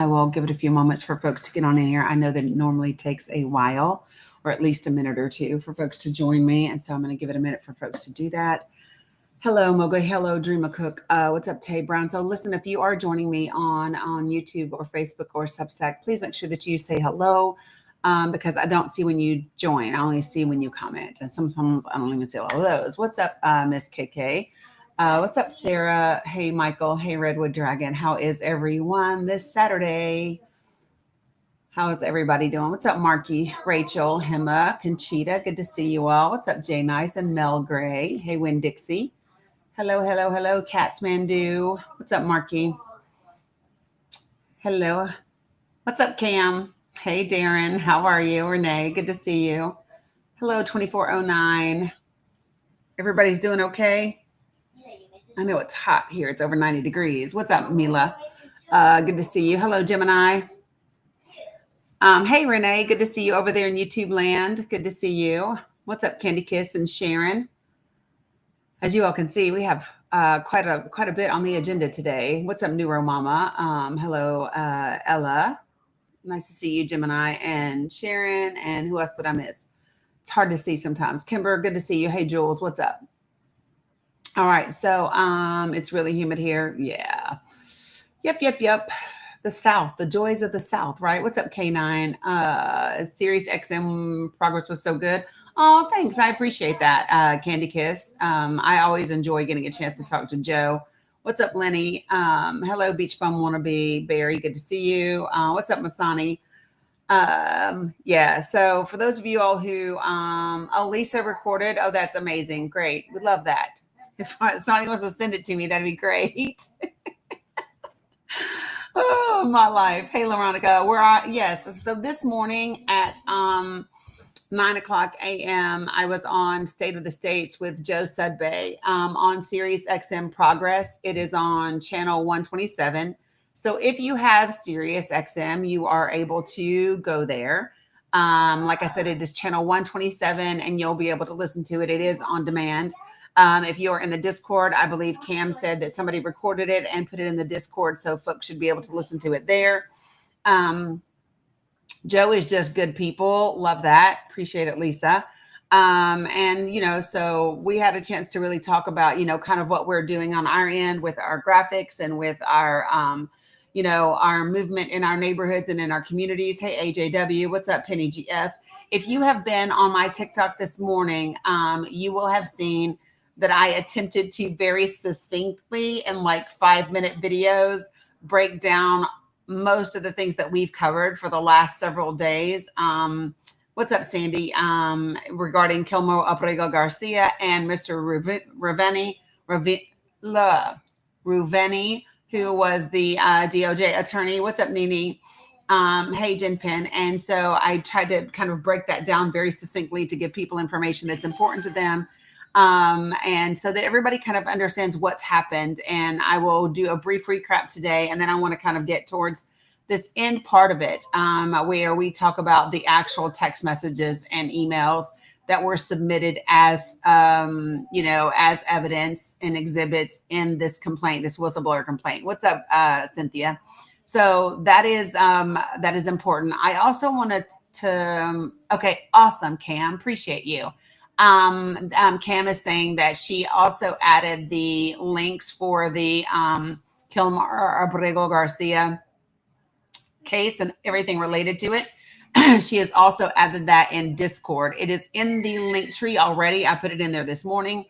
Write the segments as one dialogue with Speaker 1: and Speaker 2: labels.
Speaker 1: I will give it a few moments for folks to get on in here. I know that it normally takes a while, or at least a minute or two, for folks to join me. And so I'm going to give it a minute for folks to do that. Hello, Moga. Hello, Dream of Cook. What's up, Tay Brown? So listen, if you are joining me on YouTube or Facebook or Substack, please make sure that you say hello, because I don't see when you join. I only see when you comment. And sometimes I don't even see all of those. What's up, Miss KK? What's up, Sarah? Hey, Michael. Hey, Redwood Dragon. How is everyone this Saturday? How is everybody doing? What's up, Marky, Rachel, Hema, Conchita? Good to see you all. What's up, Jay Nice and Mel Gray? Hey, Win Dixie. Hello, hello, hello, Catsmandu. What's up, Marky? Hello. What's up, Cam? Hey, Darren. How are you? Renee, good to see you. Hello, 2409. Everybody's doing okay? I know it's hot here. It's over 90 degrees. What's up, Mila? Good to see you. Hello, Gemini. Hey, Renee. Good to see you over there in YouTube land. Good to see you. What's up, Candy Kiss and Sharon? As you all can see, we have quite a bit on the agenda today. What's up, Neuro Mama? Hello, Ella. Nice to see you, Gemini and Sharon. And who else did I miss? It's hard to see sometimes. Kimber, good to see you. Hey, Jules, what's up? All right, so it's really humid here. Yeah. Yep. The South, the joys of the South, right? What's up, K9? Sirius XM progress was so good. Oh, thanks. I appreciate that, Candy Kiss. I always enjoy getting a chance to talk to Joe. What's up, Lenny? Hello, Beach Bum Wannabe. Barry, good to see you. What's up, Masani? Yeah, so for those of you all who, Lisa recorded. Oh, that's amazing. Great. We love that. If Sonny wants to send it to me, that'd be great. Oh, my life. Hey, Veronica. Yes. So this morning at 9:00 a.m., I was on State of the States with Joe Sudbay on Sirius XM Progress. It is on channel 127. So if you have Sirius XM, you are able to go there. Like I said, it is channel 127, and you'll be able to listen to it. It is on demand. If you're in the Discord, I believe Cam said that somebody recorded it and put it in the Discord, so folks should be able to listen to it there. Joe is just good people. Love that. Appreciate it, Lisa. And, so we had a chance to really talk about, kind of what we're doing on our end with our graphics and with our, our movement in our neighborhoods and in our communities. Hey, AJW, what's up, Penny GF? If you have been on my TikTok this morning, you will have seen that I attempted to very succinctly in like 5-minute videos break down most of the things that we've covered for the last several days. What's up, Sandy? Regarding Kilmo Abrego Garcia and Mr. Ruveni, who was the DOJ attorney. What's up, Nini? Hey, Jinpin. And so I tried to kind of break that down very succinctly to give people information that's important to them. And so that everybody kind of understands what's happened. And I will do a brief recap today. And then I want to kind of get towards this end part of it, where we talk about the actual text messages and emails that were submitted as, as evidence and exhibits in this complaint, this whistleblower complaint. What's up, Cynthia? So that is important. I also wanted to, okay, awesome, Cam, appreciate you. Cam is saying that she also added the links for the Kilmar Abrego Garcia case and everything related to it. She has also added that in Discord. It is in the link tree already. I put it in there this morning.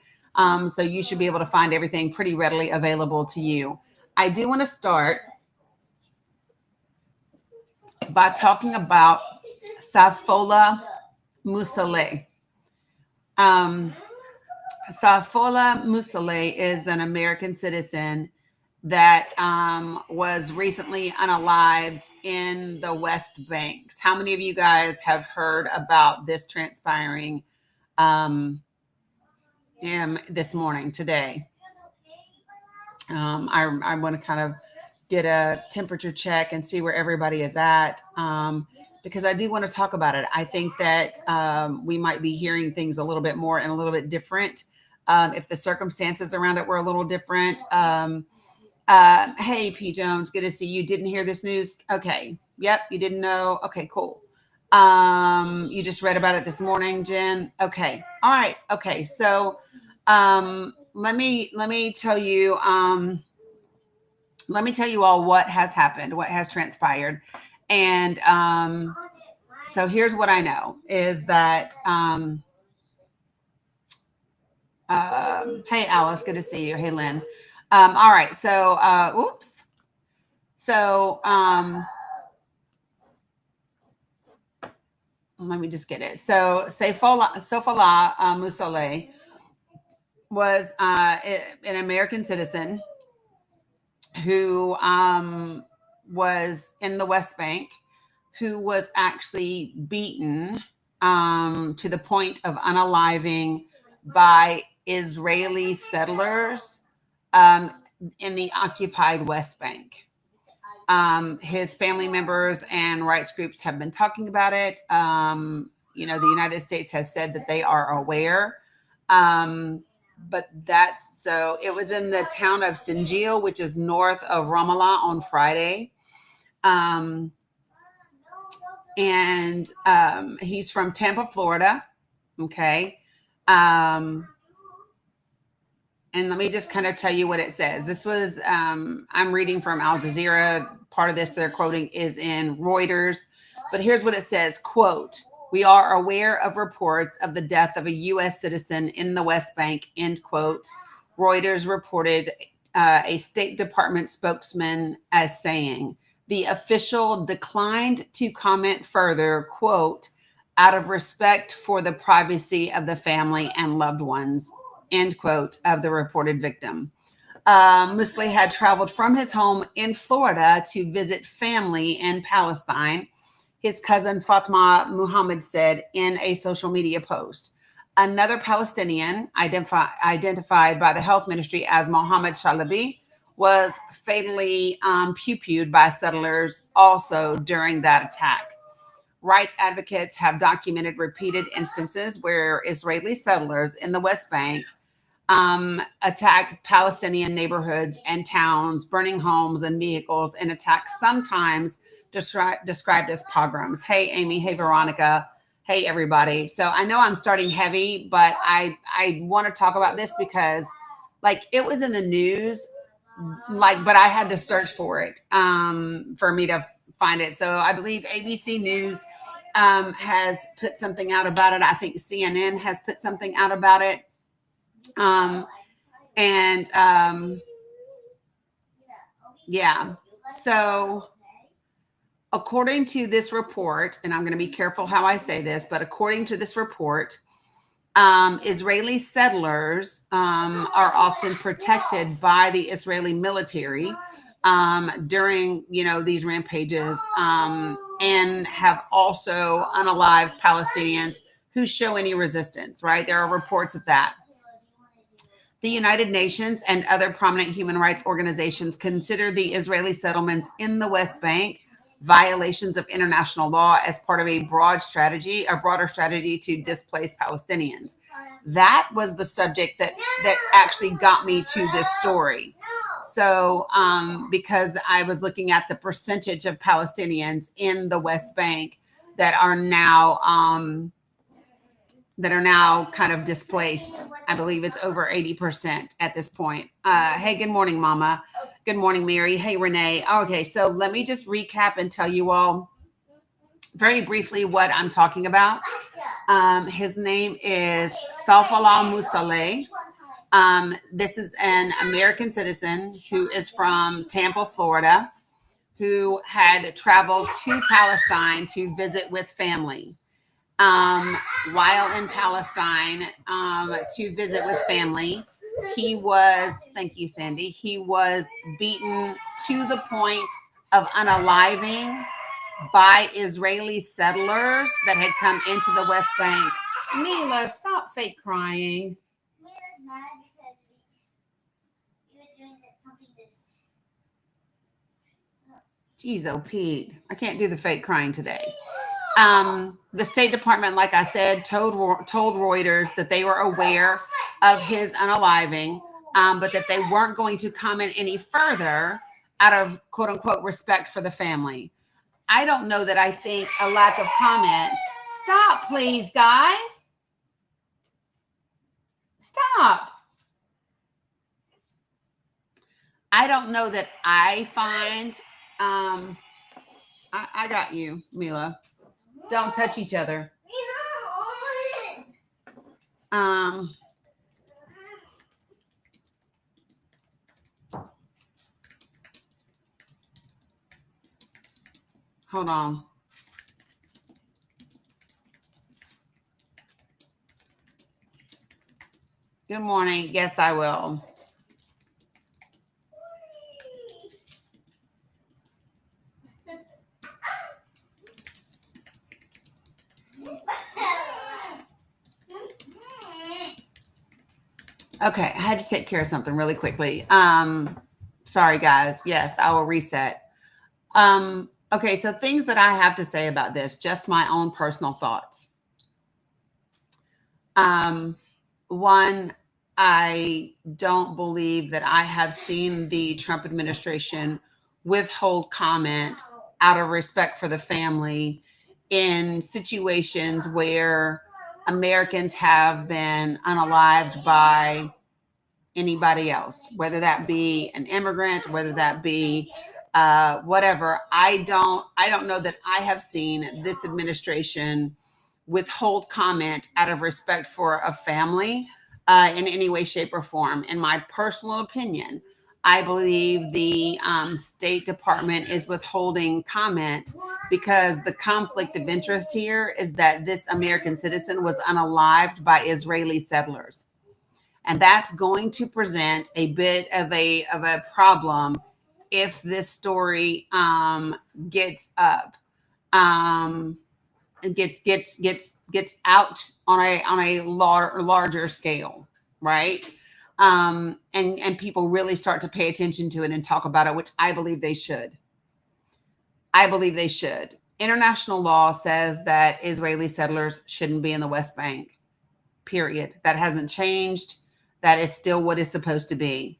Speaker 1: So you should be able to find everything pretty readily available to you. I do want to start by talking about Safola Musale. Safola Musale is an American citizen that was recently unalived in the West Banks. How many of you guys have heard about this transpiring this morning, today? I want to kind of get a temperature check and see where everybody is at, because I do want to talk about it. I think that we might be hearing things a little bit more and a little bit different if the circumstances around it were a little different. Hey, P. Jones, good to see you. Didn't hear this news? Okay. Yep, you didn't know. Okay, cool. You just read about it this morning, Jen. Okay. All right. Okay. So, let me tell you. Let me tell you all what has happened, what has transpired, and so here's what I know is that. Hey, Alice, good to see you. Hey, Lynn. All right. So, oops. So, let me just get it. So, Sofala Musole was an American citizen who was in the West Bank, who was actually beaten to the point of unaliving by Israeli settlers um, in the occupied West Bank. His family members and rights groups have been talking about it. The United States has said that they are aware. But that's so it was in the town of Sinjil, which is north of Ramallah on Friday. Um, and he's from Tampa, Florida. Okay. Um, and let me just kind of tell you what it says. This was, I'm reading from Al Jazeera. Part of this they're quoting is in Reuters. But here's what it says, quote, "We are aware of reports of the death of a U.S. citizen in the West Bank," end quote. Reuters reported a State Department spokesman as saying, "The official declined to comment further, quote, out of respect for the privacy of the family and loved ones," end quote, of the reported victim. Musley had traveled from his home in Florida to visit family in Palestine, his cousin Fatma Muhammad said in a social media post. Another Palestinian, identified by the health ministry as Mohammed Shalabi, was fatally pew-pewed by settlers also during that attack. Rights advocates have documented repeated instances where Israeli settlers in the West Bank attack Palestinian neighborhoods and towns, burning homes and vehicles in attacks sometimes described as pogroms. Hey, Amy. Hey, Veronica. Hey, everybody. So I know I'm starting heavy, but I want to talk about this because, like, it was in the news, like, but I had to search for it for me to find it. So I believe ABC News has put something out about it. I think CNN has put something out about it. And yeah, so according to this report, and I'm going to be careful how I say this, but according to this report, Israeli settlers are often protected by the Israeli military during, these rampages, and have also unalived Palestinians who show any resistance, right? There are reports of that. The United Nations and other prominent human rights organizations consider the Israeli settlements in the West Bank violations of international law as part of a broader strategy to displace Palestinians. That was the subject that actually got me to this story. So, because I was looking at the percentage of Palestinians in the West Bank that are now kind of displaced. I believe it's over 80% at this point. Hey, good morning, Mama. Good morning, Mary. Hey, Renee. Okay, so let me just recap and tell you all very briefly what I'm talking about. His name is Saufallah Musaleh. This is an American citizen who is from Tampa, Florida, who had traveled to Palestine to visit with family. While in Palestine to visit with family, he was, thank you, Sandy, he was beaten to the point of unaliving by Israeli settlers that had come into the West Bank. Mila, stop fake crying. Mila's mad because you were doing something this. Jeez, oh, Pete, I can't do the fake crying today. The State Department, like I said, told Reuters that they were aware of his unaliving. but that they weren't going to comment any further out of quote unquote respect for the family. I don't know that I think a lack of comment. Stop, please, guys. Stop. I don't know that I find. I got you, Mila. Don't touch each other. Um, hold on. Good morning. Yes, I will. Okay, I had to take care of something really quickly. Sorry guys. Yes, I will reset. Okay, so things that I have to say about this, just my own personal thoughts. One, I don't believe that I have seen the Trump administration withhold comment out of respect for the family in situations where Americans have been unalived by anybody else, whether that be an immigrant, whether that be whatever. I don't know that I have seen this administration withhold comment out of respect for a family in any way, shape, or form. In my personal opinion, I believe the State Department is withholding comment because the conflict of interest here is that this American citizen was unalived by Israeli settlers. And that's going to present a bit of a problem if this story gets up. Gets out on a larger scale, right? And people really start to pay attention to it and talk about it, which I believe they should. I believe they should. International law says that Israeli settlers shouldn't be in the West Bank. Period. That hasn't changed. That is still what is supposed to be.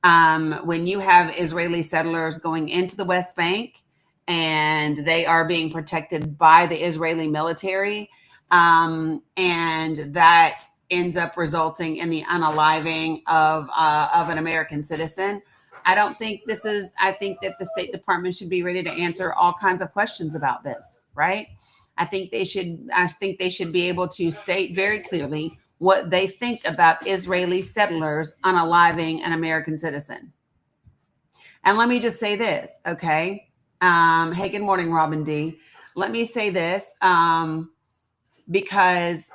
Speaker 1: When you have Israeli settlers going into the West Bank and they are being protected by the Israeli military, and that ends up resulting in the unaliving of an American citizen. I think that the State Department should be ready to answer all kinds of questions about this, right? I think they should be able to state very clearly what they think about Israeli settlers unaliving an American citizen. And let me just say this, okay? Hey, good morning, Robin D. Let me say this, because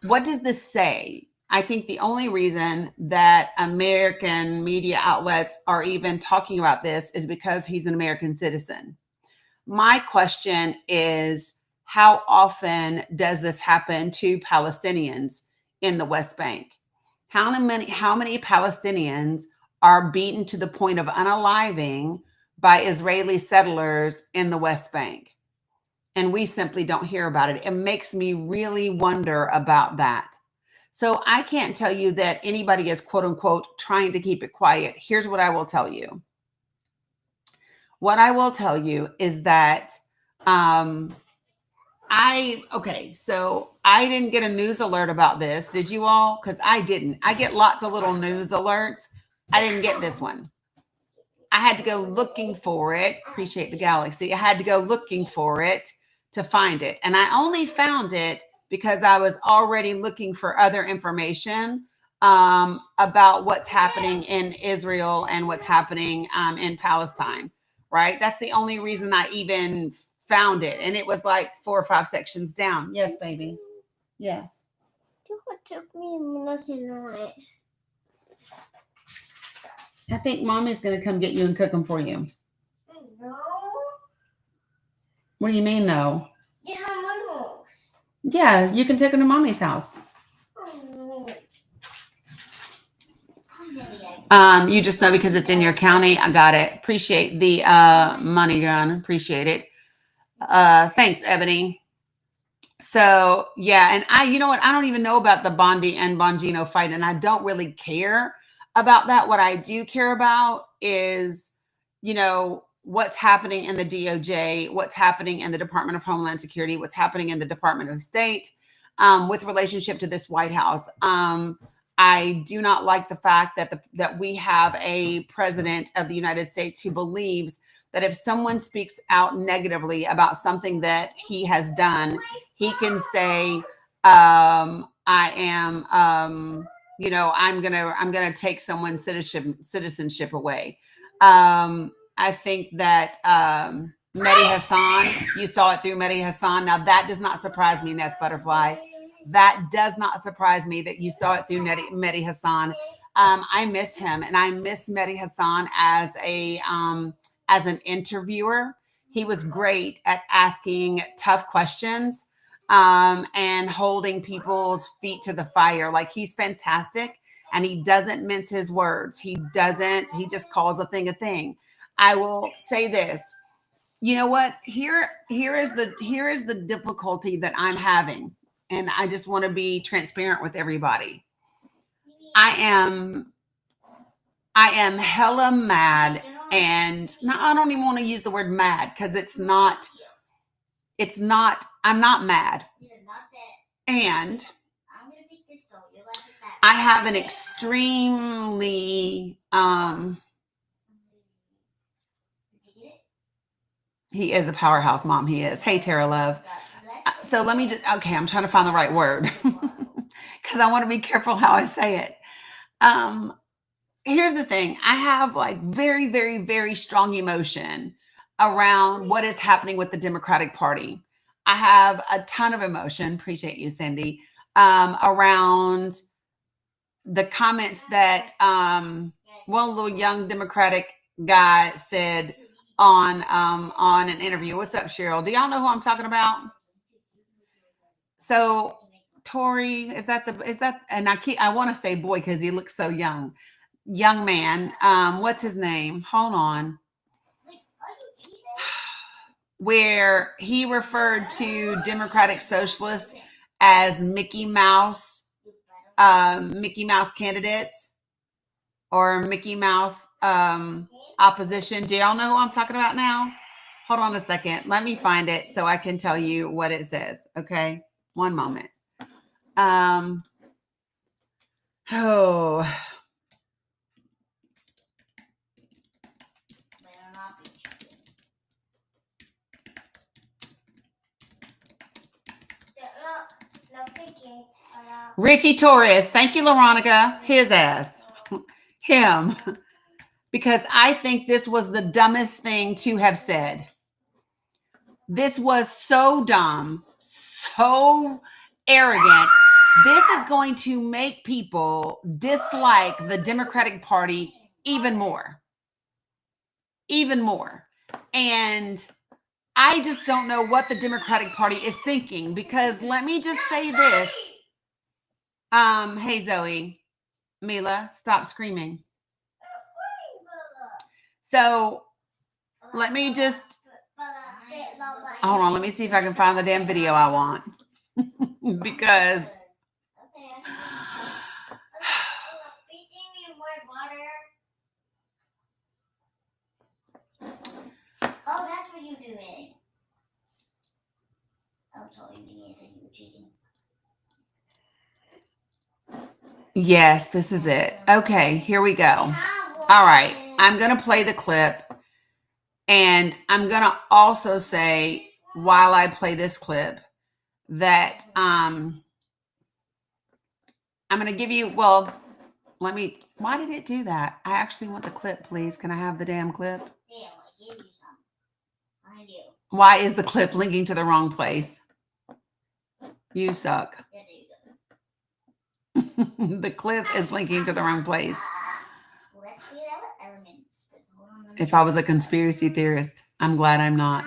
Speaker 1: what does this say? I think the only reason that American media outlets are even talking about this is because he's an American citizen. My question is, how often does this happen to Palestinians in the West Bank? How many Palestinians are beaten to the point of unaliving by Israeli settlers in the West Bank? And we simply don't hear about it. It makes me really wonder about that. So I can't tell you that anybody is quote unquote trying to keep it quiet. Here's what I will tell you. What I will tell you is that so I didn't get a news alert about this. Did you all? Because I didn't. I get lots of little news alerts. I didn't get this one. I had to go looking for it. Appreciate the galaxy. I had to go looking for it to find it. And I only found it because I was already looking for other information about what's happening in Israel and what's happening in Palestine, right? That's the only reason I even found it. And it was like 4 or 5 sections down. Yes, baby. Yes. I think mommy's going to come get you and cook them for you. No. What do you mean, no? Yeah, you can take them to mommy's house. You just know because it's in your county. I got it. Appreciate the money gun. Appreciate it. Thanks, Ebony. So yeah, and you know what? I don't even know about the Bondi and Bongino fight, and I don't really care about that. What I do care about is, what's happening in the DOJ, what's happening in the Department of Homeland Security, what's happening in the Department of State, with relationship to this White House. I do not like the fact that we have a president of the United States who believes that if someone speaks out negatively about something that he has done, he can say, I am, I'm gonna take someone's citizenship away. I think that Mehdi Hassan, you saw it through Mehdi Hassan. Now that does not surprise me, Nest Butterfly. That does not surprise me that you saw it through Mehdi Hassan. I miss him, and I miss Mehdi Hassan as an interviewer. He was great at asking tough questions, and holding people's feet to the fire. Like, he's fantastic, and he doesn't mince his words. He just calls a thing a thing. I will say this. You know what? Here is the difficulty that I'm having, and I just want to be transparent with everybody. I am hella mad, and I don't even want to use the word mad because it's not. I'm not mad, and I have an extremely he is a powerhouse, Mom. He is. Hey, Tara Love. So let me I'm trying to find the right word because I want to be careful how I say it. Here's the thing. I have like very, very, very strong emotion around what is happening with the Democratic Party. I have a ton of emotion. Appreciate you, Cindy. Around the comments that one little young Democratic guy said on an interview. What's up, Cheryl? Do y'all know who I'm talking about? So Tori, is that and I want to say boy because he looks so young man. What's his name? Hold on. Where he referred to Democratic Socialists as Mickey Mouse candidates or Mickey Mouse opposition. Do y'all know who I'm talking about now? Hold on a second. Let me find it so I can tell you what it says. Okay. One moment. Richie Torres. Thank you, Veronica. His ass. Him. Because I think this was the dumbest thing to have said. This was so dumb, so arrogant. This is going to make people dislike the Democratic Party even more. Even more. And I just don't know what the Democratic Party is thinking, because let me just say this. Hey, Zoe. Mila, stop screaming. So let me just hold on. Let me see if I can find the damn video I want. Because
Speaker 2: oh, that's what you're doing. I'm sorry, you were cheating.
Speaker 1: Yes, this is it. Okay, here we go. All right, I'm going to play the clip, and I'm going to also say, while I play this clip, that I'm going to give you, why did it do that? I actually want the clip, please. Can I have the damn clip?
Speaker 2: Yeah, I gave you some. I do.
Speaker 1: Why is the clip linking to the wrong place? You suck.
Speaker 2: Yeah, there you go.
Speaker 1: The clip is linking to the wrong place.
Speaker 2: Let's figure out elements.
Speaker 1: If I was a conspiracy theorist, I'm glad I'm not.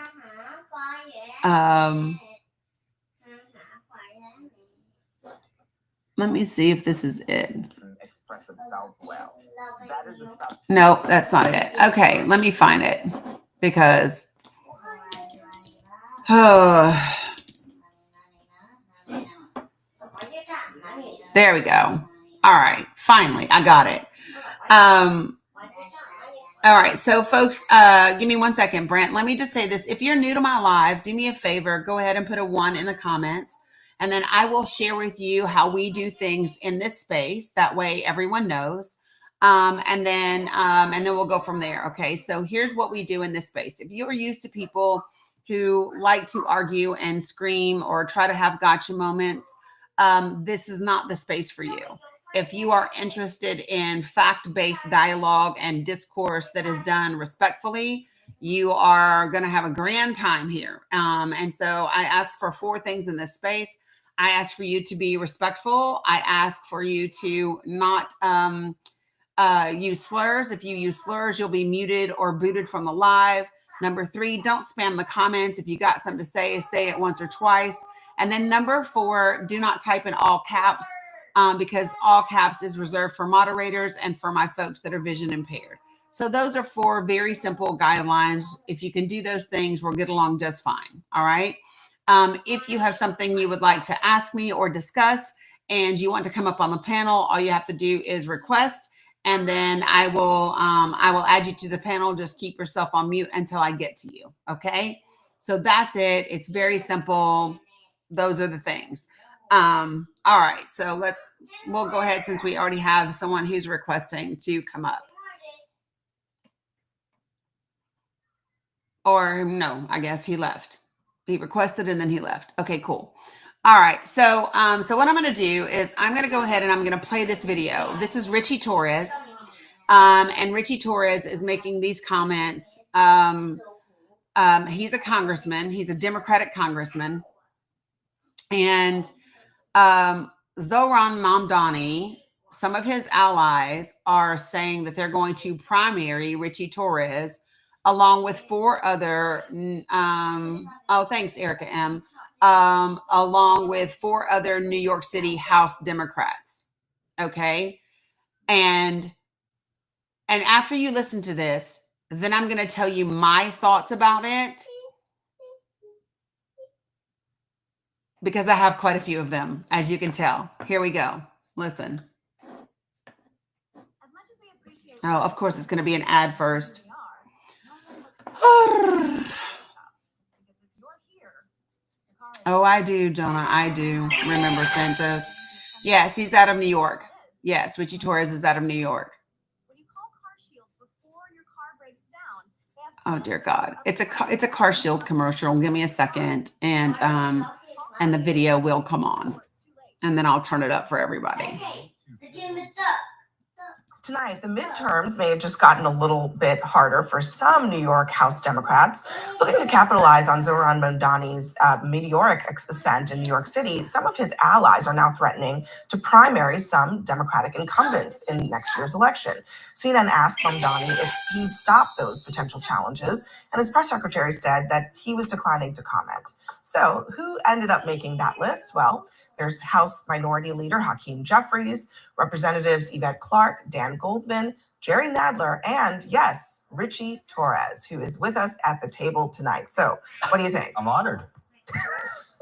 Speaker 1: Let me see if this is it.
Speaker 3: Express themselves well. That is a
Speaker 1: no, that's not it. Okay, let me find it, because There we go. All right. Finally, I got it. All right. So, folks, give me 1 second, Brent. Let me just say this. If you're new to my live, do me a favor. Go ahead and put a 1 in the comments. And then I will share with you how we do things in this space. That way everyone knows. And then we'll go from there. Okay. So here's what we do in this space. If you are used to people who like to argue and scream or try to have gotcha moments, this is not the space for you. If you are interested in fact-based dialogue and discourse that is done respectfully, you are going to have a grand time here. And so I ask for 4 things in this space. I ask for you to be respectful. I ask for you to not use slurs. If you use slurs, you'll be muted or booted from the live. Number 3, don't spam the comments. If you got something to say it once or twice. And then number 4, do not type in all caps because all caps is reserved for moderators and for my folks that are vision impaired. So those are 4 very simple guidelines. If you can do those things, we'll get along just fine. All right. If you have something you would like to ask me or discuss and you want to come up on the panel, all you have to do is request. And then I will add you to the panel. Just keep yourself on mute until I get to you. Okay. So that's it. It's very simple. Those are the things. All right. So we'll go ahead since we already have someone who's requesting to come up. Or no, I guess he left. He requested and then he left. Okay, cool. All right. So what I'm going to do is I'm going to go ahead and I'm going to play this video. This is Richie Torres. And Richie Torres is making these comments. He's a congressman. He's a Democratic congressman. And Zohran Mamdani, some of his allies are saying that they're going to primary Richie Torres along with 4 other, thanks, Erica M., along with 4 other New York City House Democrats. Okay. And after you listen to this, then I'm going to tell you my thoughts about it because I have quite a few of them, as you can tell. Here we go. Listen. Oh, of course, it's going to be an ad first. Oh, I do, Jonah. I do remember Santos. Yes, he's out of New York. Yes, Richie Torres is out of New York. Oh dear God, it's a car shield commercial. Give me a second, and the video will come on, and then I'll turn it up for everybody.
Speaker 4: Tonight, the midterms may have just gotten a little bit harder for some New York House Democrats. Looking to capitalize on Zohran Mamdani's meteoric ascent in New York City, some of his allies are now threatening to primary some Democratic incumbents in next year's election. CNN asked Mamdani if he'd stop those potential challenges, and his press secretary said that he was declining to comment. So who ended up making that list? Well, there's House Minority Leader Hakeem Jeffries, Representatives Yvette Clarke, Dan Goldman, Jerry Nadler, and yes, Richie Torres, who is with us at the table tonight. So what do you think?
Speaker 5: I'm honored.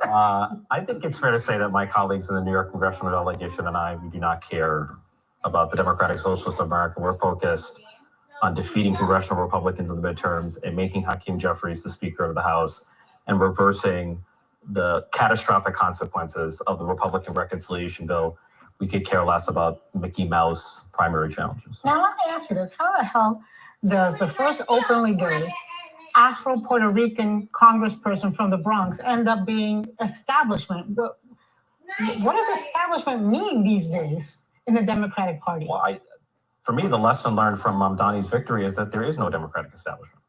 Speaker 5: I think it's fair to say that my colleagues in the New York congressional delegation and I, we do not care about the Democratic Socialists of America. We're focused on defeating congressional Republicans in the midterms and making Hakeem Jeffries the Speaker of the House and reversing the catastrophic consequences of the Republican reconciliation bill. We could care less about Mickey Mouse primary challenges.
Speaker 6: Now, let me ask you this. How the hell does the first openly gay Afro-Puerto Rican congressperson from the Bronx end up being establishment? What does establishment mean these days in the Democratic Party?
Speaker 5: Well, for me, the lesson learned from Mamdani's victory is that there is no Democratic establishment.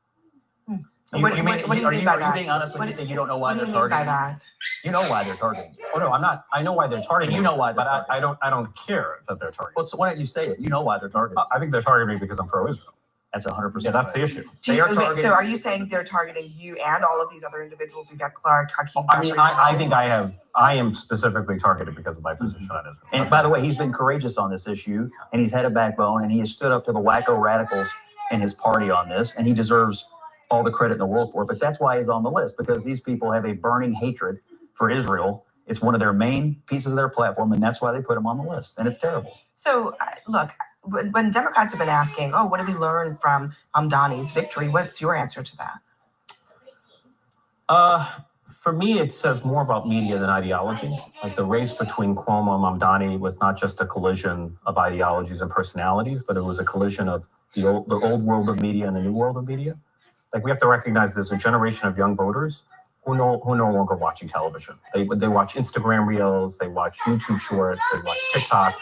Speaker 4: What do you mean by that?
Speaker 5: Are you being honest when you say you don't know why they're
Speaker 4: What do you mean by
Speaker 5: targeting?
Speaker 4: that?
Speaker 5: You know why they're targeting. Oh no, I'm not. I know why they're targeting.
Speaker 7: You know why they're
Speaker 5: but I don't care that they're targeting.
Speaker 7: Well, so why don't you say it? You know why they're targeting.
Speaker 5: I think they're targeting me because I'm pro-Israel.
Speaker 7: That's 100%.
Speaker 5: Yeah, that's the issue.
Speaker 4: So are you saying they're targeting you and all of these other individuals? You got Clark, Hakeem
Speaker 5: I mean, I think I am specifically targeted because of my position on Israel.
Speaker 7: And by the way, he's been courageous on this issue, and he's had a backbone, and he has stood up to the wacko radicals in his party on this, and he deserves all the credit in the world for it. But that's why he's on the list, because these people have a burning hatred for Israel, It's one of their main pieces of their platform, and that's why they put him on the list. And it's terrible.
Speaker 4: So, look, when Democrats have been asking, oh, what did we learn from Dani's victory? What's your answer to that?
Speaker 5: For me, it says more about media than ideology. Like the race between Cuomo and Mamdani was not just a collision of ideologies and personalities, but it was a collision of the old world of media and the new world of media. Like we have to recognize there's a generation of young voters who no longer watching television. They watch Instagram reels, they watch YouTube shorts, they watch TikTok,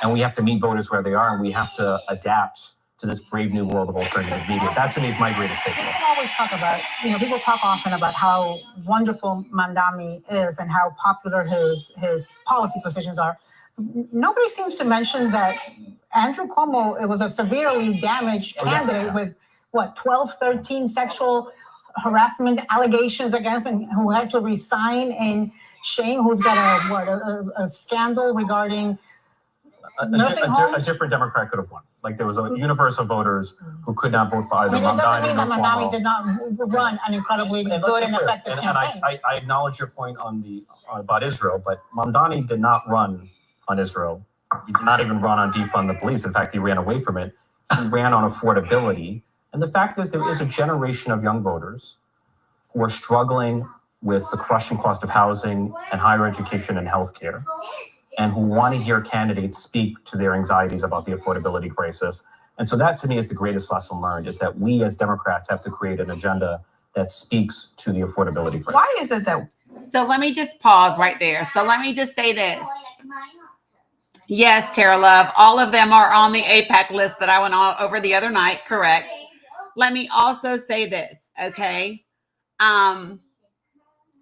Speaker 5: and we have to meet voters where they are, and we have to adapt to this brave new world of alternative media. That to me is my greatest takeaway.
Speaker 6: People always talk about, people talk often about how wonderful Mamdani is and how popular his policy positions are. Nobody seems to mention that Andrew Cuomo, it was a severely damaged candidate with 12, 13 sexual harassment allegations against him, who had to resign in shame, who's got a scandal regarding
Speaker 5: a different Democrat could have won. Like there was a universe of voters who could not vote for either
Speaker 6: Mamdani. It doesn't mean that Mamdani
Speaker 5: Cuomo.
Speaker 6: did not run an incredibly good and effective campaign.
Speaker 5: And I acknowledge your point on about Israel, but Mamdani did not run on Israel. He did not even run on defund the police. In fact, he ran away from it. He ran on affordability. And the fact is, there is a generation of young voters who are struggling with the crushing cost of housing and higher education and healthcare, and who want to hear candidates speak to their anxieties about the affordability crisis. And so that to me is the greatest lesson learned, is that we as Democrats have to create an agenda that speaks to the affordability crisis.
Speaker 4: Why is it that?
Speaker 1: So let me just pause right there. So let me just say this. Yes, Tara Love, all of them are on the APAC list that I went over the other night, correct? Let me also say this, okay?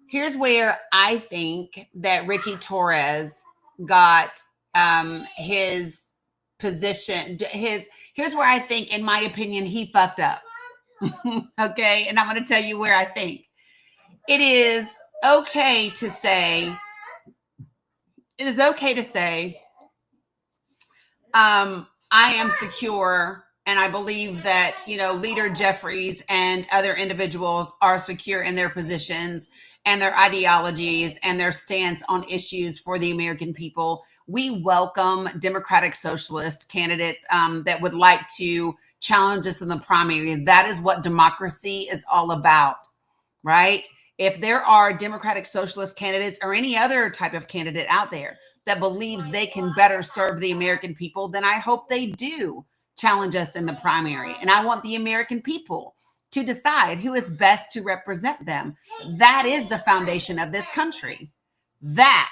Speaker 1: Here's where I think that Richie Torres got his position. Here's where I think, in my opinion, he fucked up. Okay, and I'm going to tell you where I think. It is okay to say, I am secure, and I believe that, Leader Jeffries and other individuals are secure in their positions and their ideologies and their stance on issues for the American people. We welcome Democratic Socialist candidates that would like to challenge us in the primary. That is what democracy is all about, right? If there are Democratic Socialist candidates or any other type of candidate out there that believes they can better serve the American people, then I hope they do challenge us in the primary. And I want the American people to decide who is best to represent them. That is the foundation of this country. That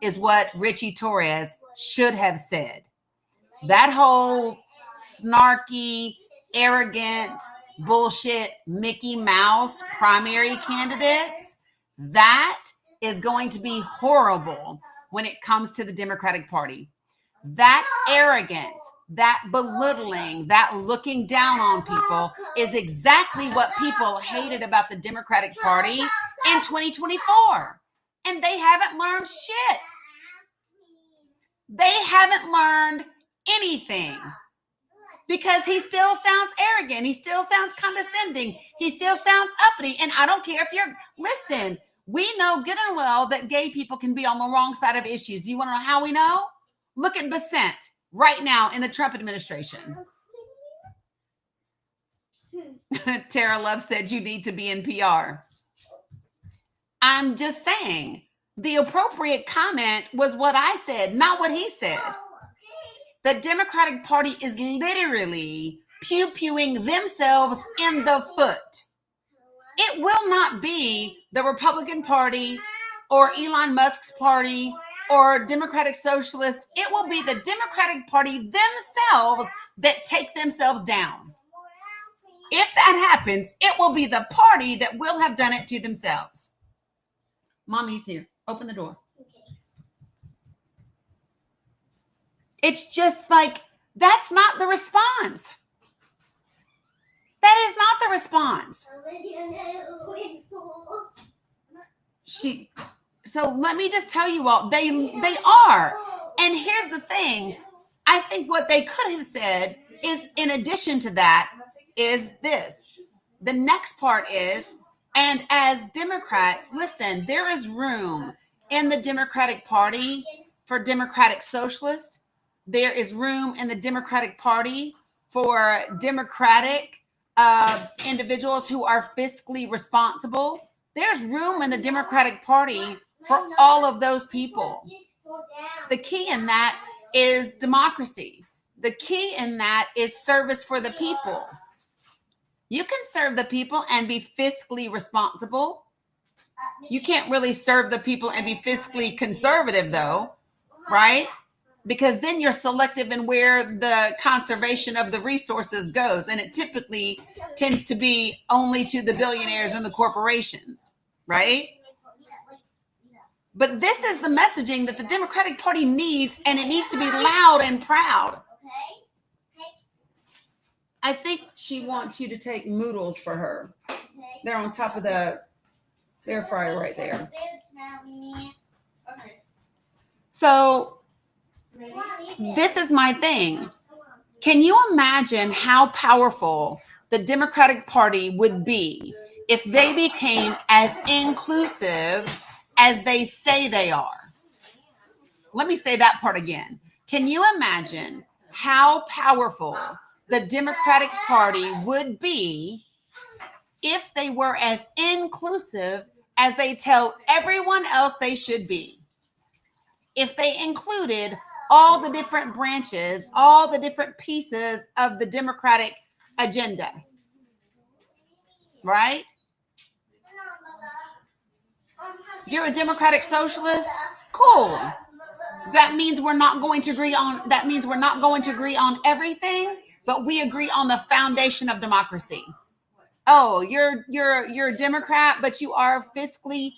Speaker 1: is what Richie Torres should have said. That whole snarky, arrogant, bullshit Mickey Mouse primary candidates, that is going to be horrible when it comes to the Democratic Party. That arrogance, that belittling, that looking down on people is exactly what people hated about the Democratic Party in 2024. And they haven't learned shit. They haven't learned anything. Because he still sounds arrogant. He still sounds condescending. He still sounds uppity. And I don't care if listen, we know good and well that gay people can be on the wrong side of issues. Do you want to know how we know? Look at Bessent right now in the Trump administration. Tara Love said you need to be in PR. I'm just saying, the appropriate comment was what I said, not what he said. The Democratic Party is literally pew-pewing themselves in the foot. It will not be the Republican Party or Elon Musk's party or Democratic Socialists. It will be the Democratic Party themselves that take themselves down. If that happens, it will be the party that will have done it to themselves. Mommy's here. Open the door. It's just like, that's not the response. That is not the response. So let me just tell you all, they are. And here's the thing. I think what they could have said is, in addition to that, is this. The next part is, and as Democrats, listen, there is room in the Democratic Party for democratic socialists. There is room in the Democratic Party for democratic individuals who are fiscally responsible. There's room in the Democratic Party for all of those people. The key in that is democracy. The key in that is service for the people. You can serve the people and be fiscally responsible. You can't really serve the people and be fiscally conservative, though, right? Because then you're selective in where the conservation of the resources goes. And it typically tends to be only to the billionaires and the corporations, right? But this is the messaging that the Democratic Party needs, and it needs to be loud and proud. I think she wants you to take noodles for her. They're on top of the air fryer right there. So this is my thing. Can you imagine how powerful the Democratic Party would be if they became as inclusive as they say they are? Let me say that part again. Can you imagine how powerful the Democratic Party would be if they were as inclusive as they tell everyone else they should be? If they included all the different branches, all the different pieces of the Democratic agenda, right? You're a democratic socialist? Cool. That means we're not going to agree on everything, but we agree on the foundation of democracy. Oh, you're a Democrat, but you are fiscally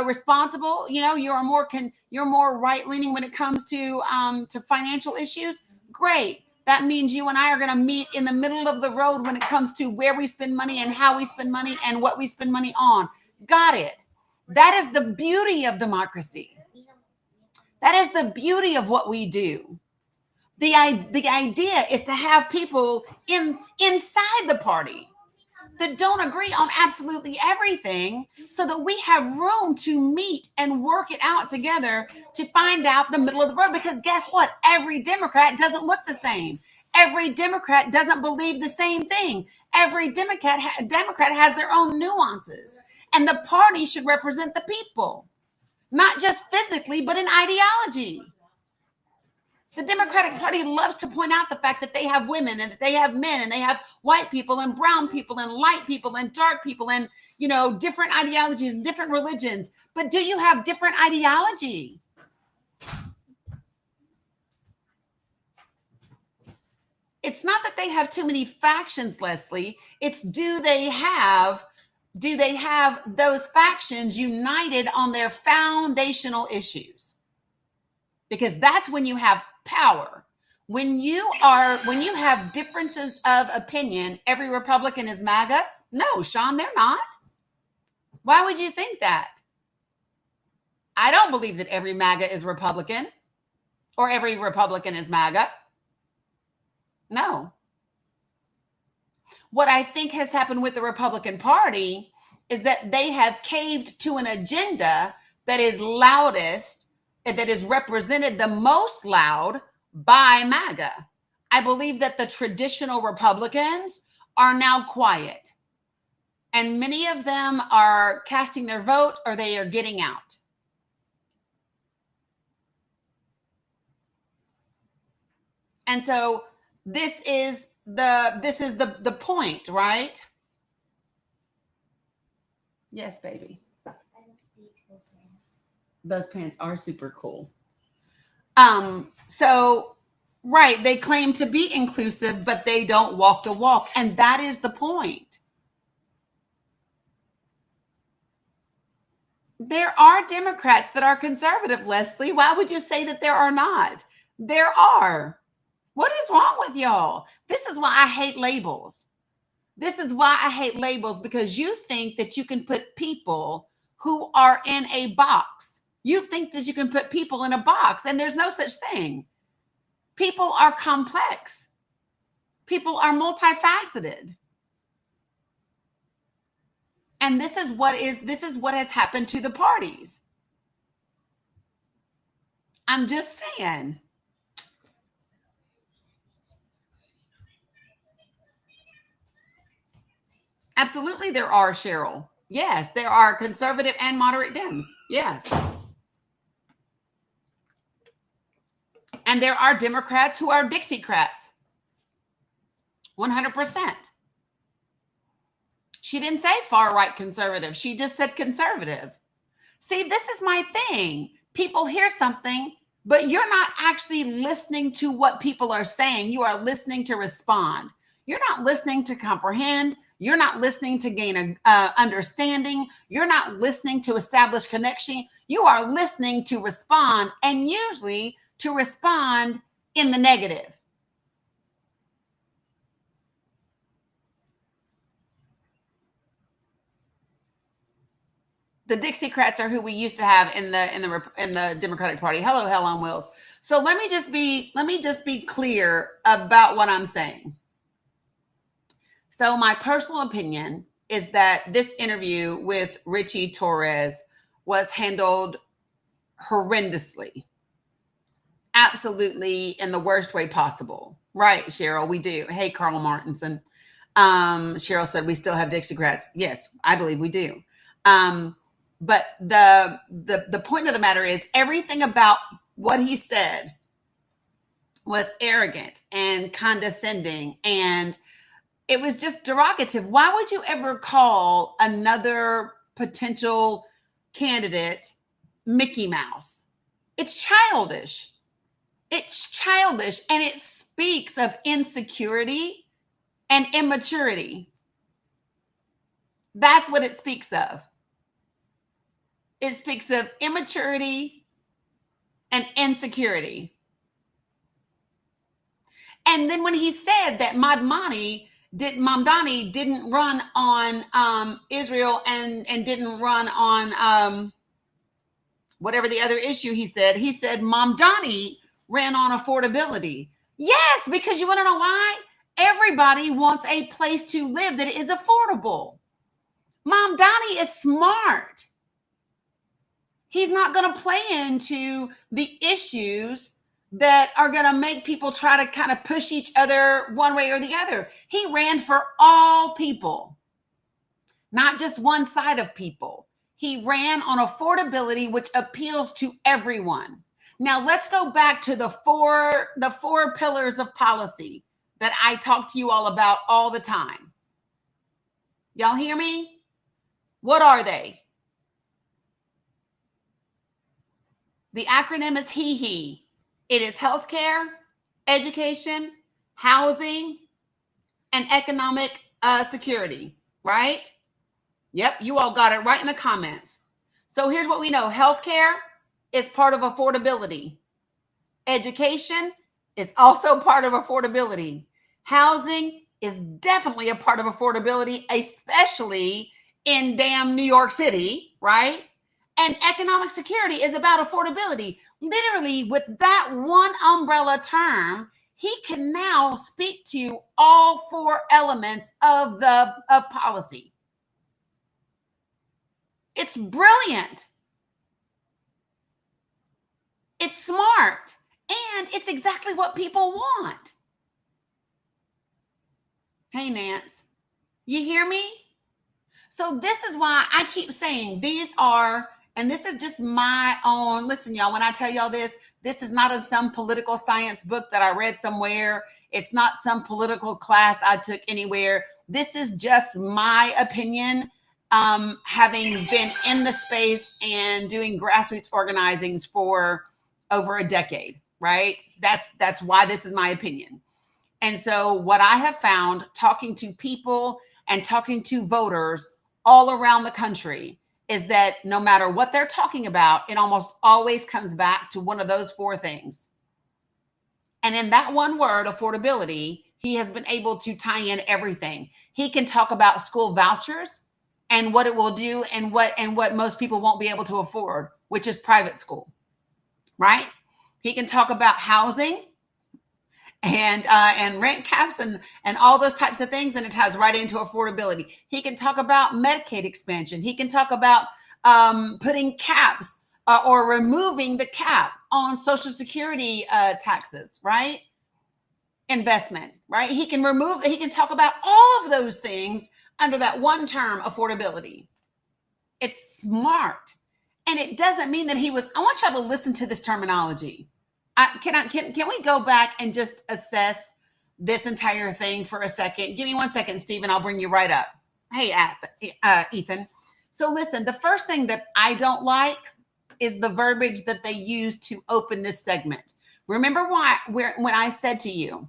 Speaker 1: responsible. You know, you're more right-leaning when it comes to financial issues. Great. That means you and I are going to meet in the middle of the road when it comes to where we spend money and how we spend money and what we spend money on. Got it. That is the beauty of democracy. That is the beauty of what we do. The idea is to have people inside the party that don't agree on absolutely everything, so that we have room to meet and work it out together to find out the middle of the road. Because guess what? Every Democrat doesn't look the same. Every Democrat doesn't believe the same thing. Every Democrat has their own nuances. And the party should represent the people, not just physically, but in ideology. The Democratic Party loves to point out the fact that they have women and that they have men and they have white people and brown people and light people and dark people and, you know, different ideologies and different religions. But do you have different ideology? It's not that they have too many factions, Leslie. It's do they have those factions united on their foundational issues? Because that's when you have power. When you have differences of opinion, every Republican is MAGA? No, Sean, they're not. Why would you think that? I don't believe that every MAGA is Republican or every Republican is MAGA. No. What I think has happened with the Republican Party is that they have caved to an agenda that is loudest, that is represented the most loud by MAGA. I believe that the traditional Republicans are now quiet, and many of them are casting their vote or they are getting out. And so this is the point, right? Yes, baby. Those pants are super cool. So, right, they claim to be inclusive, but they don't walk the walk. And that is the point. There are Democrats that are conservative, Leslie. Why would you say that there are not? There are. What is wrong with y'all? This is why I hate labels. This is why I hate labels, because you think that you can put people who are in a box. You think that you can put people in a box, and there's no such thing. People are complex. People are multifaceted. And this is what has happened to the parties. I'm just saying. Absolutely, there are, Cheryl. Yes, there are conservative and moderate Dems. Yes. And there are Democrats who are Dixiecrats. 100%. She didn't say far right conservative. She just said conservative. See, this is my thing. People hear something, but you're not actually listening to what people are saying. You are listening to respond. You're not listening to comprehend. You're not listening to gain a understanding. You're not listening to establish connection. You are listening to respond, and usually to respond in the negative. The Dixiecrats are who we used to have in the Democratic Party. Hello, hell on wheels. So let me just be clear about what I'm saying. So my personal opinion is that this interview with Richie Torres was handled horrendously. Absolutely in the worst way possible. Right, Cheryl, we do. Hey, Carl Martinson. Cheryl said we still have Dixiecrats. Yes, I believe we do. But the point of the matter is everything about what he said was arrogant and condescending, and it was just derogative. Why would you ever call another potential candidate Mickey Mouse? It's childish. It's childish, and it speaks of insecurity and immaturity. That's what it speaks of. It speaks of immaturity and insecurity. And then when he said that Mamdani didn't run on Israel and didn't run on whatever the other issue he said Mamdani ran on affordability. Yes, because you want to know why? Everybody wants a place to live that is affordable. Mamdani is smart. He's not going to play into the issues that are going to make people try to kind of push each other one way or the other. He ran for all people, not just one side of people. He ran on affordability, which appeals to everyone. Now let's go back to the four pillars of policy that I talk to you all about all the time. Y'all hear me? What are they? The acronym is HEHE. It is healthcare, education, housing, and economic security, right? Yep, you all got it right in the comments. So here's what we know. Healthcare is part of affordability. Education is also part of affordability. Housing is definitely a part of affordability, especially in damn New York City, right? And economic security is about affordability. Literally, with that one umbrella term, he can now speak to all four elements of policy. It's brilliant. It's smart. And it's exactly what people want. Hey, Nance, you hear me? So this is why I keep saying these are, and this is just my own, listen, y'all, when I tell y'all this is not in some political science book that I read somewhere. It's not some political class I took anywhere. This is just my opinion, having been in the space and doing grassroots organizings for over a decade, right? That's why this is my opinion. And so what I have found talking to people and talking to voters all around the country is that no matter what they're talking about, it almost always comes back to one of those four things. And in that one word, affordability, he has been able to tie in everything. He can talk about school vouchers and what it will do and what most people won't be able to afford, which is private school, right? He can talk about housing and rent caps and all those types of things, and it ties right into affordability. He can talk about Medicaid expansion. He can talk about putting caps or removing the cap on Social Security taxes, right? Investment, right? He can talk about all of those things under that one term, affordability. It's smart. And it doesn't mean that I want y'all to listen to this terminology. Can we go back and just assess this entire thing for a second? Give me 1 second, Stephen. I'll bring you right up. Hey, Ethan. So listen, the first thing that I don't like is the verbiage that they use to open this segment. Remember when I said to you,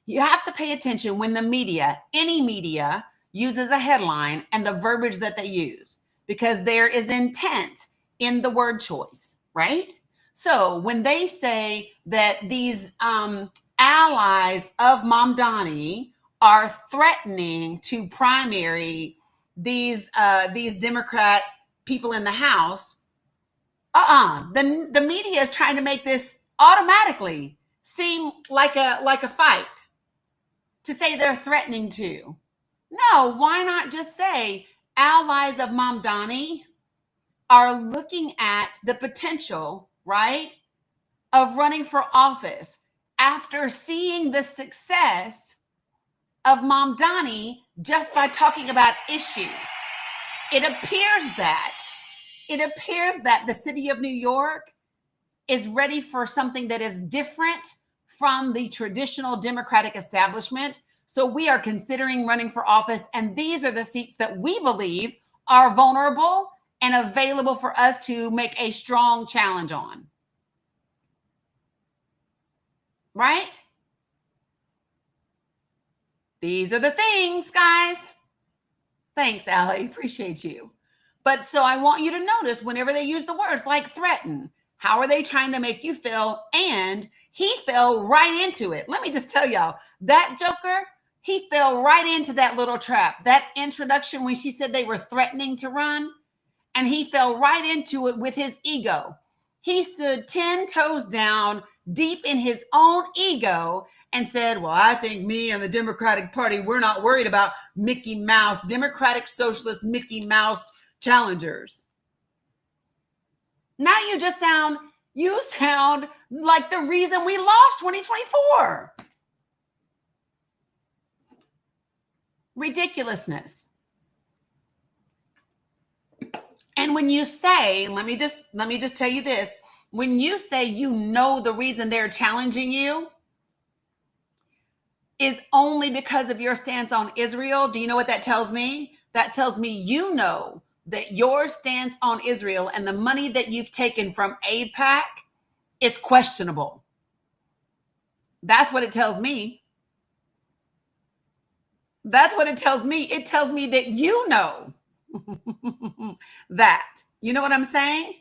Speaker 1: you have to pay attention when the media, any media, uses a headline and the verbiage that they use, because there is intent in the word choice, right? So when they say that these allies of Mom Dani are threatening to primary these Democrat people in the House, the media is trying to make this automatically seem like a fight, to say they're threatening to. No, why not just say allies of Mom Dani are looking at the potential, right, of running for office after seeing the success of Mom Dani just by talking about issues. It appears that the city of New York is ready for something that is different from the traditional Democratic establishment. So we are considering running for office, and these are the seats that we believe are vulnerable and available for us to make a strong challenge on. Right? These are the things, guys. Thanks, Allie. Appreciate you. But so I want you to notice whenever they use the words like threaten, how are they trying to make you feel? And he fell right into it. Let me just tell y'all, that Joker, he fell right into that little trap. That introduction when she said they were threatening to run, and he fell right into it with his ego. He stood 10 toes down, deep in his own ego, and said, well, I think me and the Democratic Party, we're not worried about Mickey Mouse, Democratic Socialist Mickey Mouse challengers. Now you sound like the reason we lost 2024. Ridiculousness. And when you say, let me just tell you this, when you say you know the reason they're challenging you is only because of your stance on Israel, do you know what that tells me? That tells me you know that your stance on Israel and the money that you've taken from AIPAC is questionable. That's what it tells me. That's what it tells me. It tells me that you know that. You know what I'm saying?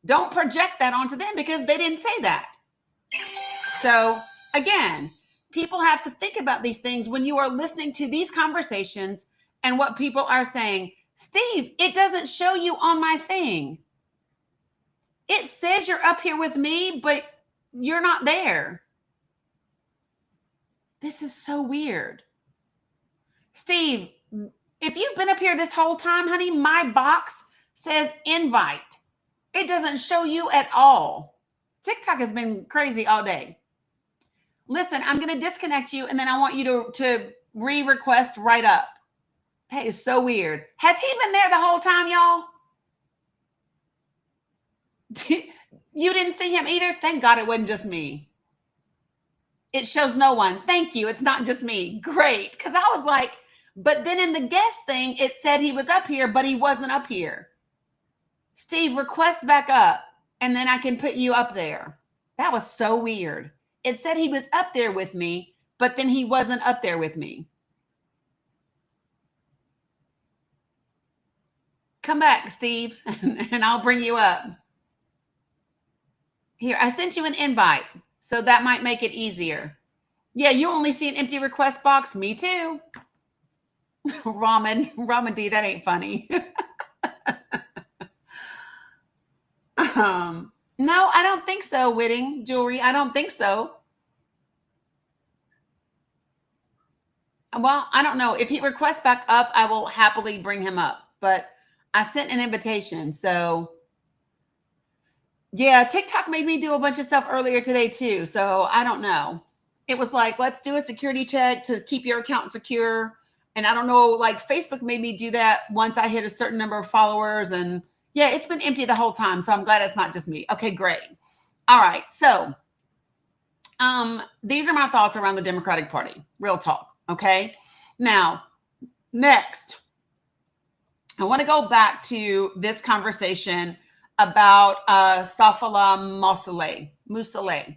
Speaker 1: Don't project that onto them because they didn't say that. So again, people have to think about these things when you are listening to these conversations and what people are saying. Steve, it doesn't show you on my thing. It says you're up here with me, but you're not there. This is so weird. Steve, if you've been up here this whole time, honey, my box says invite. It doesn't show you at all. TikTok has been crazy all day. Listen, I'm going to disconnect you, and then I want you to re-request right up. Hey, it's so weird. Has he been there the whole time, y'all? You didn't see him either? Thank God it wasn't just me. It shows no one. Thank you. It's not just me. Great. Because I was like, but then in the guest thing, it said he was up here, but he wasn't up here. Steve, request back up, and then I can put you up there. That was so weird. It said he was up there with me, but then he wasn't up there with me. Come back, Steve, and I'll bring you up. Here, I sent you an invite, so that might make it easier. Yeah, you only see an empty request box. Me too. Ramen D, that ain't funny. No, I don't think so, Whitting Jewelry. I don't think so. Well, I don't know. If he requests back up, I will happily bring him up. But I sent an invitation, so Yeah, TikTok made me do a bunch of stuff earlier today too. So I don't know. It was like, let's do a security check to keep your account secure. And I don't know, like Facebook made me do that once I hit a certain number of followers. And yeah, it's been empty the whole time. So I'm glad it's not just me. Okay, great. All right. So these are my thoughts around the Democratic Party. Real talk. Okay. Now, next, I want to go back to this conversation about Safala Musaleh.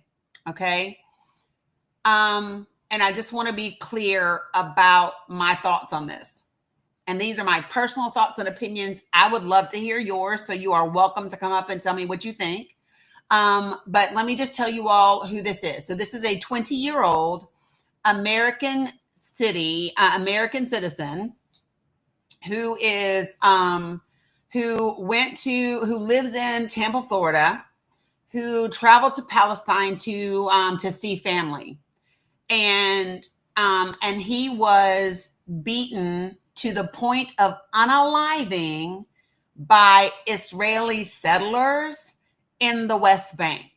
Speaker 1: Okay. And I just want to be clear about my thoughts on this. And these are my personal thoughts and opinions. I would love to hear yours. So you are welcome to come up and tell me what you think. But let me just tell you all who this is. So this is a 20-year-old American citizen who is who lives in Tampa, Florida, who traveled to Palestine to see family, and he was beaten to the point of unaliving by Israeli settlers in the West Bank.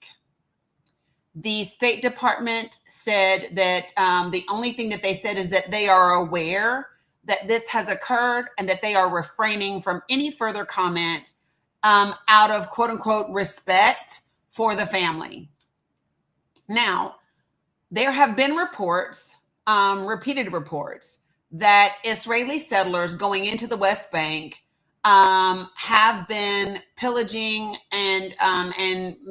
Speaker 1: The State Department said that the only thing that they said is that they are aware that this has occurred and that they are refraining from any further comment out of quote unquote respect for the family. Now, there have been reports, repeated reports, that Israeli settlers going into the West Bank have been pillaging and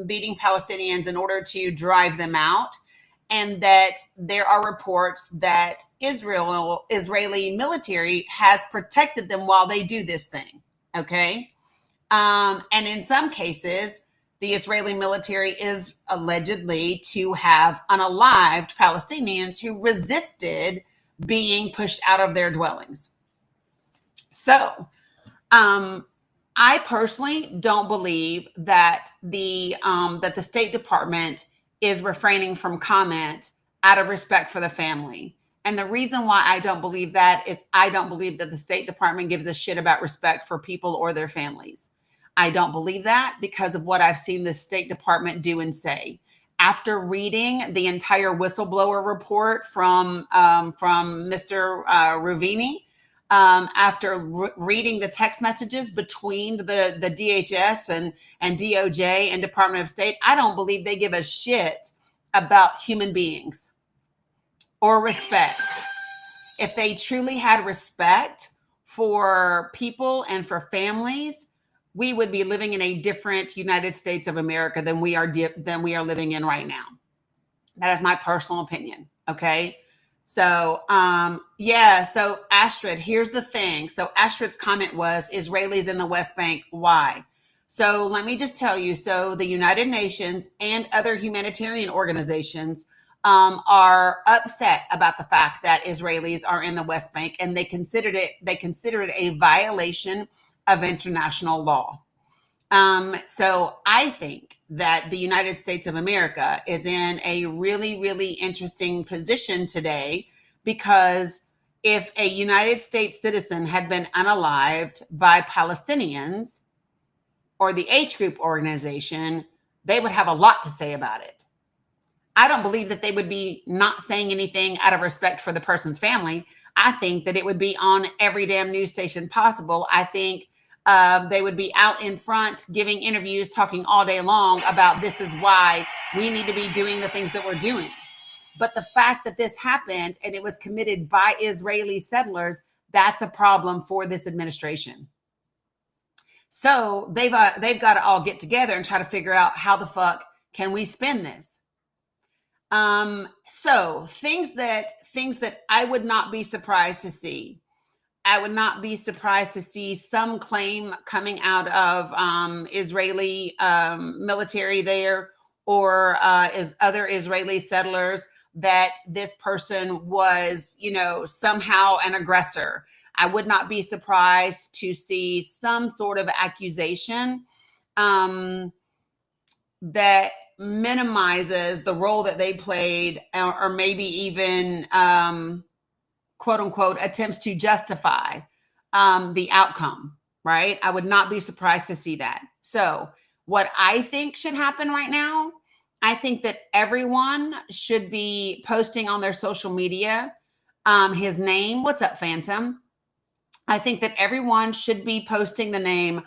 Speaker 1: beating Palestinians in order to drive them out, and that there are reports that Israeli military has protected them while they do this thing. Okay, and in some cases, the Israeli military is allegedly to have unalived Palestinians who resisted being pushed out of their dwellings. So, I personally don't believe that the State Department is refraining from comment out of respect for the family. And the reason why I don't believe that is I don't believe that the State Department gives a shit about respect for people or their families. I don't believe that because of what I've seen the State Department do and say. After reading the entire whistleblower report from Mr. Ravini, after reading the text messages between the DHS and DOJ and Department of State, I don't believe they give a shit about human beings or respect. If they truly had respect for people and for families, we would be living in a different United States of America than we are living in right now. That is my personal opinion. Okay. So, so Astrid, here's the thing. So Astrid's comment was Israelis in the West Bank. Why? So let me just tell you. So the United Nations and other humanitarian organizations are upset about the fact that Israelis are in the West Bank, and they considered it a violation of international law. So I think that the United States of America is in a really, really interesting position today, because if a United States citizen had been unalived by Palestinians or the H Group organization, they would have a lot to say about it. I don't believe that they would be not saying anything out of respect for the person's family. I think that it would be on every damn news station possible. I think they would be out in front giving interviews, talking all day long about this is why we need to be doing the things that we're doing. But the fact that this happened and it was committed by Israeli settlers, that's a problem for this administration. So they've got to all get together and try to figure out how the fuck can we spin this. So things that I would not be surprised to see. I would not be surprised to see some claim coming out of Israeli military there, or is other Israeli settlers, that this person was, somehow an aggressor. I would not be surprised to see some sort of accusation that minimizes the role that they played, or maybe even quote unquote attempts to justify the outcome, right? I would not be surprised to see that. So What I think should happen right now, I think that everyone should be posting on their social media his name. What's up, Phantom? I think that everyone should be posting the name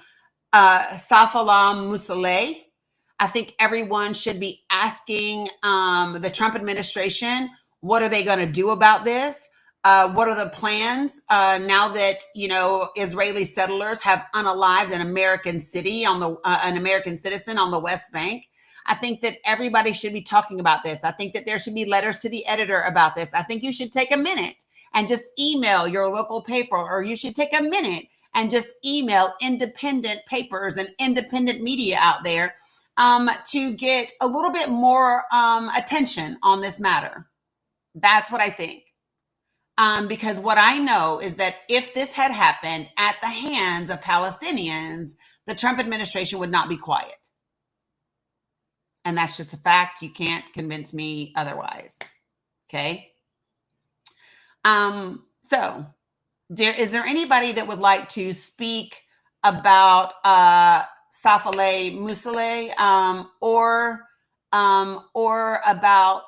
Speaker 1: Safalam Musaleh. I think everyone should be asking the Trump administration, what are they going to do about this? What are the plans now that Israeli settlers have unalived an American city on the an American citizen on the West Bank? I think that everybody should be talking about this. I think that there should be letters to the editor about this. I think you should take a minute and just email your local paper, or you should take a minute and just email independent papers and independent media out there to get a little bit more attention on this matter. That's what I think. Because what I know is that if this had happened at the hands of Palestinians, the Trump administration would not be quiet. And that's just a fact. You can't convince me otherwise. Okay. So is there anybody that would like to speak about Safaleh Musaleh or about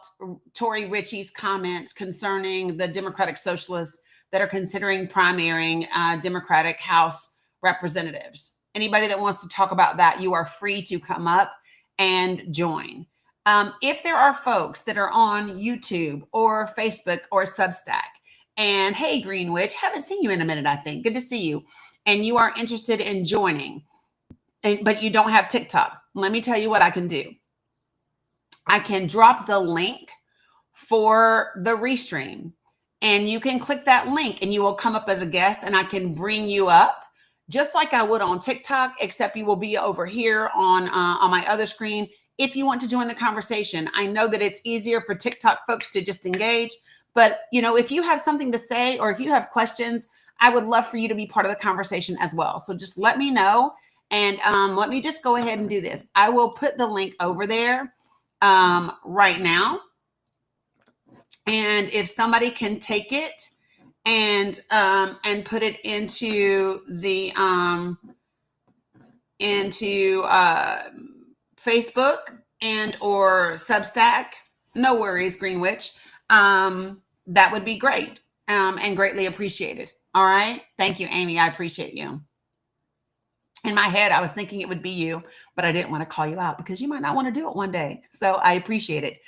Speaker 1: Tory Ritchie's comments concerning the Democratic Socialists that are considering primarying Democratic House representatives? Anybody that wants to talk about that, you are free to come up and join. If there are folks that are on YouTube or Facebook or Substack, and hey, Greenwich, haven't seen you in a minute, I think. Good to see you. And you are interested in joining, but you don't have TikTok. Let me tell you what I can do. I can drop the link for the restream, and you can click that link and you will come up as a guest, and I can bring you up just like I would on TikTok, except you will be over here on my other screen if you want to join the conversation. I know that it's easier for TikTok folks to just engage, but if you have something to say or if you have questions, I would love for you to be part of the conversation as well. So just let me know, and let me just go ahead and do this. I will put the link over there right now, and if somebody can take it and put it into the Facebook and or Substack, no worries, Greenwich. That would be great and greatly appreciated. All right. Thank you, Amy. I appreciate you. In my head, I was thinking it would be you, but I didn't want to call you out because you might not want to do it one day. So I appreciate it.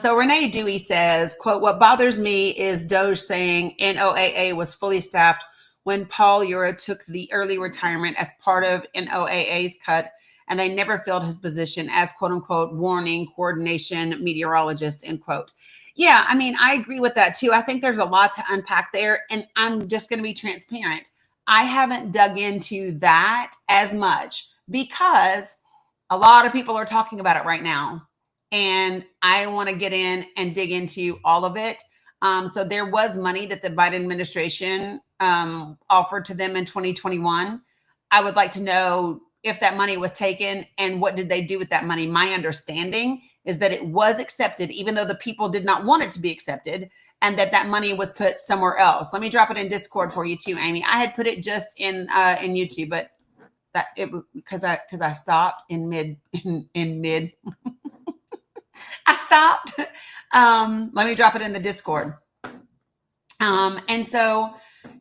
Speaker 1: So Renee Dewey says, quote, "What bothers me is Doge saying NOAA was fully staffed when Paul Ura took the early retirement as part of NOAA's cut, and they never filled his position as quote unquote warning coordination meteorologist," end quote. Yeah, I mean, I agree with that too. I think there's a lot to unpack there, and I'm just going to be transparent. I haven't dug into that as much because a lot of people are talking about it right now, and I want to get in and dig into all of it. So there was money that the Biden administration offered to them in 2021. I would like to know if that money was taken and what did they do with that money. My understanding is that it was accepted, even though the people did not want it to be accepted, and that money was put somewhere else. Let me drop it in Discord for you too, Amy. I had put it just in YouTube, but that it because I stopped in mid. I stopped. Let me drop it in the Discord. And so,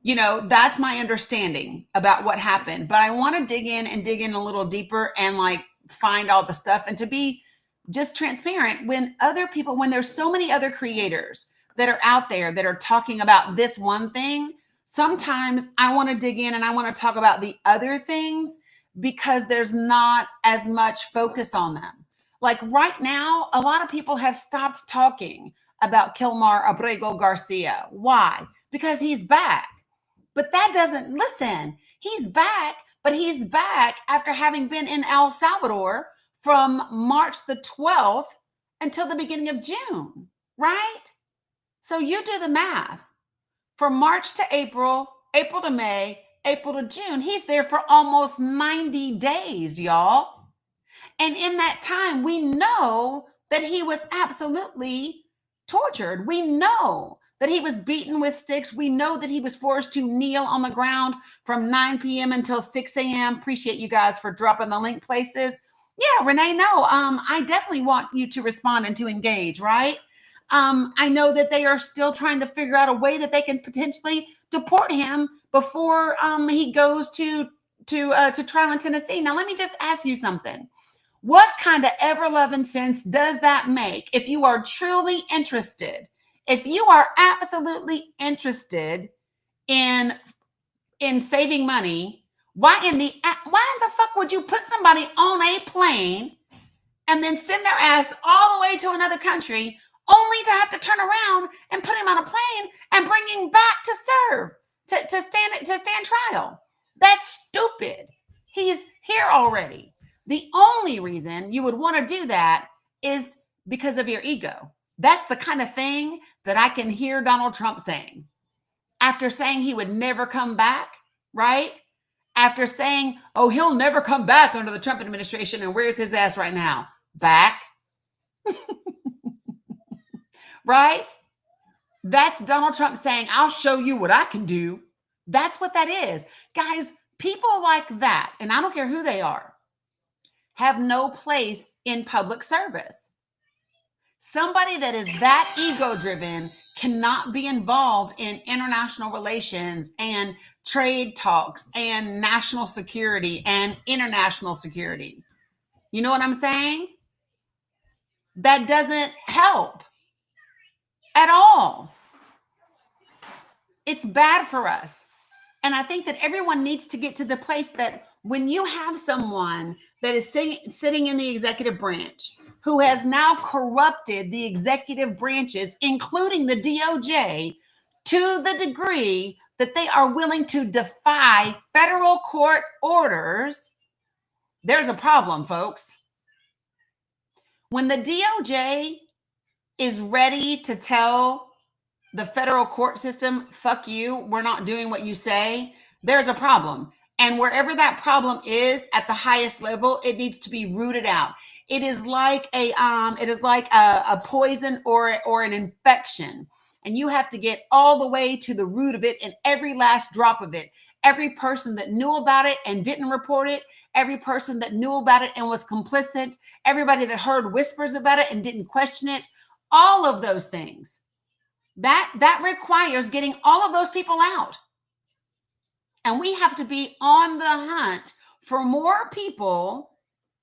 Speaker 1: that's my understanding about what happened. But I want to dig in a little deeper and find all the stuff, and to be just transparent when there's so many other creators that are out there that are talking about this one thing, sometimes I want to dig in and I want to talk about the other things because there's not as much focus on them. Like right now, a lot of people have stopped talking about Kilmar Abrego Garcia. Why? Because he's back. But that doesn't, listen, he's back, but he's back after having been in El Salvador from March the 12th until the beginning of June, right? So you do the math. From March to April, April to May, April to June, he's there for almost 90 days, y'all. And in that time, we know that he was absolutely tortured. We know that he was beaten with sticks. We know that he was forced to kneel on the ground from 9 p.m. until 6 a.m. Appreciate you guys for dropping the link places. Yeah, Renee, no, I definitely want you to respond and to engage, right? I know that they are still trying to figure out a way that they can potentially deport him before he goes to trial in Tennessee. Now, let me just ask you something. What kind of ever-loving sense does that make if you are truly interested? If you are absolutely interested in saving money, why in the fuck would you put somebody on a plane and then send their ass all the way to another country only to have to turn around and put him on a plane and bring him back to serve, to stand trial? That's stupid. He's here already. The only reason you would want to do that is because of your ego. That's the kind of thing that I can hear Donald Trump saying. After saying he would never come back, right? After saying, oh, he'll never come back under the Trump administration, and where's his ass right now? Back. Right? That's Donald Trump saying, I'll show you what I can do. That's what that is. Guys, people like that, and I don't care who they are, have no place in public service. Somebody that is that ego-driven cannot be involved in international relations and trade talks and national security and international security. You know what I'm saying? That doesn't help at all. It's bad for us. And I think that everyone needs to get to the place that when you have someone that is sitting in the executive branch who has now corrupted the executive branches, including the DOJ, to the degree that they are willing to defy federal court orders, there's a problem, folks. When the DOJ is ready to tell the federal court system, fuck you, we're not doing what you say, there's a problem. And wherever that problem is at the highest level, it needs to be rooted out. It is like a poison or an infection. And you have to get all the way to the root of it and every last drop of it. Every person that knew about it and didn't report it, every person that knew about it and was complicit, everybody that heard whispers about it and didn't question it, all of those things. That requires getting all of those people out. And we have to be on the hunt for more people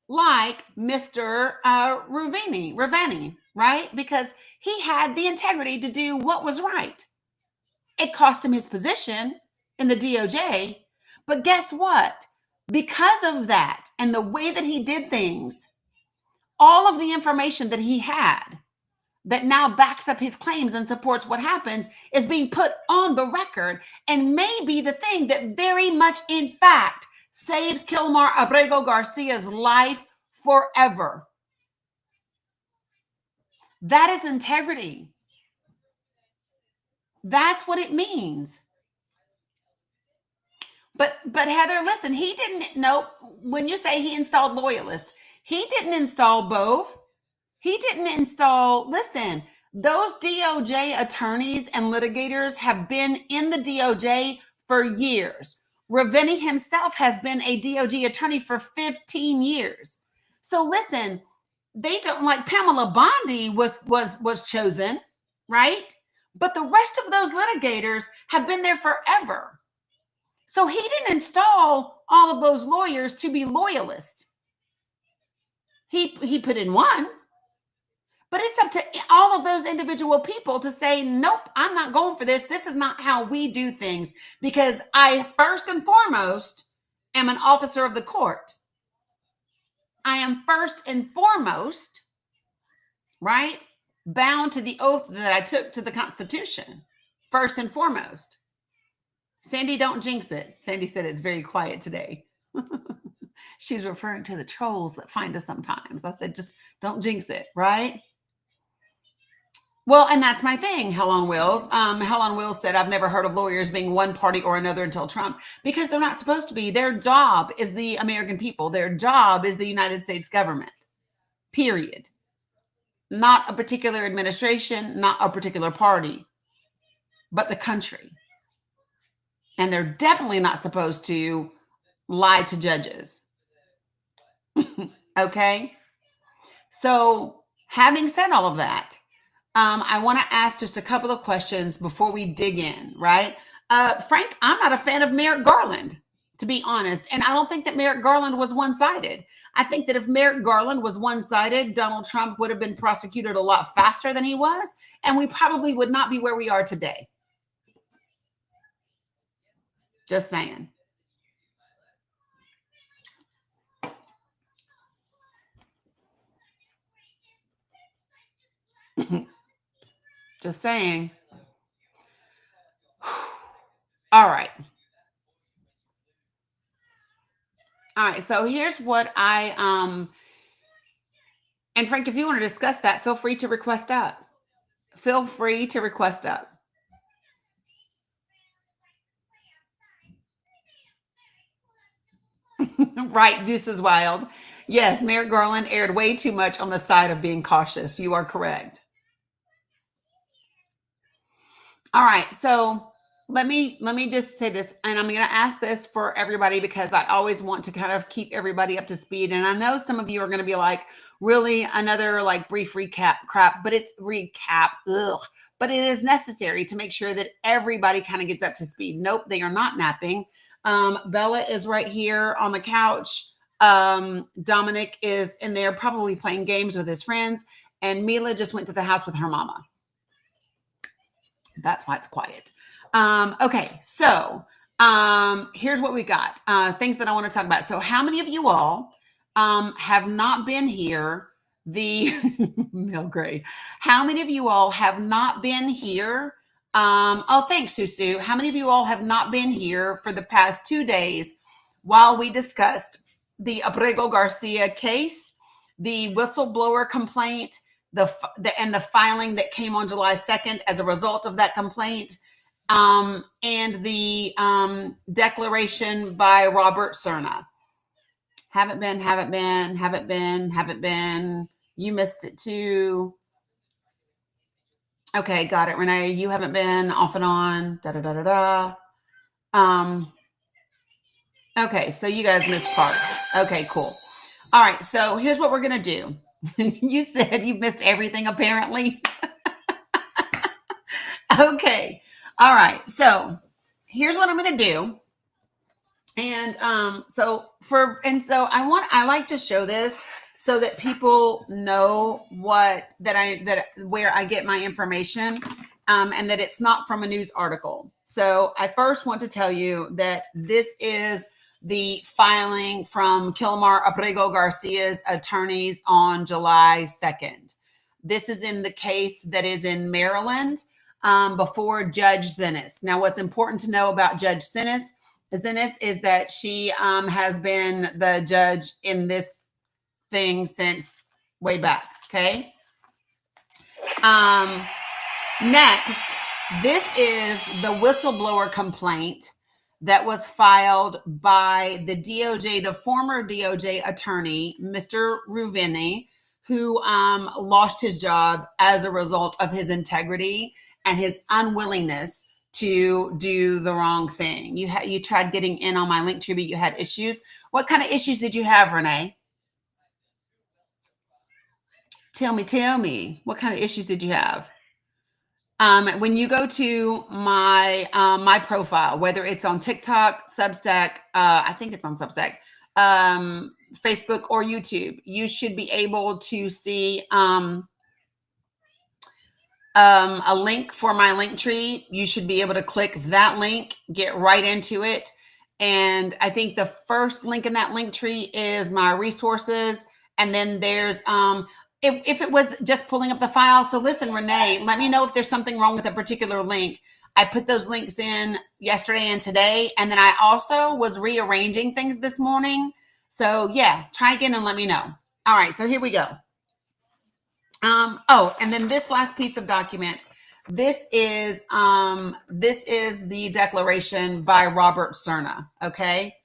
Speaker 1: like Mr. Ruveni, right? Because he had the integrity to do what was right. It cost him his position in the DOJ. But guess what? Because of that and the way that he did things, all of the information that he had that now backs up his claims and supports what happened is being put on the record and may be the thing that very much, in fact, saves Kilmar Abrego Garcia's life forever. That is integrity. That's what it means. But Heather, listen, he didn't know when you say he installed loyalists, he didn't install both. He didn't install, listen, those DOJ attorneys and litigators have been in the DOJ for years. Ruveni himself has been a DOJ attorney for 15 years. So listen, they don't, like Pamela Bondi was chosen, right? But the rest of those litigators have been there forever. So he didn't install all of those lawyers to be loyalists. He put in one. But it's up to all of those individual people to say, nope, I'm not going for this. This is not how we do things, because I first and foremost am an officer of the court. I am first and foremost, right, bound to the oath that I took to the Constitution, first and foremost. Sandy, don't jinx it. Sandy said it's very quiet today. She's referring to the trolls that find us sometimes. I said, just don't jinx it, right? Well, and that's my thing, Hell on Wheels. Hell on Wheels said, I've never heard of lawyers being one party or another until Trump, because they're not supposed to be. Their job is the American people. Their job is the United States government, period. Not a particular administration, not a particular party, but the country. And they're definitely not supposed to lie to judges. Okay. So having said all of that, I want to ask just a couple of questions before we dig in, right? Frank, I'm not a fan of Merrick Garland, to be honest. And I don't think that Merrick Garland was one-sided. I think that if Merrick Garland was one-sided, Donald Trump would have been prosecuted a lot faster than he was, and we probably would not be where we are today. Just saying. Just saying. All right. All right. So here's what and Frank, if you want to discuss that, feel free to request up. Feel free to request up. Right, Deuce is wild. Yes, Merrick Garland aired way too much on the side of being cautious. You are correct. All right, so let me just say this, and I'm going to ask this for everybody because I always want to kind of keep everybody up to speed. And I know some of you are going to be like, really another like brief recap crap, but it's recap. Ugh. But it is necessary to make sure that everybody kind of gets up to speed. Nope, they are not napping. Bella is right here on the couch. Dominic is in there probably playing games with his friends. And Mila just went to the house with her mama. That's why it's quiet. Okay, so here's what we got. Things that I want to talk about. So how many of you all have not been here? Mel Gray. How many of you all have not been here? Oh, thanks, Susu. How many of you all have not been here for the past 2 days while we discussed the Abrego Garcia case, the whistleblower complaint, and the filing that came on July 2nd as a result of that complaint, and the declaration by Robert Cerna? Haven't been. You missed it too. Okay, got it, Renee. You haven't been off and on. Okay, so you guys missed parts. Okay, cool. All right, so here's what we're gonna do. You said you've missed everything, apparently. Okay, all right. So here's what I'm gonna do. And so I like to show this so that people know where I get my information, and that it's not from a news article. So I first want to tell you that this is the filing from Kilmar Abrego Garcia's attorneys on July 2nd. This is in the case that is in Maryland, before Judge Zinnes. Now, what's important to know about Judge Zinnes is that she has been the judge in this thing since way back. Okay. Next, this is the whistleblower complaint that was filed by the DOJ, the former DOJ attorney, Mr. Ruvini, who lost his job as a result of his integrity and his unwillingness to do the wrong thing. You tried getting in on my link tree, but you had issues. What kind of issues did you have, Renee? Tell me. What kind of issues did you have? When you go to my my profile, whether it's on TikTok, Substack, I think it's on Substack, Facebook, or YouTube, you should be able to see a link for my link tree. You should be able to click that link, get right into it. And I think the first link in that link tree is my resources. And then there's if it was just pulling up the file. So listen, Renee, let me know if there's something wrong with a particular link. I put those links in yesterday and today. And then I also was rearranging things this morning. So yeah, try again and let me know. All right, so here we go. And then this last piece of document, this is the declaration by Robert Cerna. Okay.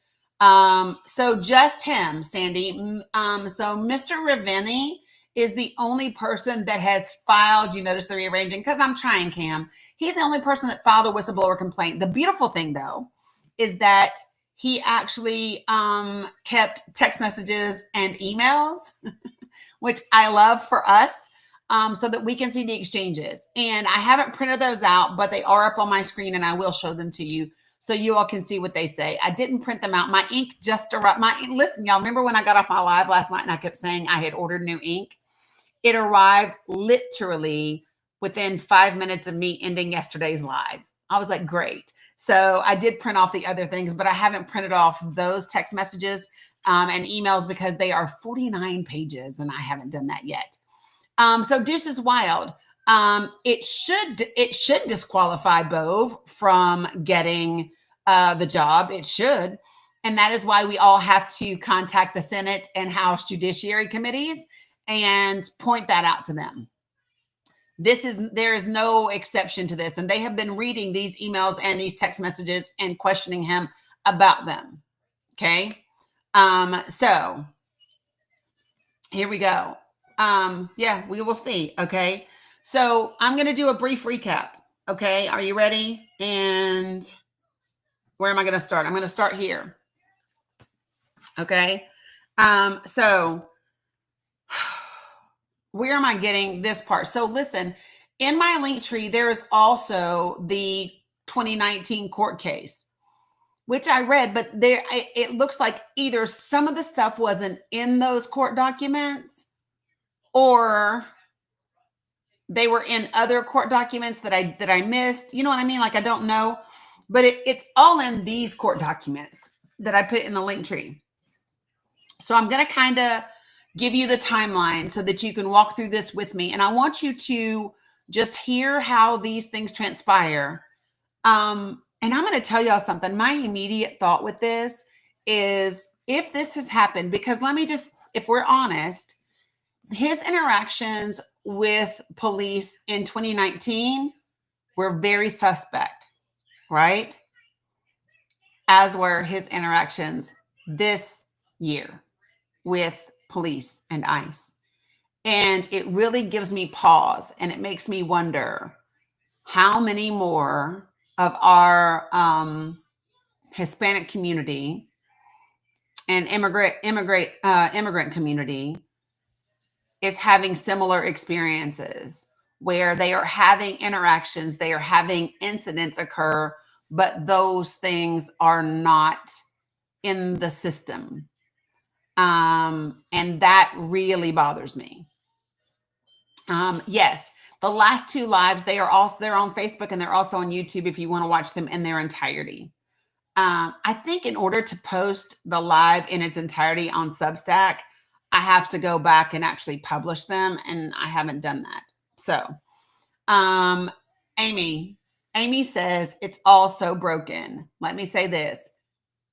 Speaker 1: So just him, Sandy. So Mr. Ruvini is the only person that has filed, you notice the rearranging, because I'm trying, Cam. He's the only person that filed a whistleblower complaint. The beautiful thing, though, is that he actually kept text messages and emails, which I love for us, so that we can see the exchanges. And I haven't printed those out, but they are up on my screen, and I will show them to you so you all can see what they say. I didn't print them out. My ink just arrived. Listen, y'all, remember when I got off my live last night and I kept saying I had ordered new ink? It arrived literally within 5 minutes of me ending yesterday's live. I was like, great. So I did print off the other things, but I haven't printed off those text messages and emails because they are 49 pages and I haven't done that yet. So Deuce is Wild. It should disqualify Bove from getting the job. It should. And that is why we all have to contact the Senate and House Judiciary Committees and point that out to them. There is no exception to this. And they have been reading these emails and these text messages and questioning him about them. Okay. So here we go. Yeah, we will see. Okay. So I'm going to do a brief recap. Okay. Are you ready? And where am I going to start? I'm going to start here. Okay. So where am I getting this part? So listen, in my link tree, there is also the 2019 court case, which I read, but it looks like either some of the stuff wasn't in those court documents or they were in other court documents that I missed. You know what I mean? Like, I don't know, but it's all in these court documents that I put in the link tree. So I'm going to kind of give you the timeline so that you can walk through this with me. And I want you to just hear how these things transpire. And I'm going to tell y'all something. My immediate thought with this is, if this has happened, because if we're honest, his interactions with police in 2019 were very suspect, right? As were his interactions this year with police and ICE. And it really gives me pause, and it makes me wonder how many more of our Hispanic community and immigrant community is having similar experiences where they are having interactions, they are having incidents occur, but those things are not in the system. And that really bothers me. Yes, the last two lives, they're on Facebook and they're also on YouTube if you want to watch them in their entirety. I think in order to post the live in its entirety on Substack, I have to go back and actually publish them, and I haven't done that. So, Amy says it's all so broken. Let me say this.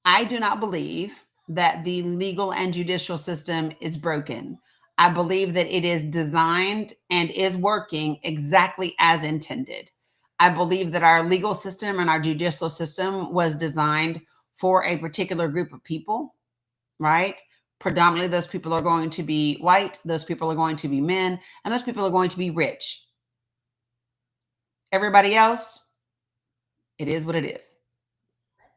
Speaker 1: I do not believe that the legal and judicial system is broken. I believe that it is designed and is working exactly as intended. I believe that our legal system and our judicial system was designed for a particular group of people, right? Predominantly, those people are going to be white, those people are going to be men, and those people are going to be rich. Everybody else, it is what it is.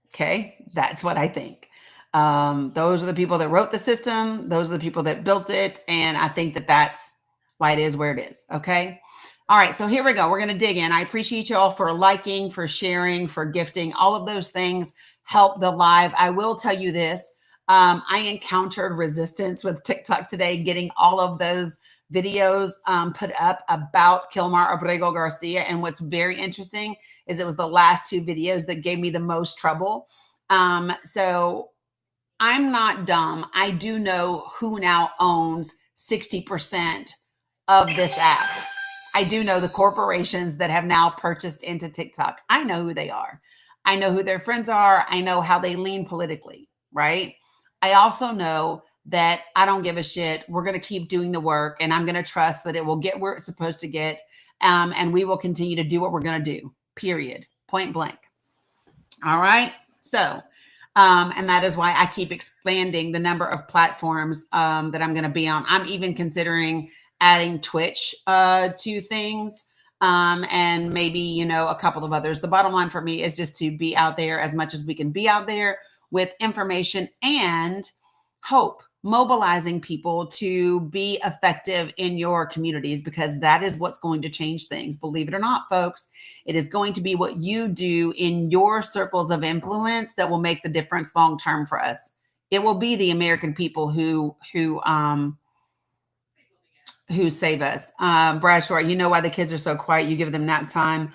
Speaker 1: Okay, that's what I think. Those are the people that wrote the system. Those are the people that built it. And I think that that's why it is where it is. Okay. All right. So here we go. We're going to dig in. I appreciate you all for liking, for sharing, for gifting. All of those things help the live. I will tell you this. I encountered resistance with TikTok today, getting all of those videos put up about Kilmar Abrego Garcia. And what's very interesting is it was the last two videos that gave me the most trouble. So I'm not dumb. I do know who now owns 60% of this app. I do know the corporations that have now purchased into TikTok. I know who they are. I know who their friends are. I know how they lean politically, right? I also know that I don't give a shit. We're going to keep doing the work, and I'm going to trust that it will get where it's supposed to get. And we will continue to do what we're going to do, period, point blank. All right. So, and that is why I keep expanding the number of platforms that I'm going to be on. I'm even considering adding Twitch to things and maybe, a couple of others. The bottom line for me is just to be out there as much as we can be out there. with information and hope, mobilizing people to be effective in your communities, because that is what's going to change things. Believe it or not, folks, it is going to be what you do in your circles of influence that will make the difference long term for us. It will be the American people who save us. Bradshaw, you know why the kids are so quiet? You give them nap time.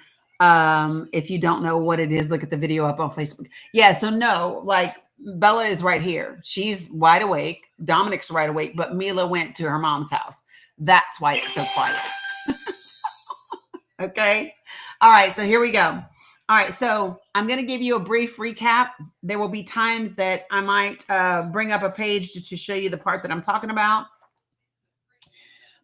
Speaker 1: If you don't know what it is, look at the video up on Facebook. Yeah, so no, like Bella is right here. She's wide awake. Dominic's wide awake, but Mila went to her mom's house. That's why it's so quiet. Okay. All right. So here we go. All right. So I'm going to give you a brief recap. There will be times that I might bring up a page to show you the part that I'm talking about.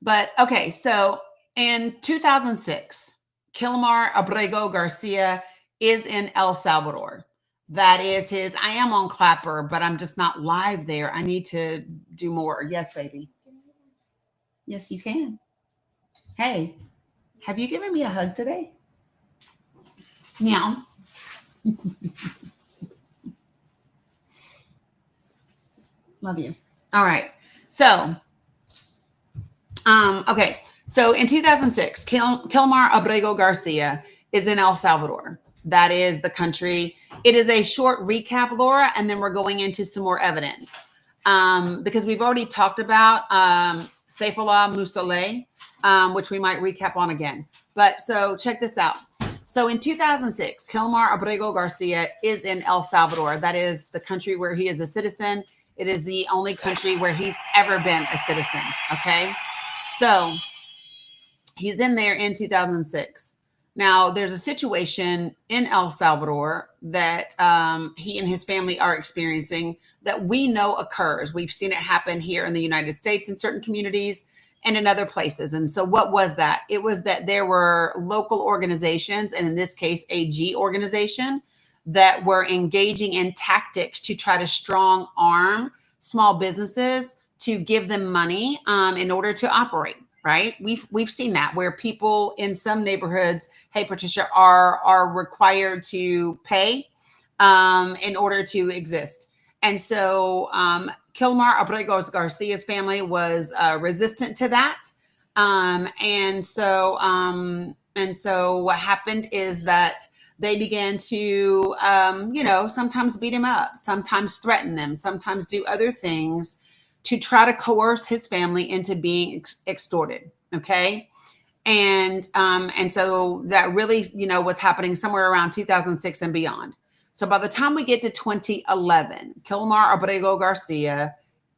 Speaker 1: But okay. So in 2006, Kilmar Abrego Garcia is in El Salvador. That is his. I am on Clapper, but I'm just not live there. I need to do more. Yes, baby. Yes, you can. Hey, have you given me a hug today? Meow. Love you. All right. So, okay. So in 2006, Kilmar Abrego Garcia is in El Salvador. That is the country. It is a short recap, Laura, and then we're going into some more evidence. Because we've already talked about Saifullah Musaleh, which we might recap on again. But so check this out. So in 2006, Kilmar Abrego Garcia is in El Salvador. That is the country where he is a citizen. It is the only country where he's ever been a citizen. Okay. So he's in there in 2006. Now, there's a situation in El Salvador that he and his family are experiencing that we know occurs. We've seen it happen here in the United States in certain communities and in other places. And so what was that? It was that there were local organizations, and in this case, a G organization, that were engaging in tactics to try to strong arm small businesses to give them money in order to operate. Right. We've seen that where people in some neighborhoods, hey, Patricia, are required to pay in order to exist. And so Kilmar Abrego Garcia's family was resistant to that. And so what happened is that they began to, sometimes beat him up, sometimes threaten them, sometimes do other things to try to coerce his family into being extorted. Okay. And so that really, was happening somewhere around 2006 and beyond. So by the time we get to 2011, Kilmar Abrego Garcia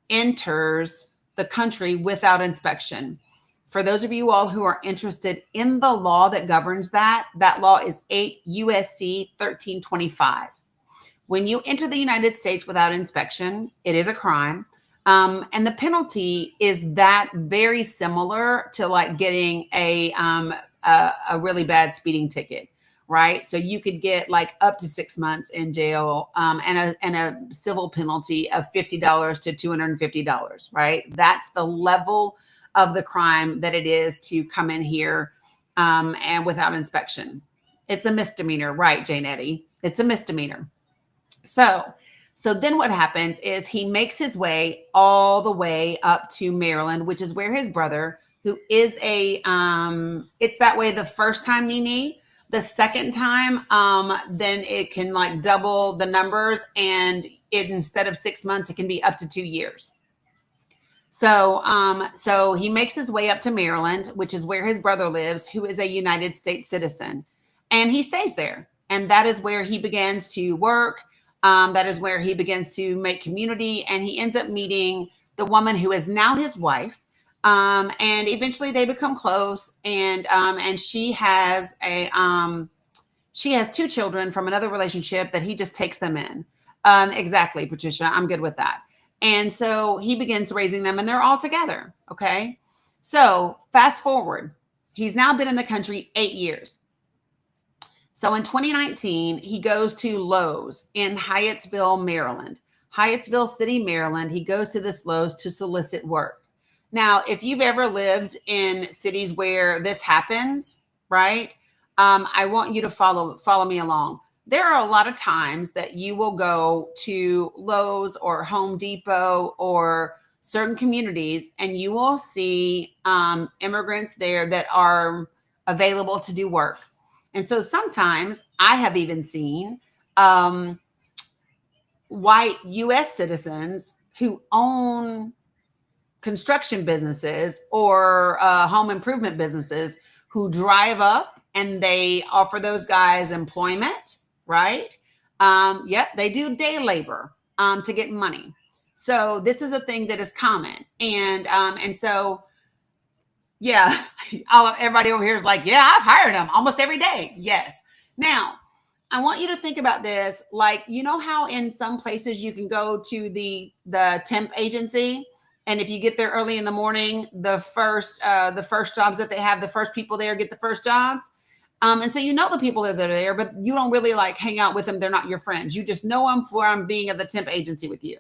Speaker 1: enters the country without inspection. For those of you all who are interested in the law that governs that law is 8 USC 1325. When you enter the United States without inspection, it is a crime. And the penalty is that very similar to like getting a really bad speeding ticket, right? So you could get like up to 6 months in jail and a civil penalty of $50 to $250, right? That's the level of the crime that it is to come in here and without inspection. It's a misdemeanor, right, Jane Eddy? It's a misdemeanor. So then what happens is he makes his way all the way up to Maryland, which is where his brother, who is it's that way the first time, Nene. The second time, then it can like double the numbers, and instead of 6 months, it can be up to 2 years. So he makes his way up to Maryland, which is where his brother lives, who is a United States citizen, and he stays there. And that is where he begins to work. That is where he begins to make community, and he ends up meeting the woman who is now his wife. And eventually they become close, and she has she has 2 children from another relationship that he just takes them in. Exactly, Patricia. I'm good with that. And so he begins raising them, and they're all together. Okay. So fast forward, he's now been in the country 8 years. So in 2019, he goes to Lowe's in Hyattsville, Maryland. Hyattsville City, Maryland. He goes to this Lowe's to solicit work. Now, if you've ever lived in cities where this happens, right? I want you to follow me along. there are a lot of times that you will go to Lowe's or Home Depot or certain communities and you will see immigrants there that are available to do work. And so sometimes I have even seen white US citizens who own construction businesses or home improvement businesses who drive up and they offer those guys employment, right? Yep, they do day labor to get money. So this is a thing that is common. And so, yeah, everybody over here is like, yeah, I've hired them almost every day. Yes. Now, I want you to think about this. Like, you know how in some places you can go to the temp agency, and if you get there early in the morning, the first jobs that they have, the first people there get the first jobs. And so you know the people that are there, but you don't really like hang out with them. They're not your friends. You just know them from being at the temp agency with you.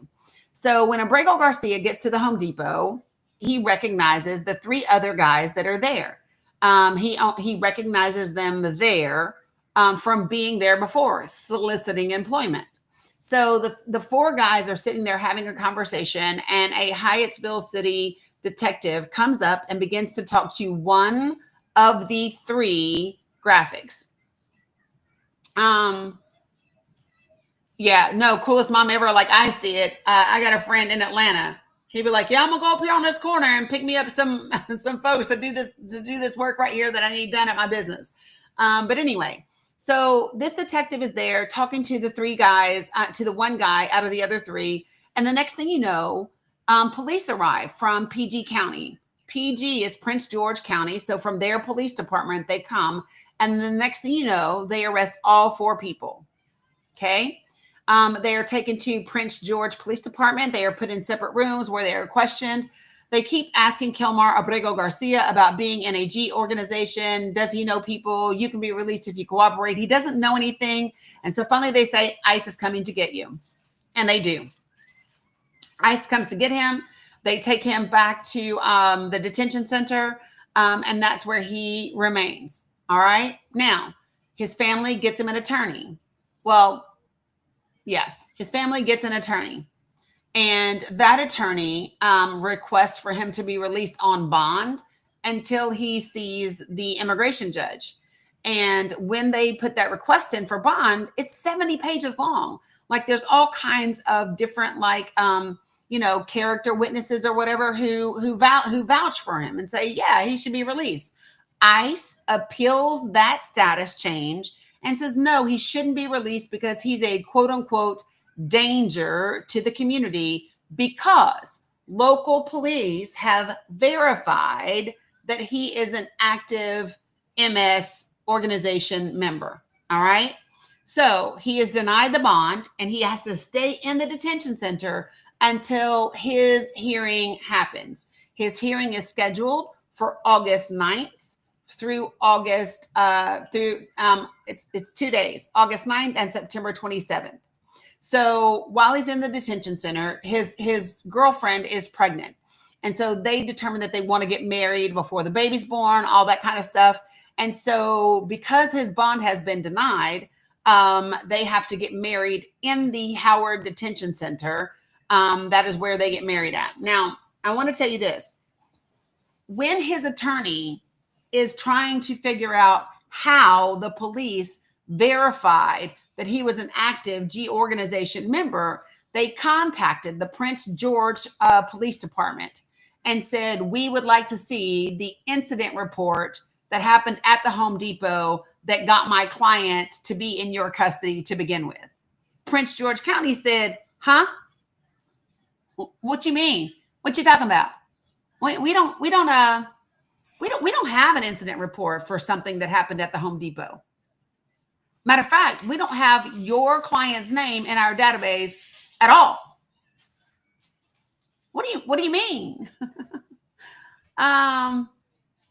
Speaker 1: So when Abrego Garcia gets to the Home Depot, he recognizes the three other guys that are there. He recognizes them there from being there before, soliciting employment. So the four guys are sitting there having a conversation, and a Hyattsville City detective comes up and begins to talk to one of the three graphics. Yeah, no, coolest mom ever. Like, I see it. I got a friend in Atlanta. He'd be like, yeah, I'm gonna go up here on this corner and pick me up some folks to do this work right here that I need done at my business. But anyway, so this detective is there talking to the three guys, to the one guy out of the other three. And the next thing you know, police arrive from PG County. PG is Prince George County. So from their police department, they come. And the next thing you know, they arrest all four people. Okay. They are taken to Prince George Police Department. They are put in separate rooms where they are questioned. They keep asking Kelmar Abrego Garcia about being in a G organization. Does he know people? You can be released if you cooperate. He doesn't know anything. And so finally they say, ICE is coming to get you. And they do. ICE comes to get him. They take him back to the detention center. And that's where he remains. All right. Now, his family gets him an attorney. Well, yeah, his family gets an attorney, and that attorney requests for him to be released on bond until he sees the immigration judge. And when they put that request in for bond, it's 70 pages long. Like, there's all kinds of different, like, character witnesses or whatever who vouch for him and say, yeah, he should be released. ICE appeals that status change and says, no, he shouldn't be released because he's a quote unquote danger to the community, because local police have verified that he is an active MS organization member. All right. So he is denied the bond and he has to stay in the detention center until his hearing happens. His hearing is scheduled for August 9th. Through August, it's 2 days, August 9th and September 27th. So while he's in the detention center, his girlfriend is pregnant. And so they determine that they want to get married before the baby's born, all that kind of stuff. And so because his bond has been denied, they have to get married in the Howard Detention Center. That is where they get married at. Now, I want to tell you this. When his attorney is trying to figure out how the police verified that he was an active G organization member, they contacted the Prince George Police Department and said, we would like to see the incident report that happened at the Home Depot that got my client to be in your custody to begin with. Prince George County said, huh? What you mean? What you talking about? We don't have an incident report for something that happened at the Home Depot. Matter of fact, we don't have your client's name in our database at all. What do you mean?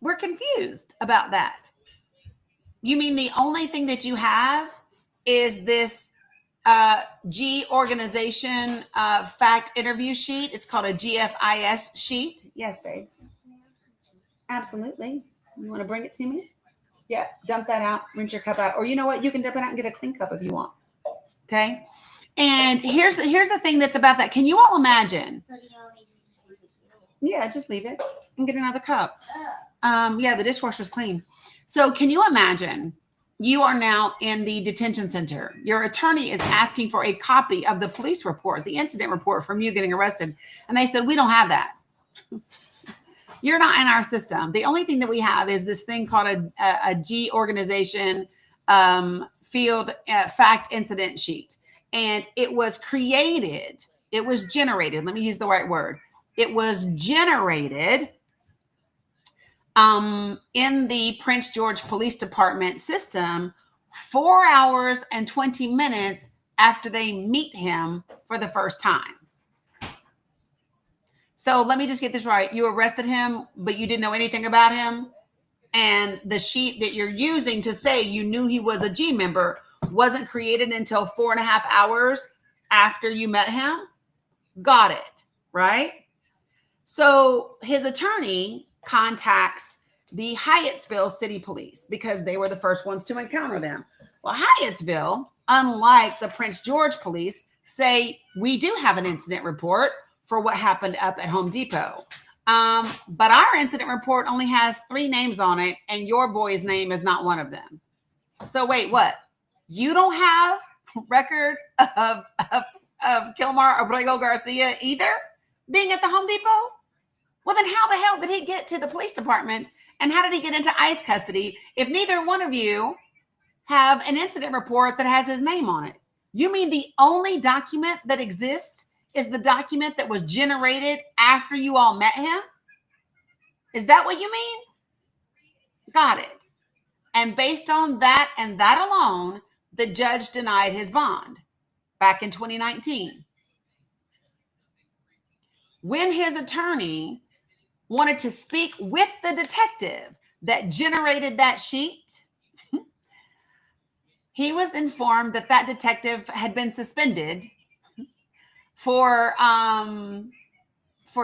Speaker 1: We're confused about that. You mean the only thing that you have is this G organization fact interview sheet? It's called a GFIS sheet. Yes, babe. Absolutely. You want to bring it to me? Yeah, dump that out, rinse your cup out. Or you know what? You can dump it out and get a clean cup if you want. Okay. And here's the thing that's about that. Can you all imagine?
Speaker 2: So do you want me to just leave this room?
Speaker 1: Yeah, just leave it and get another cup. Yeah, the dishwasher's clean. So can you imagine? You are now in the detention center. Your attorney is asking for a copy of the police report, the incident report from you getting arrested. And they said, we don't have that. You're not in our system. The only thing that we have is this thing called a G organization field fact incident sheet. And it was created, it was generated. Let me use the right word. It was generated in the Prince George Police Department system 4 hours and 20 minutes after they meet him for the first time. So let me just get this right. You arrested him, but you didn't know anything about him. And the sheet that you're using to say you knew he was a G member wasn't created until 4.5 hours after you met him. Got it, right? So his attorney contacts the Hyattsville City Police because they were the first ones to encounter them. Well, Hyattsville, unlike the Prince George Police, say we do have an incident report for what happened up at Home Depot. But our incident report only has 3 names on it, and your boy's name is not one of them. So wait, what? You don't have record of Kilmar Abrego Garcia either being at the Home Depot? Well, then how the hell did he get to the police department, and how did he get into ICE custody if neither one of you have an incident report that has his name on it? You mean the only document that exists is the document that was generated after you all met him? Is that what you mean? Got it. And based on that and that alone, the judge denied his bond back in 2019. When his attorney wanted to speak with the detective that generated that sheet, he was informed that that detective had been suspended for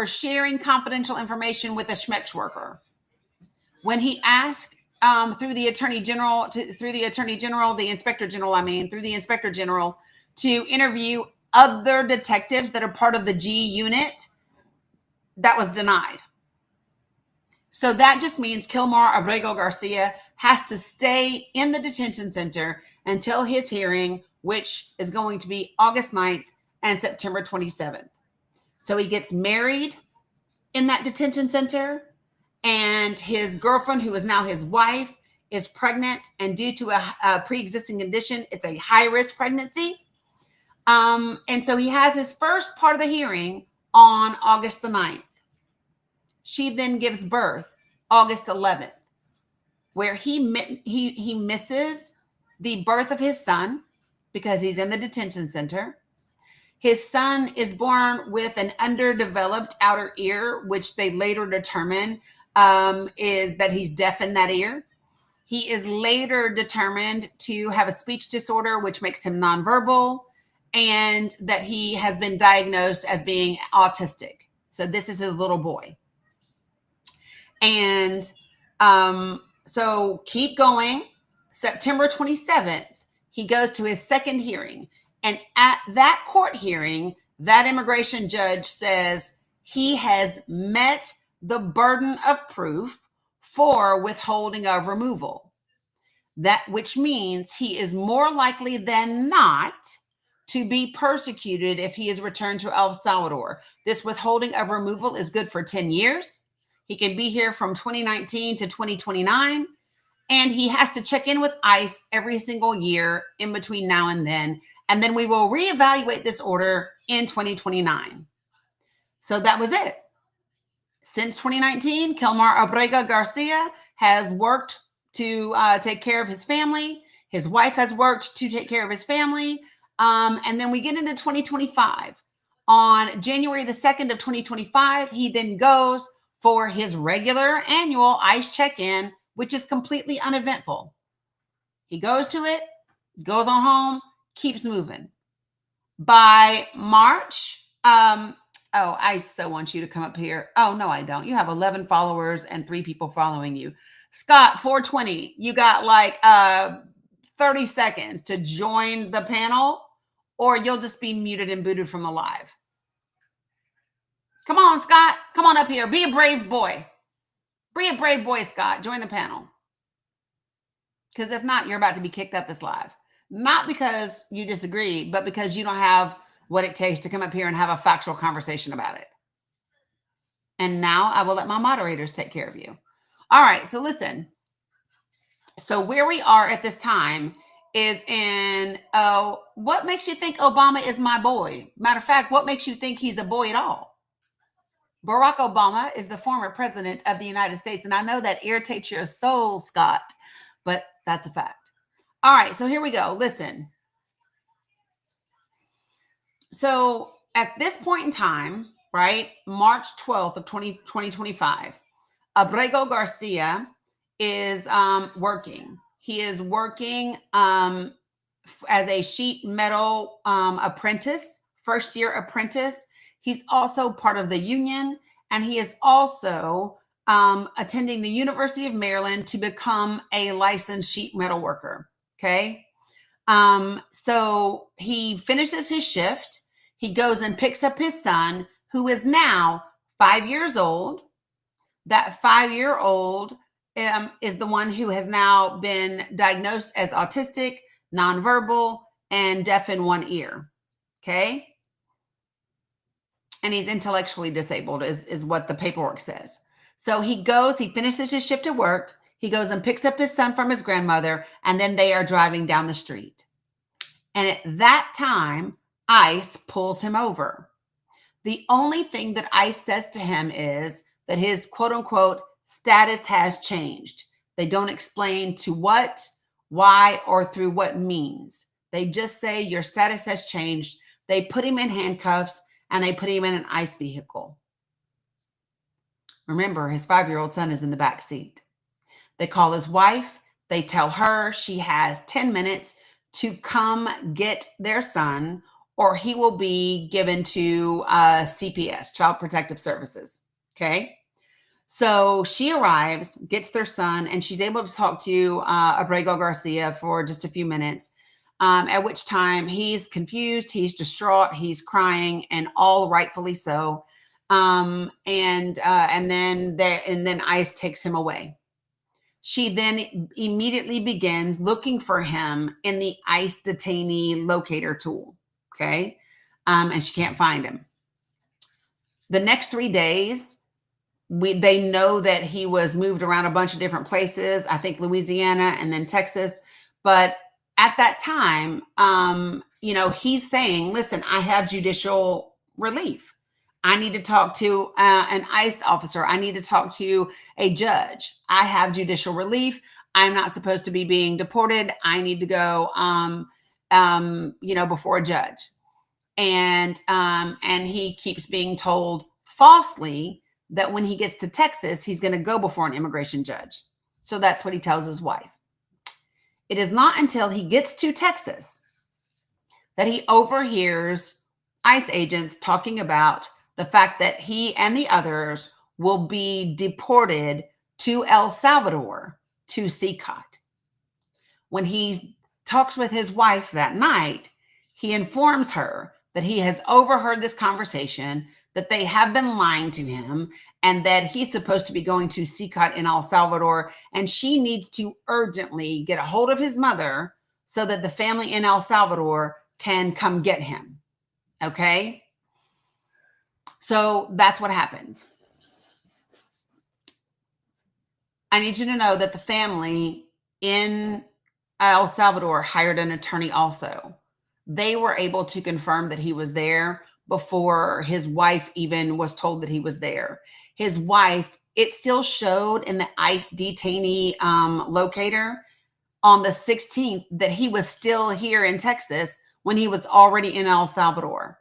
Speaker 1: sharing confidential information with a Schmex worker. When he asked through the Inspector General to interview other detectives that are part of the G unit, that was denied. So that just means Kilmar Abrego Garcia has to stay in the detention center until his hearing, which is going to be August 9th and September 27th. So he gets married in that detention center, and his girlfriend, who is now his wife, is pregnant, and due to a pre-existing condition, it's a high-risk pregnancy. And so he has his first part of the hearing on August the 9th. She then gives birth August 11th, where he misses the birth of his son because he's in the detention center. His son is born with an underdeveloped outer ear, which they later determine is that he's deaf in that ear. He is later determined to have a speech disorder, which makes him nonverbal, and that he has been diagnosed as being autistic. So this is his little boy. And so keep going. September 27th, he goes to his second hearing. And at that court hearing, that immigration judge says he has met the burden of proof for withholding of removal. That which means he is more likely than not to be persecuted if he is returned to El Salvador. This withholding of removal is good for 10 years. He can be here from 2019 to 2029. And he has to check in with ICE every single year in between now and then. And then we will reevaluate this order in 2029. So that was it. Since 2019, Kilmar Abrego Garcia has worked to take care of his family. His wife has worked to take care of his family. And then we get into 2025. On January the 2nd of 2025, he then goes for his regular annual ICE check-in, which is completely uneventful. He goes to it, goes on home, keeps moving. By March, Oh, I so want you to come up here. Oh, no, I don't. You have 11 followers and 3 people following you. Scott, 420, you got like 30 seconds to join the panel, or you'll just be muted and booted from the live. Come on, Scott. Come on up here. Be a brave boy. Be a brave boy, Scott. Join the panel. Because if not, you're about to be kicked out this live. Not because you disagree, but because you don't have what it takes to come up here and have a factual conversation about it. And now I will let my moderators take care of you. All right, so listen. So where we are at this time is in, what makes you think Obama is my boy? Matter of fact, what makes you think he's a boy at all? Barack Obama is the former president of the United States. And I know that irritates your soul, Scott, but that's a fact. All right, so here we go. Listen. So at this point in time, right, March 12th of 2025, Abrego Garcia is working. He is working as a sheet metal apprentice, first-year apprentice. He's also part of the union, and he is also attending the University of Maryland to become a licensed sheet metal worker. Okay. So he finishes his shift. He goes and picks up his son, who is now 5 years old. That 5-year-old is the one who has now been diagnosed as autistic, nonverbal, and deaf in one ear. Okay. And he's intellectually disabled is what the paperwork says. So he finishes his shift at work. He goes and picks up his son from his grandmother, and then they are driving down the street. And at that time, ICE pulls him over. The only thing that ICE says to him is that his quote unquote status has changed. They don't explain to what, why, or through what means. They just say your status has changed. They put him in handcuffs and they put him in an ICE vehicle. Remember, his 5-year-old son is in the back seat. They call his wife. They tell her she has 10 minutes to come get their son, or he will be given to CPS, Child Protective Services. Okay. So she arrives, gets their son, and she's able to talk to Abrego Garcia for just a few minutes, at which time he's confused, he's distraught, he's crying, and all rightfully so. And then ICE takes him away. She then immediately begins looking for him in the ICE detainee locator tool. Okay. And she can't find him. The next 3 days, they know that he was moved around a bunch of different places. I think Louisiana and then Texas. But at that time, he's saying, listen, I have judicial relief. I need to talk to an ICE officer. I need to talk to a judge. I have judicial relief. I'm not supposed to be being deported. I need to go, before a judge. And he keeps being told falsely that when he gets to Texas, he's going to go before an immigration judge. So that's what he tells his wife. It is not until he gets to Texas that he overhears ICE agents talking about the fact that he and the others will be deported to El Salvador to CCOT. When he talks with his wife that night, he informs her that he has overheard this conversation, that they have been lying to him, and that he's supposed to be going to CCOT in El Salvador, and she needs to urgently get a hold of his mother so that the family in El Salvador can come get him. Okay? So that's what happens. I need you to know that the family in El Salvador hired an attorney also. They were able to confirm that he was there before his wife even was told that he was there. His wife, it still showed in the ICE detainee locator on the 16th that he was still here in Texas when he was already in El Salvador.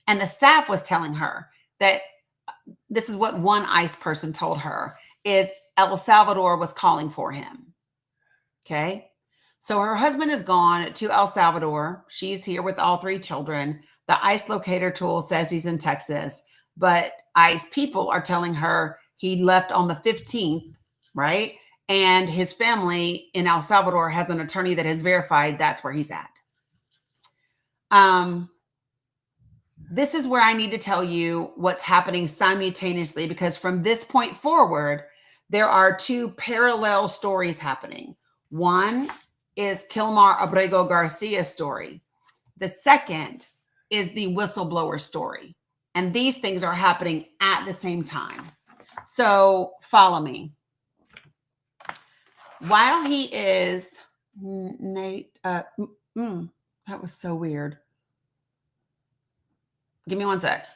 Speaker 1: And the staff was telling her that this is what one ICE person told her, is El Salvador was calling for him. Okay. So her husband is gone to El Salvador. She's here with all 3 children. The ICE locator tool says he's in Texas, but ICE people are telling her he left on the 15th, right? And his family in El Salvador has an attorney that has verified that's where he's at. This is where I need to tell you what's happening simultaneously, because from this point forward, there are 2 parallel stories happening. One is Kilmar Abrego Garcia's story. The second is the whistleblower story. And these things are happening at the same time. So follow me. While he is, Nate, that was so weird. Give me one sec.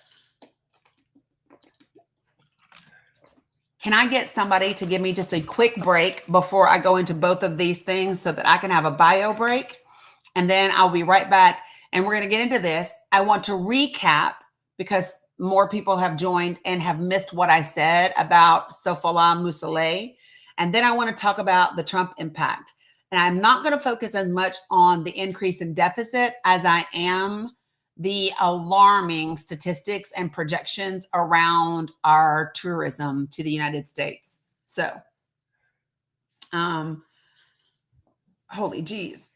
Speaker 1: Can I get somebody to give me just a quick break before I go into both of these things so that I can have a bio break? And then I'll be right back and we're going to get into this. I want to recap because more people have joined and have missed what I said about Sofala Musaleh. And then I want to talk about the Trump impact. And I'm not going to focus as much on the increase in deficit as I am the alarming statistics and projections around our tourism to the United States. So, holy geez.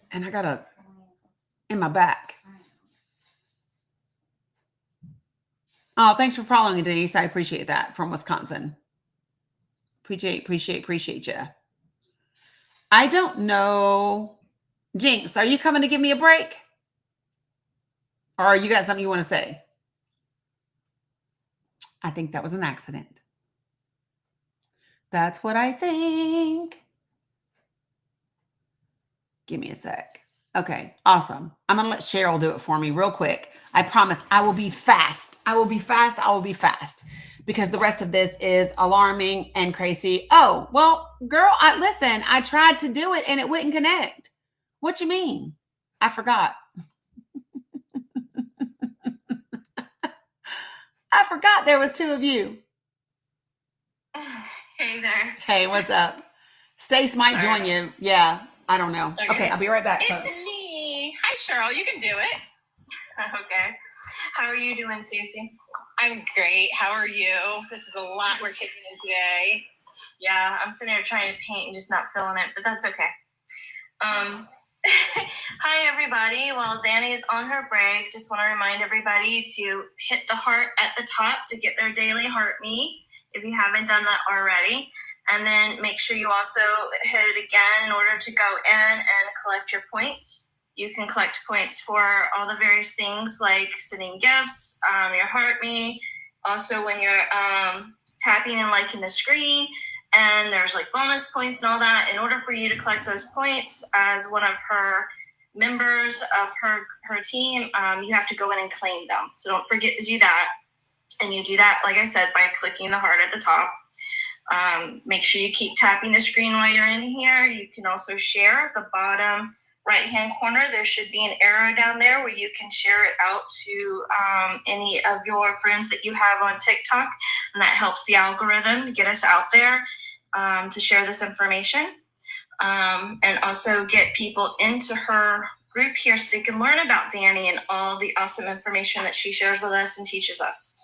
Speaker 1: And I got in my back. Oh, thanks for following, Denise. I appreciate that, from Wisconsin. Appreciate you. I don't know. Jinx, are you coming to give me a break? Or you got something you want to say? I think that was an accident. That's what I think. Give me a sec. Okay, awesome. I'm going to let Cheryl do it for me real quick. I promise I will be fast. I will be fast because the rest of this is alarming and crazy. Oh, well, girl, listen, I tried to do it and it wouldn't connect. What you mean? I forgot. I forgot there was 2 of you.
Speaker 2: Hey there.
Speaker 1: Hey, what's up? Stace might join you. Yeah, I don't know. Okay, I'll be right back.
Speaker 2: It's
Speaker 1: folks.
Speaker 2: me. Hi, Cheryl. You can do it. Okay. How are you doing, Stacey? I'm great. How are you? This is a lot we're taking in today. Yeah, I'm sitting here trying to paint and just not feeling it, but that's okay. Hi, everybody. While Dani is on her break, just want to remind everybody to hit the heart at the top to get their daily heart me, if you haven't done that already. And then make sure you also hit it again in order to go in and collect your points. You can collect points for all the various things like sending gifts, your heart me, also when you're tapping and liking the screen. And there's like bonus points and all that. In order for you to collect those points as one of her members of her team, you have to go in and claim them. So don't forget to do that. And you do that, like I said, by clicking the heart at the top. Make sure you keep tapping the screen while you're in here. You can also share the bottom right-hand corner. There should be an arrow down there where you can share it out to any of your friends that you have on TikTok. And that helps the algorithm get us out there to share this information. And also get people into her group here so they can learn about Dani and all the awesome information that she shares with us and teaches us.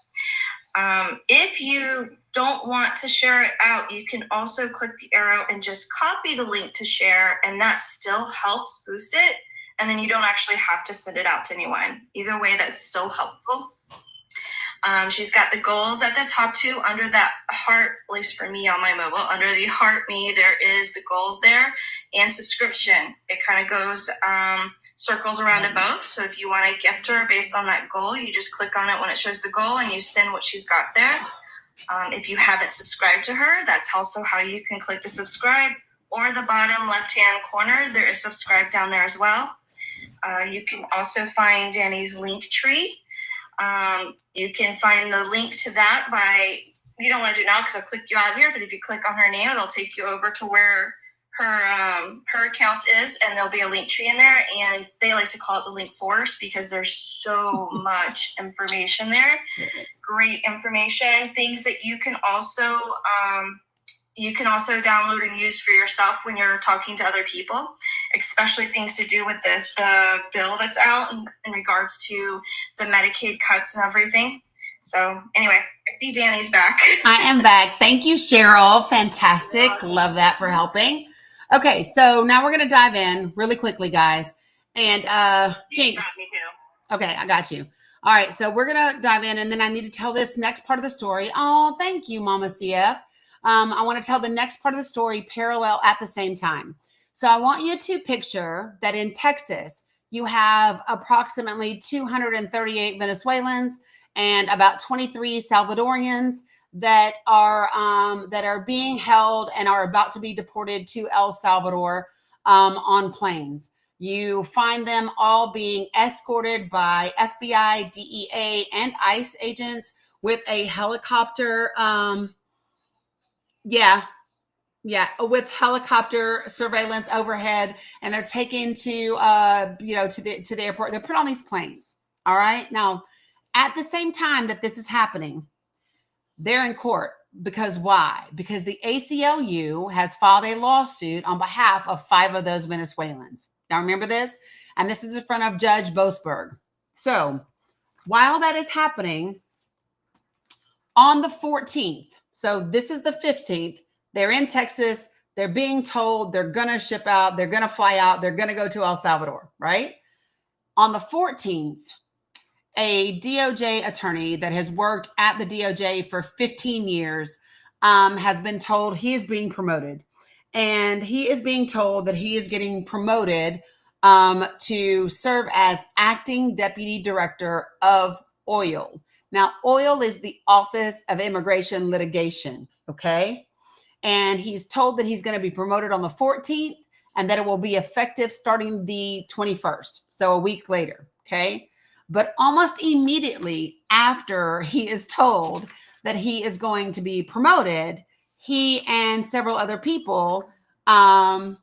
Speaker 2: If you don't want to share it out, you can also click the arrow and just copy the link to share, and that still helps boost it. And then you don't actually have to send it out to anyone. Either way, that's still helpful. She's got the goals at the top too, under that heart, at least for me on my mobile, under the heart me, there is the goals there and subscription. It kind of goes, circles around to both. So if you want to gift her based on that goal, you just click on it when it shows the goal and you send what she's got there. If you haven't subscribed to her, that's also how you can click to subscribe, or the bottom left-hand corner, there is subscribe down there as well. You can also find Dani's link tree. You can find the link to that by, you don't want to do it now because I'll click you out of here, but if you click on her name, it'll take you over to where her account is, and there'll be a link tree in there, and they like to call it the link force because there's so much information there. Great information, things that you can also you can also download and use for yourself when you're talking to other people, especially things to do with the bill that's out in regards to the Medicaid cuts and everything. So anyway, I see Dani's back.
Speaker 1: I am back. Thank you, Cheryl. Fantastic. Love that for helping. Okay, so now we're going to dive in really quickly, guys. And Jinx. Okay, I got you. All right, so we're going to dive in, and then I need to tell this next part of the story. Oh, thank you, Mama CF. I want to tell the next part of the story parallel at the same time. So I want you to picture that in Texas, you have approximately 238 Venezuelans and about 23 Salvadorians that are being held and are about to be deported to El Salvador on planes. You find them all being escorted by FBI, DEA, and ICE agents with a helicopter. With helicopter surveillance overhead, and they're taken to the airport. They're put on these planes. All right. Now, at the same time that this is happening, they're in court. Because why? Because the ACLU has filed a lawsuit on behalf of 5 of those Venezuelans. Now, remember this? And this is in front of Judge Boasberg. So while that is happening, on the 14th, so this is the 15th, they're in Texas. They're being told they're going to ship out. They're going to fly out. They're going to go to El Salvador, right? On the 14th, a DOJ attorney that has worked at the DOJ for 15 years has been told he is being promoted. And he is being told that he is getting promoted to serve as acting deputy director of OIL. Now, OIL is the Office of Immigration Litigation, okay? And he's told that he's going to be promoted on the 14th and that it will be effective starting the 21st, so a week later, okay? But almost immediately after he is told that he is going to be promoted, he and several other people, oh,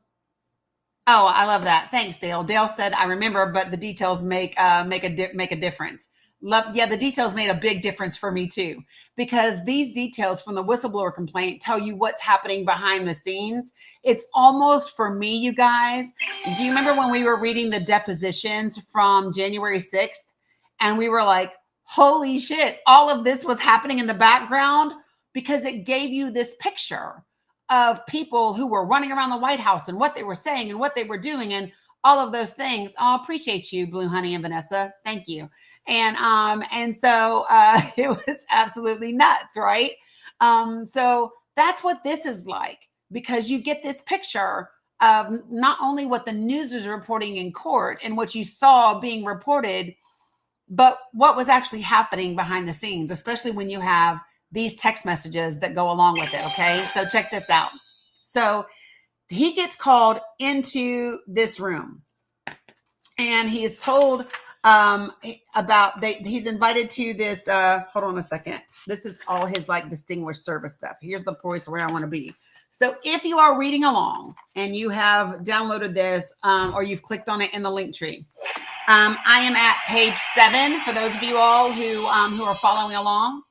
Speaker 1: I love that. Thanks, Dale. Dale said, I remember, but the details make a difference. The details made a big difference for me too, because these details from the whistleblower complaint tell you what's happening behind the scenes. It's almost, for me, you guys, do you remember when we were reading the depositions from January 6th and we were like, holy shit, all of this was happening in the background, because it gave you this picture of people who were running around the White House and what they were saying and what they were doing and all of those things. Oh, appreciate you, Blue Honey and Vanessa. Thank you. And so it was absolutely nuts, right? So that's what this is like, because you get this picture of not only what the news is reporting in court and what you saw being reported, but what was actually happening behind the scenes, especially when you have these text messages that go along with it. Okay. So check this out. So he gets called into this room and he is told he's invited to this, hold on a second. This is all his like distinguished service stuff. Here's the place where I want to be. So if you are reading along and you have downloaded this or you've clicked on it in the link tree, I am at page 7 for those of you all who are following along.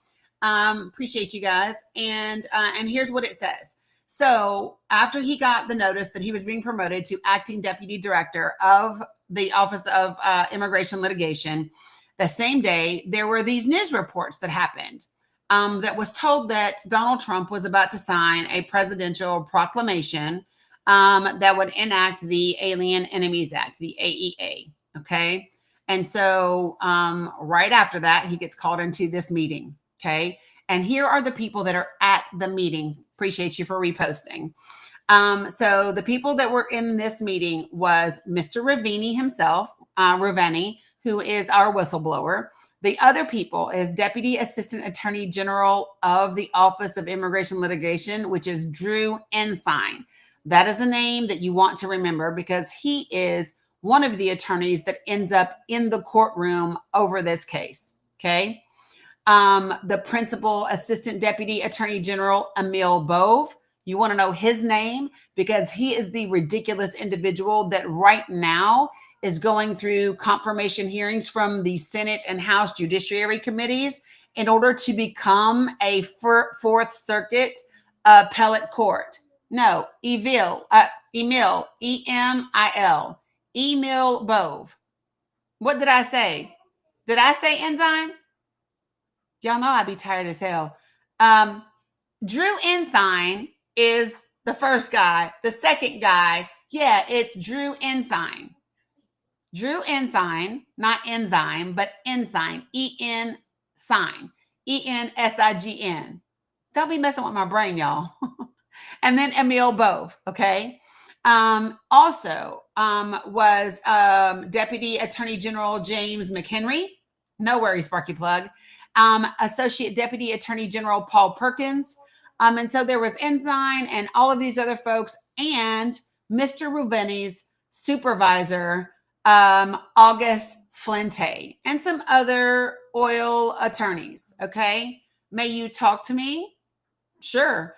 Speaker 1: Appreciate you guys. And here's what it says. So after he got the notice that he was being promoted to acting deputy director of the Office of Immigration Litigation, the same day, there were these news reports that happened that was told that Donald Trump was about to sign a presidential proclamation that would enact the Alien Enemies Act, the AEA. Okay. And so right after that, he gets called into this meeting. Okay. And here are the people that are at the meeting. Appreciate you for reposting. So the people that were in this meeting was Mr. Ravini himself, Raveni, who is our whistleblower. The other people is Deputy Assistant Attorney General of the Office of Immigration Litigation, which is Drew Ensign. That is a name that you want to remember because he is one of the attorneys that ends up in the courtroom over this case. Okay. The Principal Assistant Deputy Attorney General, Emil Bove. You want to know his name because he is the ridiculous individual that right now is going through confirmation hearings from the Senate and House Judiciary Committees in order to become a Fourth Circuit appellate court. No, Emil, Emil, E-M-I-L, Emil Bove. What did I say? Did I say enzyme? Y'all know I'd be tired as hell. Drew Ensign is the first guy. The second guy, yeah, it's Drew Ensign. Drew Ensign, not enzyme, but ensign, E-N sign, E-N-S-I-G-N. Don't be messing with my brain, y'all. And then Emil Bove, okay? Also was Deputy Attorney General James McHenry. No worries, Sparky Plug. Associate Deputy Attorney General Paul Perkins. And so there was Ensign and all of these other folks and Mr. Ruveni's supervisor, August Flinte, and some other oil attorneys, okay? May you talk to me? Sure.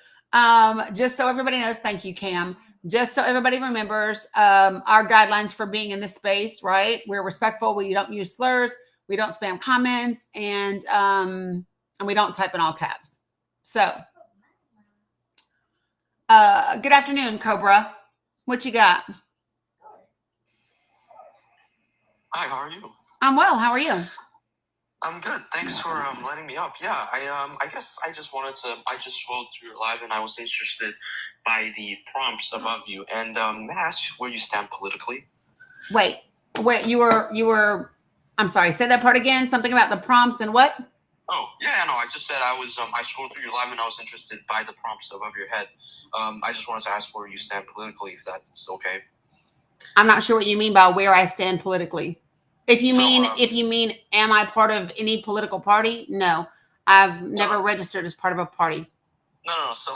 Speaker 1: Just so everybody knows, thank you, Cam. Just so everybody remembers our guidelines for being in this space, right? We're respectful. We don't use slurs. We don't spam comments, and we don't type in all caps. So, good afternoon, Cobra. What you got?
Speaker 8: Hi, how are you?
Speaker 1: I'm well. How are you?
Speaker 8: I'm good. Thanks for letting me up. Yeah, I guess I just wanted to. I just scrolled through your live and I was interested by the prompts above you. And may I ask where you stand politically?
Speaker 1: Wait. You were. I'm sorry. Say that part again. Something about the prompts and what?
Speaker 8: Oh yeah, no. I just said I was. I scrolled through your live and I was interested by the prompts above your head. I just wanted to ask where you stand politically, if that's okay.
Speaker 1: I'm not sure what you mean by where I stand politically. If you
Speaker 8: So,
Speaker 1: mean, am I part of any political party? No, I've never registered as part of a party.
Speaker 8: No. So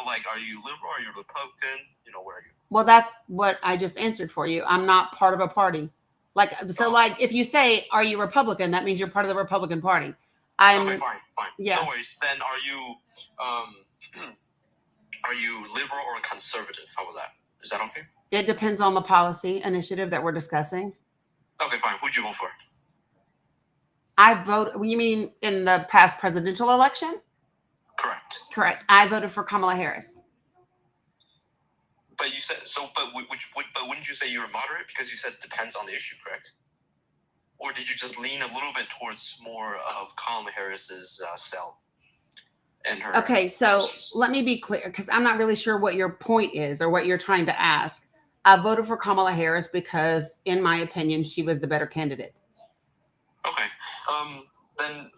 Speaker 8: like, are you liberal? Are you Republican? Where are you?
Speaker 1: Well, that's what I just answered for you. I'm not part of a party. Like, so, like, if you say, "Are you Republican?" That means you're part of the Republican Party.
Speaker 8: Okay, fine.
Speaker 1: Yeah.
Speaker 8: No worries. Then are you liberal or conservative? How about that? Is that okay?
Speaker 1: It depends on the policy initiative that we're discussing.
Speaker 8: Okay, fine. Who'd you vote for?
Speaker 1: I vote. You mean in the past presidential election?
Speaker 8: Correct.
Speaker 1: Correct. I voted for Kamala Harris.
Speaker 8: But you said so. But wouldn't you say you were moderate because you said depends on the issue, correct? Or did you just lean a little bit towards more of Kamala Harris's cell and her?
Speaker 1: Okay, so let me be clear because I'm not really sure what your point is or what you're trying to ask. I voted for Kamala Harris because, in my opinion, she was the better candidate.
Speaker 8: Okay. Then,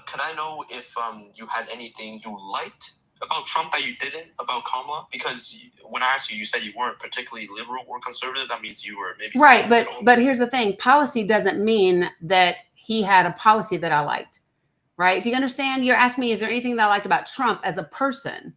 Speaker 8: can I know if you had anything you liked about Trump that you didn't about Kamala? Because when I asked you, you said you weren't particularly liberal or conservative. That means you were maybe
Speaker 1: right. But here's the thing: policy doesn't mean that he had a policy that I liked. Right? Do you understand? You're asking me, is there anything that I liked about Trump as a person?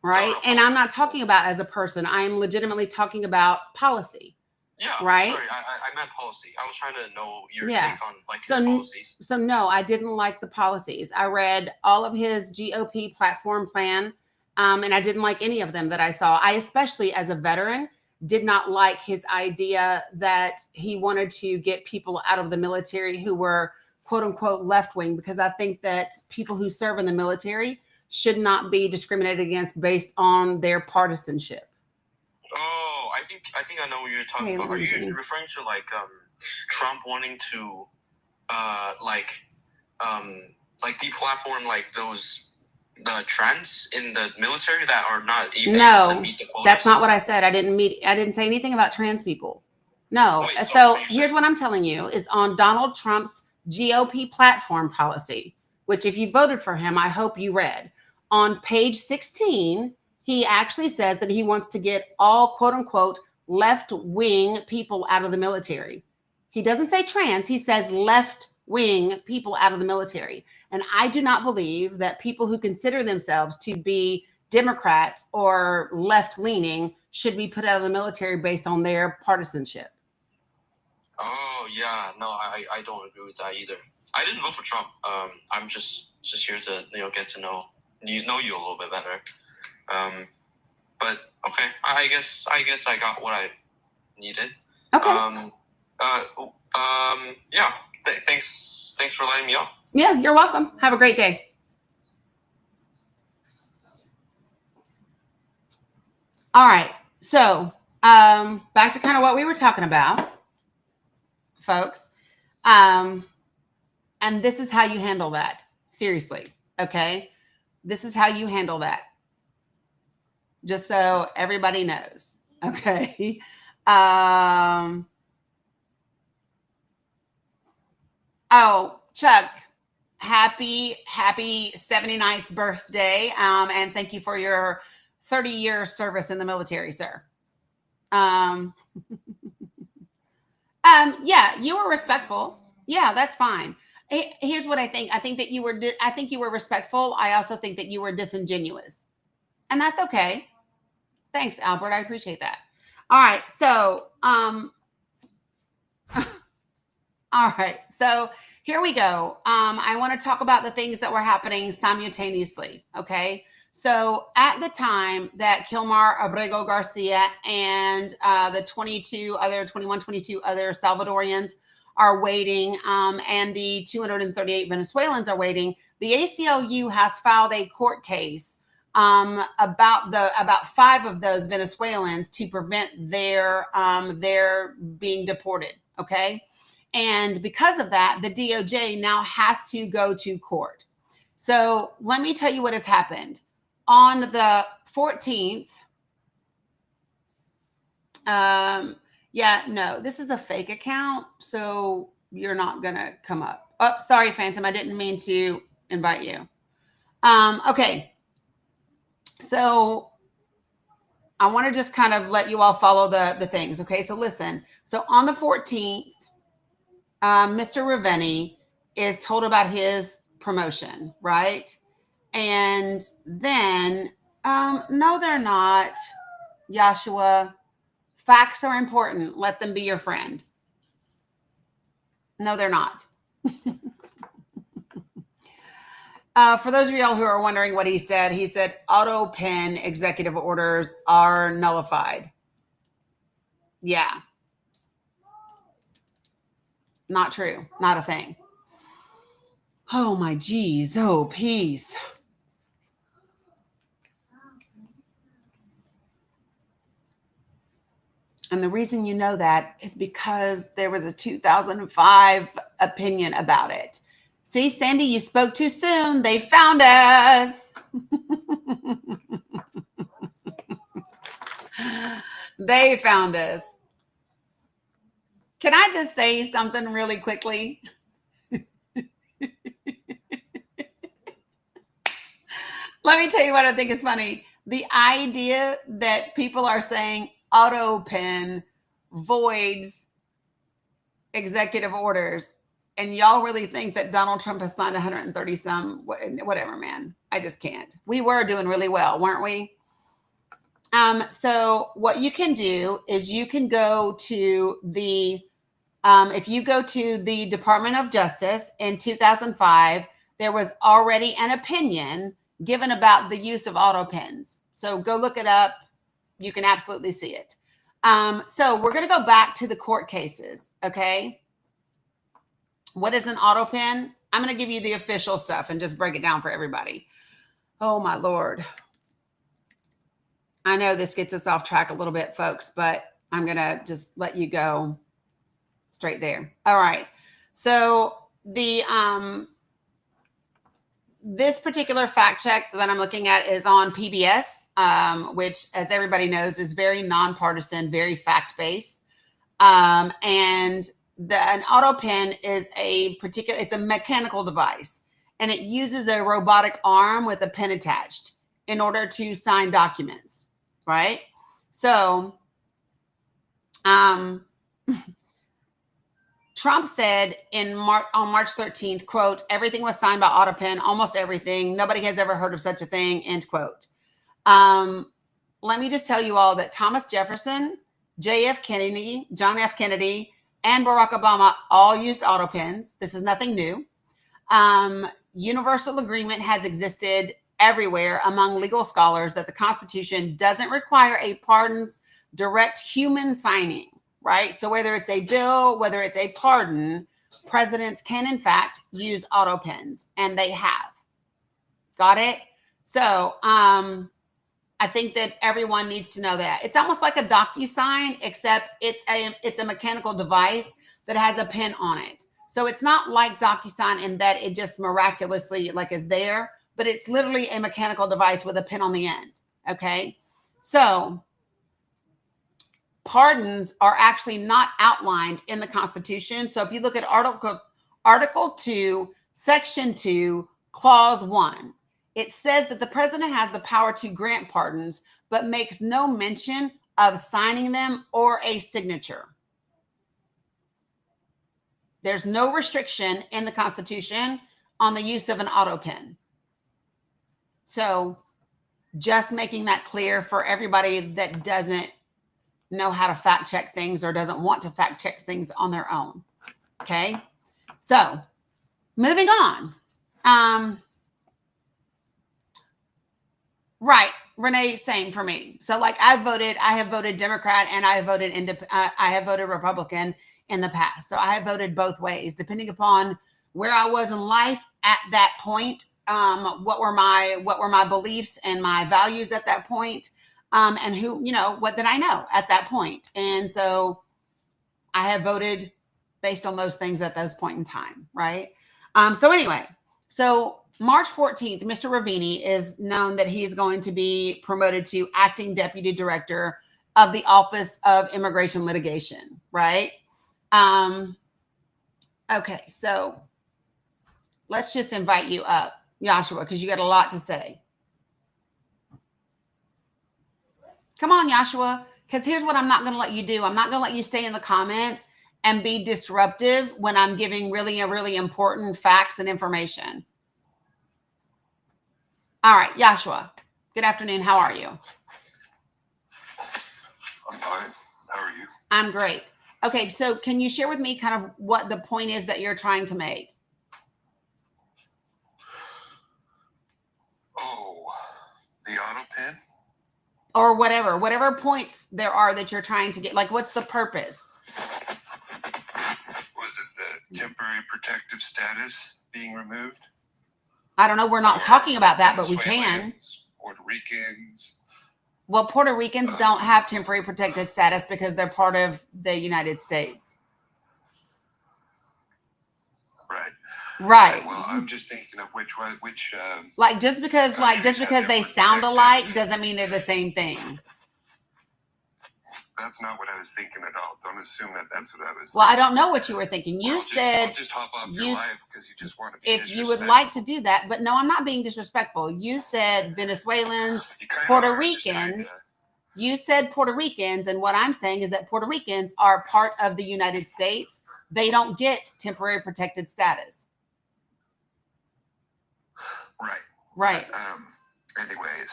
Speaker 1: Right?
Speaker 8: No,
Speaker 1: and I'm not talking about as a person. I'm legitimately talking about policy.
Speaker 8: Yeah.
Speaker 1: Right?
Speaker 8: Sorry, I meant policy. I was trying to know your take on like his policies.
Speaker 1: So no, I didn't like the policies. I read all of his GOP platform plan, and I didn't like any of them that I saw. I especially, as a veteran, did not like his idea that he wanted to get people out of the military who were quote unquote left wing, because I think that people who serve in the military should not be discriminated against based on their partisanship.
Speaker 8: Oh, I think I know what you're talking about. Are you referring to like Trump wanting to deplatform like those trends in the military that are not able to meet the quotas?
Speaker 1: That's not what I said. I didn't say anything about trans people. No.
Speaker 8: Wait,
Speaker 1: so here's what I'm telling you is on Donald Trump's GOP platform policy, which if you voted for him, I hope you read. On page 16, he actually says that he wants to get all quote unquote left-wing people out of the military. He doesn't say trans, he says left-wing people out of the military. And I do not believe that people who consider themselves to be Democrats or left-leaning should be put out of the military based on their partisanship.
Speaker 8: Oh yeah, no, I don't agree with that either. I didn't vote for Trump. I'm just here to get to know you a little bit better. But okay, I guess I got what I needed.
Speaker 1: Okay.
Speaker 8: Yeah. Thanks for letting me up.
Speaker 1: Yeah, you're welcome. Have a great day. All right. So back to kind of what we were talking about, folks. And this is how you handle that. Seriously. Okay. This is how you handle that. Just so everybody knows. Okay. Oh, Chuck, happy 79th birthday. And thank you for your 30-year service in the military, sir. Yeah, you were respectful. Yeah, that's fine. Here's what I think. I think that you were respectful. I also think that you were disingenuous. And that's okay. Thanks, Albert. I appreciate that. All right. So, all right. So here we go. I want to talk about the things that were happening simultaneously. Okay. So at the time that Kilmar, Abrego, Garcia, and the 22 other Salvadorians are waiting, and the 238 Venezuelans are waiting, the ACLU has filed a court case about 5 of those Venezuelans to prevent their being deported. Okay. And because of that, the DOJ now has to go to court. So let me tell you what has happened. On the 14th, this is a fake account, so you're not going to come up. Oh, sorry, Phantom. I didn't mean to invite you. Okay. So I want to just kind of let you all follow the things. Okay. So listen. So on the 14th, Mr. Raveni is told about his promotion, right? And then, no, they're not. Joshua, facts are important. Let them be your friend. No, they're not. For those of y'all who are wondering what he said auto pen executive orders are nullified. Yeah. Not true. Not a thing. Oh my geez. Oh, peace. And the reason you know that is because there was a 2005 opinion about it. See, Sandy, you spoke too soon. They found us. They found us. Can I just say something really quickly? Let me tell you what I think is funny. The idea that people are saying auto pen voids executive orders, and y'all really think that Donald Trump has signed 130 some, whatever, man. I just can't. We were doing really well, weren't we? So what you can do is you can go to the, if you go to the Department of Justice in 2005, there was already an opinion given about the use of auto pens. So go look it up. You can absolutely see it. So we're going to go back to the court cases. Okay. What is an auto pen? I'm going to give you the official stuff and just break it down for everybody. Oh my Lord. I know this gets us off track a little bit, folks, but I'm going to just let you go straight there. All right. So the, this particular fact check that I'm looking at is on PBS, which, as everybody knows, is very nonpartisan, very fact-based. And an auto pen is it's a mechanical device, and it uses a robotic arm with a pen attached in order to sign documents, right? So, Trump said on March 13th, quote, everything was signed by auto pen, almost everything. Nobody has ever heard of such a thing, end quote. Let me just tell you all that Thomas Jefferson, J.F. Kennedy, John F. Kennedy, and Barack Obama all used auto pens. This is nothing new. Universal agreement has existed everywhere among legal scholars that the Constitution doesn't require a pardon's direct human signing. Right? So whether it's a bill, whether it's a pardon, presidents can, in fact, use auto pens, and they have. Got it? So I think that everyone needs to know that. It's almost like a DocuSign, except it's a mechanical device that has a pin on it. So it's not like DocuSign in that it just miraculously like is there, but it's literally a mechanical device with a pin on the end. Okay. So pardons are actually not outlined in the Constitution. So if you look at Article 2, Section 2, Clause 1, it says that the president has the power to grant pardons, but makes no mention of signing them or a signature. There's no restriction in the Constitution on the use of an auto pen. So just making that clear for everybody that doesn't know how to fact check things or doesn't want to fact check things on their own. Okay. So moving on. Right. Renee, same for me. So like I have voted Democrat and I have voted Republican in the past. So I have voted both ways, depending upon where I was in life at that point. What were my beliefs and my values at that point? And who, what did I know at that point? And so I have voted based on those things at those point in time. Right. So anyway, so March 14th, Mr. Ravini is known that he's going to be promoted to acting deputy director of the Office of Immigration Litigation. Right. Okay. So let's just invite you up, Joshua, because you got a lot to say. Come on, Joshua, because here's what I'm not going to let you do. I'm not going to let you stay in the comments and be disruptive when I'm giving really important facts and information. All right, Joshua, good afternoon. How are you?
Speaker 9: I'm fine. How are you?
Speaker 1: I'm great. Okay, so can you share with me kind of what the point is that you're trying to make?
Speaker 9: Oh, the auto pen?
Speaker 1: Or whatever points there are that you're trying to get. Like, what's the purpose?
Speaker 9: Was it the temporary protective status being removed?
Speaker 1: I don't know. We're not talking about that, but we can.
Speaker 9: Venezuelans, Puerto Ricans.
Speaker 1: Well, Puerto Ricans don't have temporary protected status because they're part of the United States.
Speaker 9: Right.
Speaker 1: Right.
Speaker 9: Well, I'm just thinking of which.
Speaker 1: Just because they sound alike doesn't mean they're the same thing.
Speaker 9: That's not what I was thinking at all. Don't assume that that's what I was.
Speaker 1: Well, I don't know what you were thinking. You said
Speaker 9: I'll just hop off your live because you just want to be
Speaker 1: if you would like to do that, but no, I'm not being disrespectful. You said Venezuelans, Puerto Ricans. You said Puerto Ricans, and what I'm saying is that Puerto Ricans are part of the United States. They don't get temporary protected status.
Speaker 9: Right.
Speaker 1: Right.
Speaker 9: Anyways,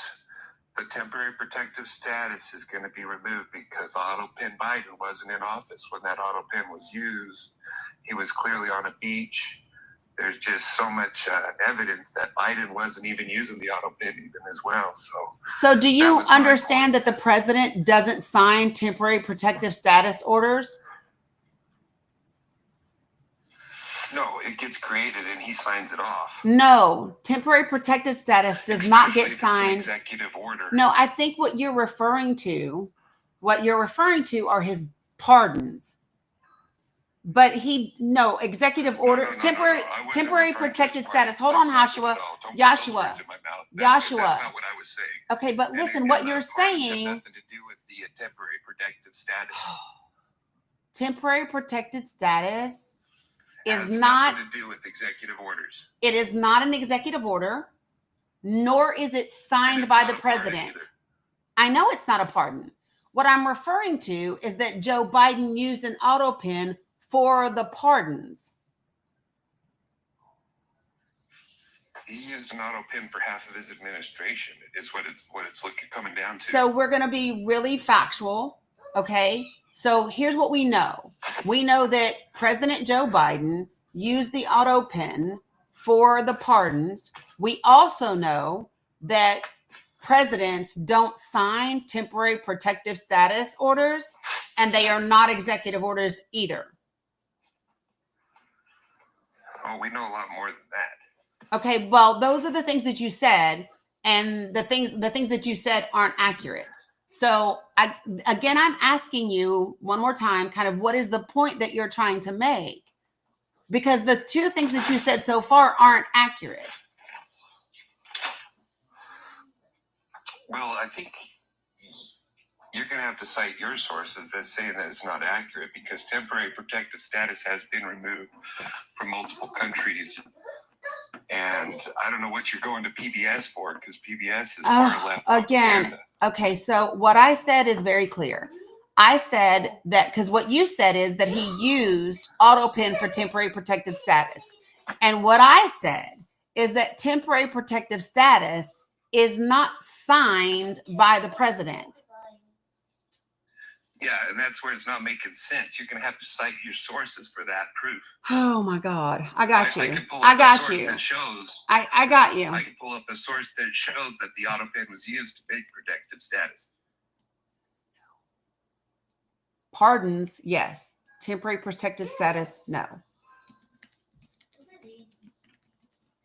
Speaker 9: the temporary protective status is going to be removed because Auto Pen Biden wasn't in office when that auto pen was used. He was clearly on a beach. There's just so much evidence that Biden wasn't even using the auto pen even as well.
Speaker 1: So do you understand that the president doesn't sign temporary protective status orders?
Speaker 9: No, it gets created and he signs it off.
Speaker 1: No, temporary protected status does not get signed.
Speaker 9: It's an executive order.
Speaker 1: No, I think what you're referring to are his pardons. But executive order, temporary protected status. Hold on, Joshua. Joshua.
Speaker 9: That's not what I was saying.
Speaker 1: Okay, but listen, what you're saying.
Speaker 9: Nothing to do with the temporary protective status.
Speaker 1: Temporary protected status is
Speaker 9: not to do with executive orders.
Speaker 1: It is not an executive order, nor is it signed by the president. I know it's not a pardon. What I'm referring to is that Joe Biden used an auto pen for the pardons.
Speaker 9: He used an auto pen for half of his administration. Is what it's coming down to.
Speaker 1: So we're going to be really factual, okay? So here's what we know. We know that President Joe Biden used the auto pen for the pardons. We also know that presidents don't sign temporary protective status orders, and they are not executive orders either.
Speaker 9: Oh, we know a lot more than that.
Speaker 1: Okay, well, those are the things that you said, and the things that you said aren't accurate. So I'm asking you one more time, kind of what is the point that you're trying to make? Because the two things that you said so far aren't accurate.
Speaker 9: Well, I think you're going to have to cite your sources that say that it's not accurate, because temporary protective status has been removed from multiple countries. And I don't know what you're going to PBS for, because PBS is far left.
Speaker 1: Again, okay, so what I said is very clear. I said that because what you said is that he used AutoPin for temporary protected status. And what I said is that temporary protective status is not signed by the president.
Speaker 9: Yeah, and that's where it's not making sense. You're going to have to cite your sources for that proof.
Speaker 1: Oh my God. I got you.
Speaker 9: I can pull up
Speaker 1: I got
Speaker 9: a source
Speaker 1: you.
Speaker 9: that shows.
Speaker 1: I got you.
Speaker 9: I can pull up a source that shows that the AutoPin was used to make protective status.
Speaker 1: Pardons, yes. Temporary protected status, no.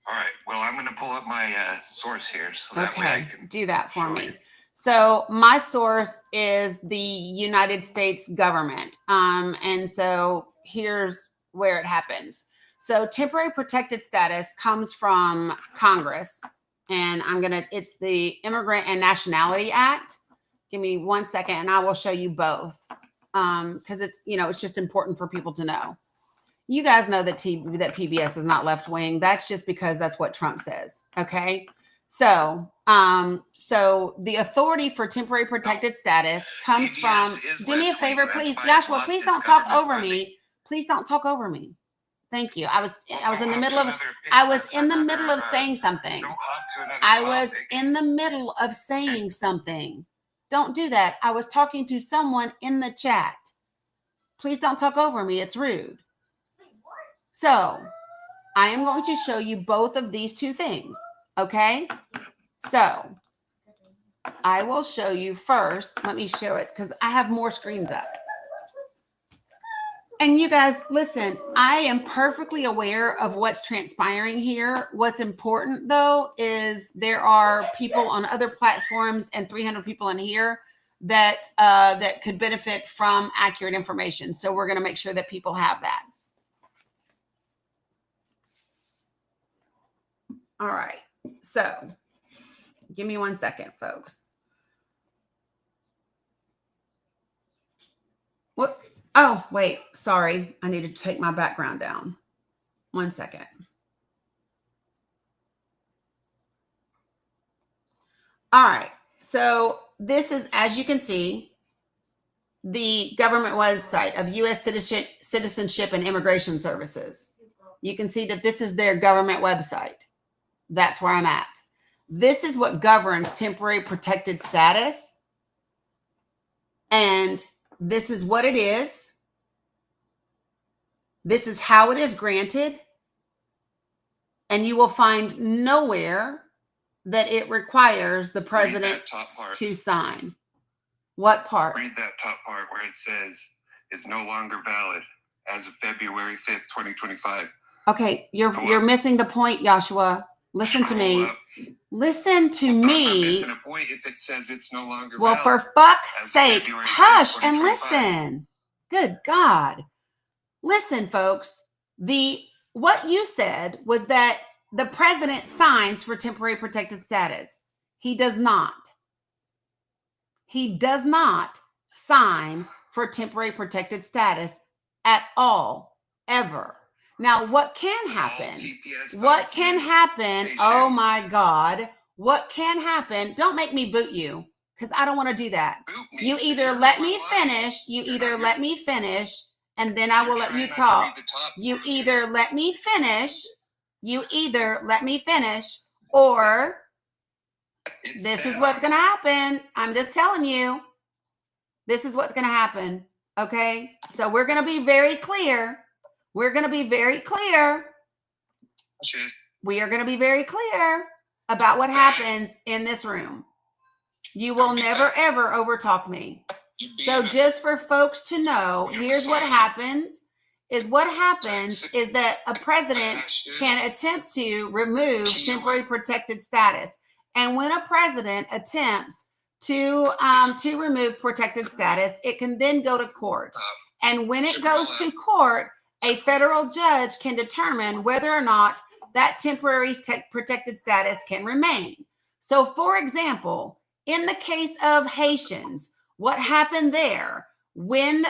Speaker 9: All right. Well, I'm going to pull up my source here, so that way I can
Speaker 1: do that for
Speaker 9: show
Speaker 1: me.
Speaker 9: you.
Speaker 1: So my source is the United States government. And so here's where it happens. So temporary protected status comes from Congress, and it's the Immigrant and Nationality Act. Give me 1 second and I will show you both. Because it's just important for people to know. You guys know that that PBS is not left wing. That's just because that's what Trump says. Okay. So the authority for temporary protected status comes from. Do me a favor, please, Joshua. Please don't talk over me. Please don't talk over me. Thank you. I was in the middle of saying something. I was in the middle of saying something. Don't do that. I was talking to someone in the chat. Please don't talk over me. It's rude. So I am going to show you both of these two things. Okay. So I will show you first. Let me show it because I have more screens up. And you guys, listen, I am perfectly aware of what's transpiring here. What's important, though, is there are people on other platforms and 300 people in here that could benefit from accurate information. So we're going to make sure that people have that. All right. So give me 1 second, folks. What? Oh, wait, sorry. I need to take my background down. 1 second. All right. So this is, as you can see, the government website of U.S. Citizenship and Immigration Services. You can see that this is their government website. That's where I'm at. This is what governs temporary protected status. And this is what it is. This is how it is granted. And you will find nowhere that it requires the president to sign. What part?
Speaker 9: Read that top part where it says is no longer valid as of February 5th, 2025.
Speaker 1: Okay, you're missing the point, Joshua. Listen to me. Listen to me.
Speaker 9: I'm missing a point if it says it's no longer valid.
Speaker 1: Well, for fuck's sake, hush and listen. Good God. Listen, folks. What you said was that the president signs for temporary protected status. He does not. He does not sign for temporary protected status at all, ever. Now, what can happen? What can happen? Oh my God. What can happen? Don't make me boot you because I don't want to do that. You either let me finish, and then I will let you talk. You either let me finish, or this is what's going to happen. I'm just telling you. This is what's going to happen. Okay? So we're going to be very clear. We are going to be very clear about what happens in this room. You will never, ever overtalk me. So just for folks to know, here's what happens is that a president can attempt to remove temporary protected status. And when a president attempts to remove protected status, it can then go to court. And when it goes to court, a federal judge can determine whether or not that temporary protected status can remain. So, for example, in the case of Haitians, what happened there when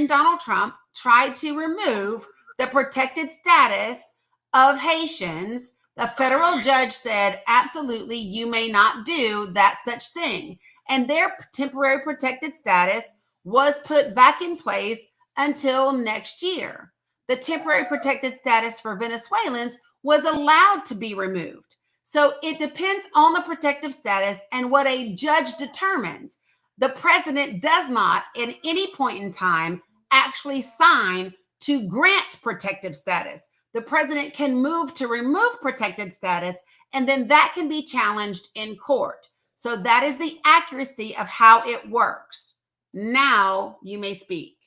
Speaker 1: Donald Trump tried to remove the protected status of Haitians, the federal judge said, absolutely, you may not do that such thing. And their temporary protected status was put back in place until next year. The temporary protected status for Venezuelans was allowed to be removed. So it depends on the protective status and what a judge determines. The president does not, at any point in time, actually sign to grant protective status. The president can move to remove protected status, and then that can be challenged in court. So that is the accuracy of how it works. Now you may speak.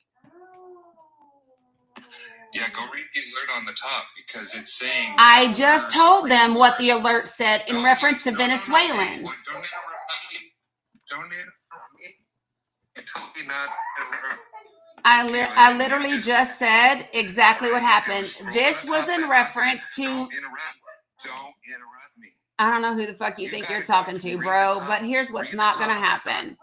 Speaker 9: Yeah, go read the alert on the top because it's saying.
Speaker 1: I just told them what the alert said in reference to Venezuelans.
Speaker 9: Don't interrupt me. Don't interrupt me. You told me not to interrupt.
Speaker 1: I literally just said exactly what happened. This was in reference to.
Speaker 9: Don't interrupt me.
Speaker 1: I don't know who the fuck you think you're talking to, bro, but here's what's not going to happen.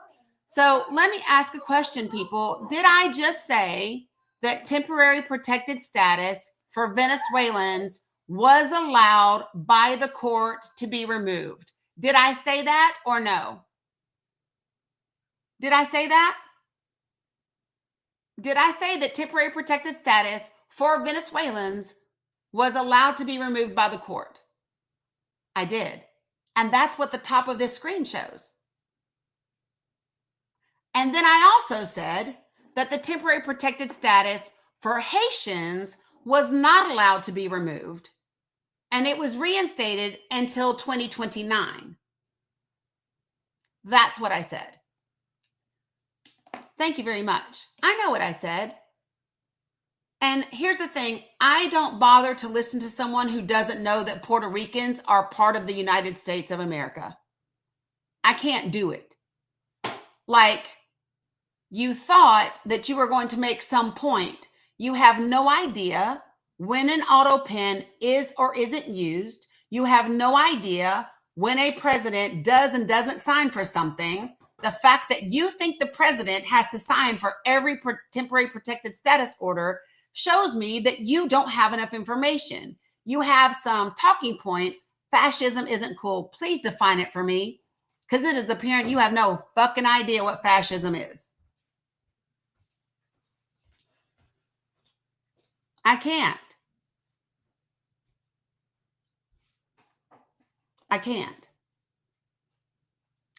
Speaker 1: So let me ask a question, people. Did I just say that temporary protected status for Venezuelans was allowed by the court to be removed? Did I say that or no? Did I say that? Did I say that temporary protected status for Venezuelans was allowed to be removed by the court? I did. And that's what the top of this screen shows. And then I also said that the temporary protected status for Haitians was not allowed to be removed, and it was reinstated until 2029. That's what I said. Thank you very much. I know what I said. And here's the thing. I don't bother to listen to someone who doesn't know that Puerto Ricans are part of the United States of America. I can't do it. Like, you thought that you were going to make some point. You have no idea when an auto pen is or isn't used. You have no idea when a president does and doesn't sign for something. The fact that you think the president has to sign for every temporary protected status order shows me that you don't have enough information. You have some talking points. Fascism isn't cool. Please define it for me, because it is apparent you have no fucking idea what fascism is. I can't.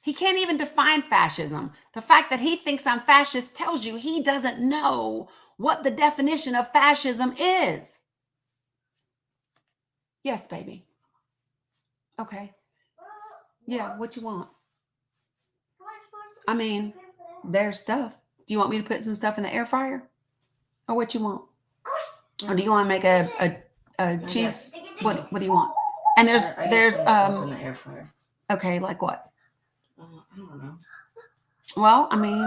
Speaker 1: He can't even define fascism. The fact that he thinks I'm fascist tells you he doesn't know what the definition of fascism is. Yes, baby. Okay. Yeah, what you want? I mean, there's stuff. Do you want me to put some stuff in the air fryer? Or what you want? Or do you want to make a cheese? What do you want? And there's
Speaker 10: stuff in the air fryer.
Speaker 1: Okay, like what?
Speaker 10: I don't know.
Speaker 1: Well, I mean,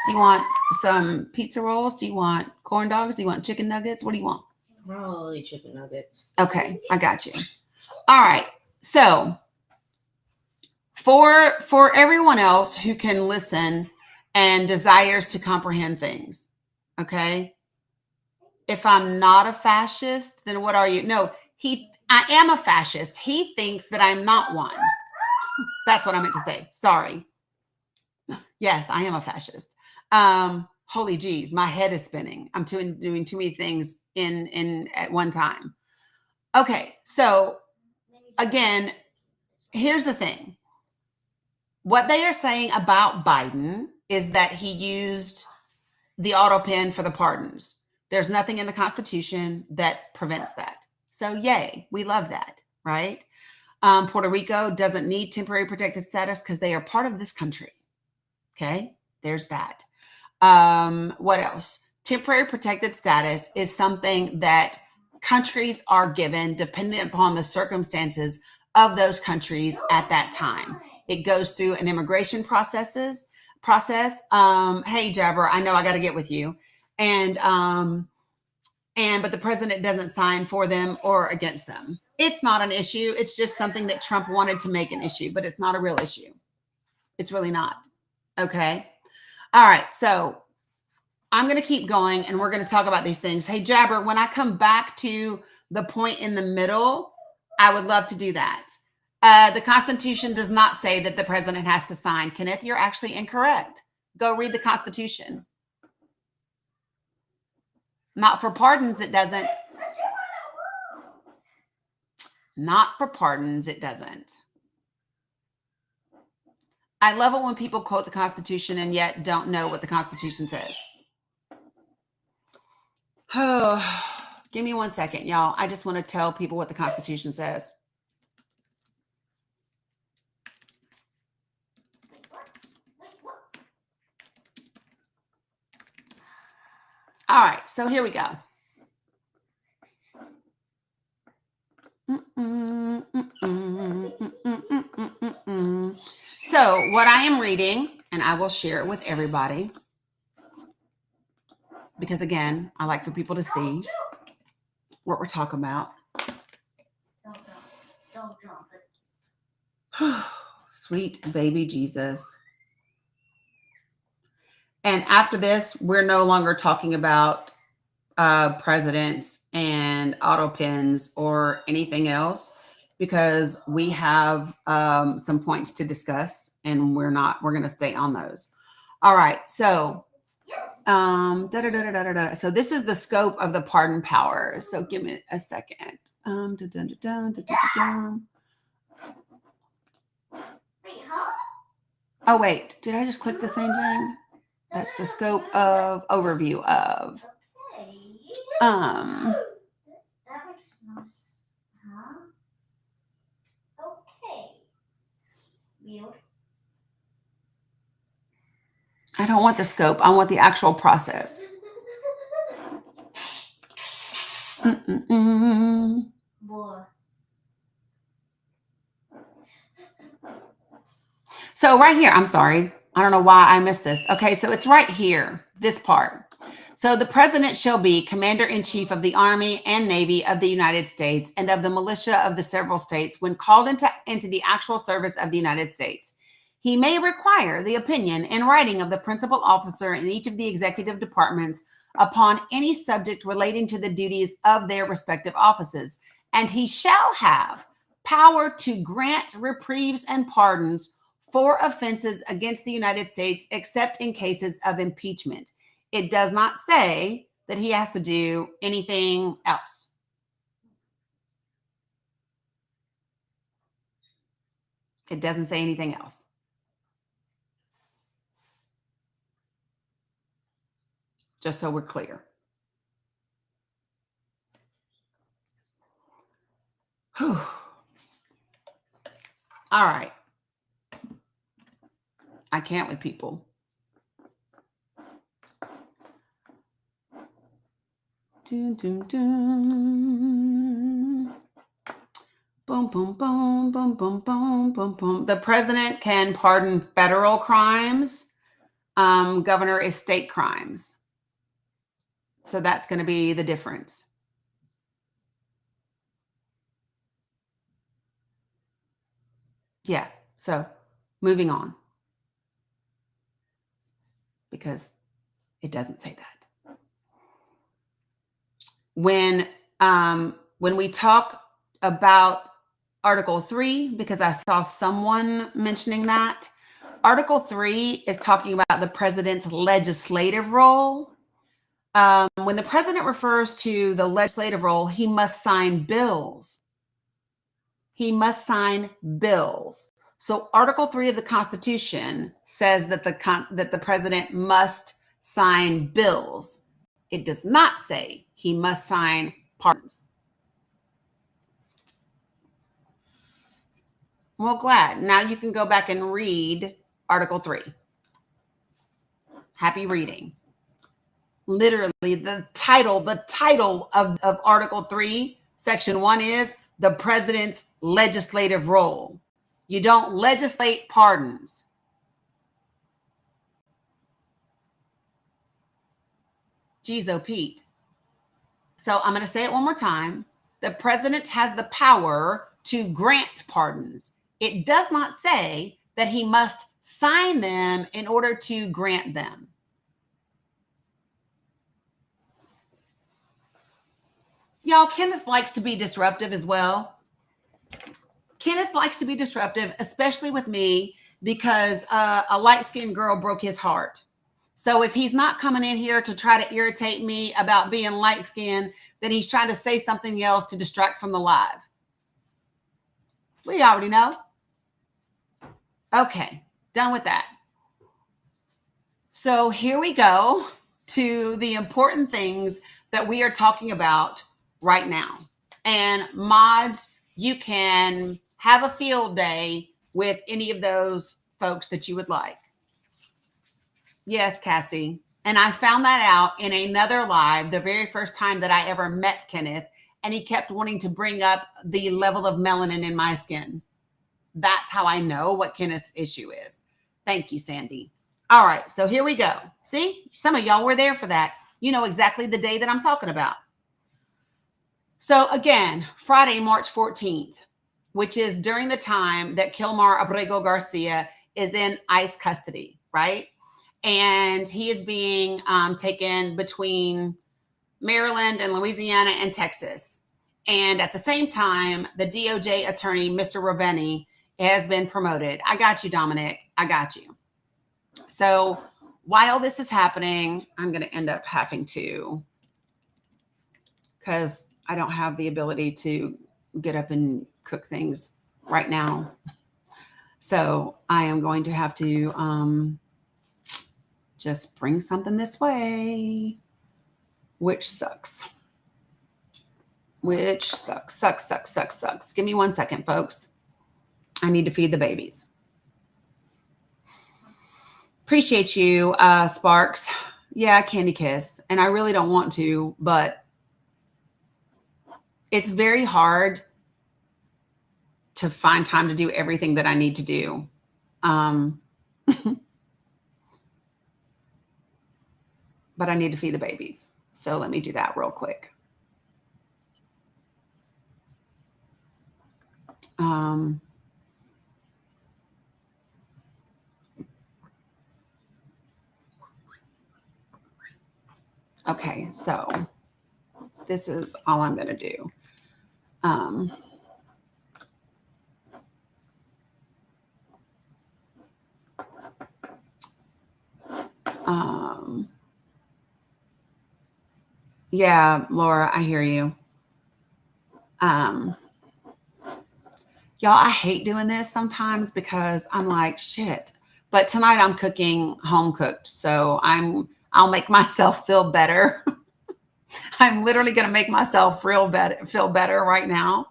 Speaker 1: do you want some pizza rolls? Do you want corn dogs? Do you want chicken nuggets? What do you want?
Speaker 10: Probably chicken nuggets.
Speaker 1: Okay, I got you. All right. So for everyone else who can listen and desires to comprehend things, okay? If I'm not a fascist, then what are you? No, I am a fascist. He thinks that I'm not one. That's what I meant to say. Sorry. Yes, I am a fascist. Holy geez, my head is spinning. I'm doing too many things in at one time. Okay, so again, here's the thing. What they are saying about Biden is that he used the auto pen for the pardons. There's nothing in the Constitution that prevents that. So yay, we love that, right? Puerto Rico doesn't need temporary protected status because they are part of this country. Okay, there's that. What else? Temporary protected status is something that countries are given dependent upon the circumstances of those countries at that time. It goes through an immigration process. Hey, Jabber, I know I got to get with you. But the president doesn't sign for them or against them. It's not an issue. It's just something that Trump wanted to make an issue, but it's not a real issue. It's really not. Okay. All right. So I'm going to keep going and we're going to talk about these things. Hey, Jabber, when I come back to the point in the middle, I would love to do that. The Constitution does not say that the president has to sign. Kenneth, you're actually incorrect. Go read the Constitution. Not for pardons, it doesn't. Not for pardons, it doesn't. I love it when people quote the Constitution and yet don't know what the Constitution says. Oh, give me 1 second, y'all. I just want to tell people what the Constitution says. All right, so here we go. So what I am reading, and I will share it with everybody, because again, I like for people to see what we're talking about.
Speaker 10: Don't drop it.
Speaker 1: Sweet baby Jesus. And after this, we're no longer talking about presidents and auto pins or anything else, because we have some points to discuss and we're going to stay on those. All right. So, so this is the scope of the pardon power. So give me a second. Oh, wait, did I just click the same thing? That's the scope of overview of.
Speaker 10: That makes no sense. Huh? Okay. Mute.
Speaker 1: I don't want the scope. I want the actual process.
Speaker 10: Boy.
Speaker 1: So right here, I'm sorry. I don't know why I missed this. Okay, so it's right here, this part. So the president shall be commander-in-chief of the Army and Navy of the United States and of the militia of the several states when called into the actual service of the United States. He may require the opinion in writing of the principal officer in each of the executive departments upon any subject relating to the duties of their respective offices, and he shall have power to grant reprieves and pardons for offenses against the United States, except in cases of impeachment. It does not say that he has to do anything else. It doesn't say anything else. Just so we're clear. Whew. All right. I can't with people. Boom, boom, boom, boom, boom, boom, boom, boom, boom. The president can pardon federal crimes. Governor is state crimes. So that's going to be the difference. Yeah. So moving on. Because it doesn't say that. When we talk about Article 3, because I saw someone mentioning that, Article 3 is talking about the president's legislative role. When the president refers to the legislative role, he must sign bills. He must sign bills. So Article 3 of the Constitution says that the president must sign bills. It does not say he must sign pardons. Well, glad. Now you can go back and read Article 3. Happy reading. Literally, the title of Article 3, Section 1 is the president's legislative role. You don't legislate pardons. Geez, oh, Pete. So I'm going to say it one more time. The president has the power to grant pardons. It does not say that he must sign them in order to grant them. Y'all, Kenneth likes to be disruptive as well. Kenneth likes to be disruptive, especially with me, because a light-skinned girl broke his heart. So if he's not coming in here to try to irritate me about being light-skinned, then he's trying to say something else to distract from the live. We already know. Okay, done with that. So here we go to the important things that we are talking about right now. And mods, you can have a field day with any of those folks that you would like. Yes, Cassie. And I found that out in another live, the very first time that I ever met Kenneth, and he kept wanting to bring up the level of melanin in my skin. That's how I know what Kenneth's issue is. Thank you, Sandy. All right, so here we go. See, some of y'all were there for that. You know exactly the day that I'm talking about. So again, Friday, March 14th, which is during the time that Kilmar Abrego Garcia is in ICE custody, right? And he is being taken between Maryland and Louisiana and Texas. And at the same time, the DOJ attorney, Mr. Raveni, has been promoted. I got you, Dominic. I got you. So while this is happening, I'm going to end up having to, because I don't have the ability to get up and cook things right now. So I am going to have to just bring something this way, which sucks. Sucks. Give me 1 second, folks. I need to feed the babies. Appreciate you, Sparks. Yeah, Candy Kiss. And I really don't want to, but it's very hard to find time to do everything that I need to do. But I need to feed the babies. So let me do that real quick. Okay, so this is all I'm going to do. Yeah, Laura, I hear you. Y'all, I hate doing this sometimes because I'm like, shit. But tonight I'm cooking home cooked, so I'll make myself feel better. I'm literally going to make myself feel better right now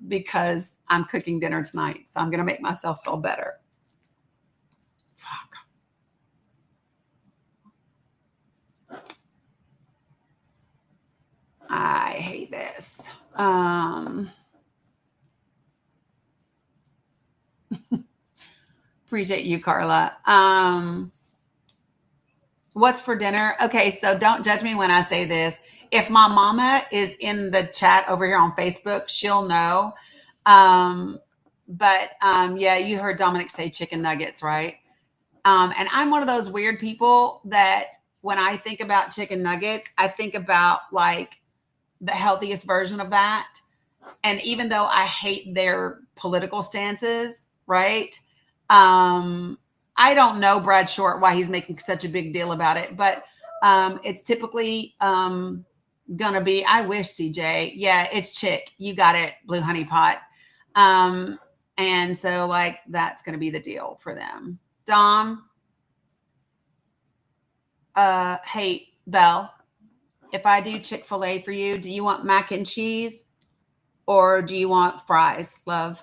Speaker 1: because I'm cooking dinner tonight. So I'm going to make myself feel better. Fuck. I hate this. Appreciate you, Carla. What's for dinner? Okay, so don't judge me when I say this. If my mama is in the chat over here on Facebook, she'll know. Yeah, you heard Dominic say chicken nuggets, right? And I'm one of those weird people that when I think about chicken nuggets, I think about like the healthiest version of that. And even though I hate their political stances, right? I don't know Brad Short why he's making such a big deal about it, but it's typically gonna be, I wish, CJ. Yeah, it's chick. You got it, Blue Honey Pot. And so like that's gonna be the deal for them. Dom, hey, Belle, if I do Chick-fil-A for you, do you want mac and cheese or do you want fries, love?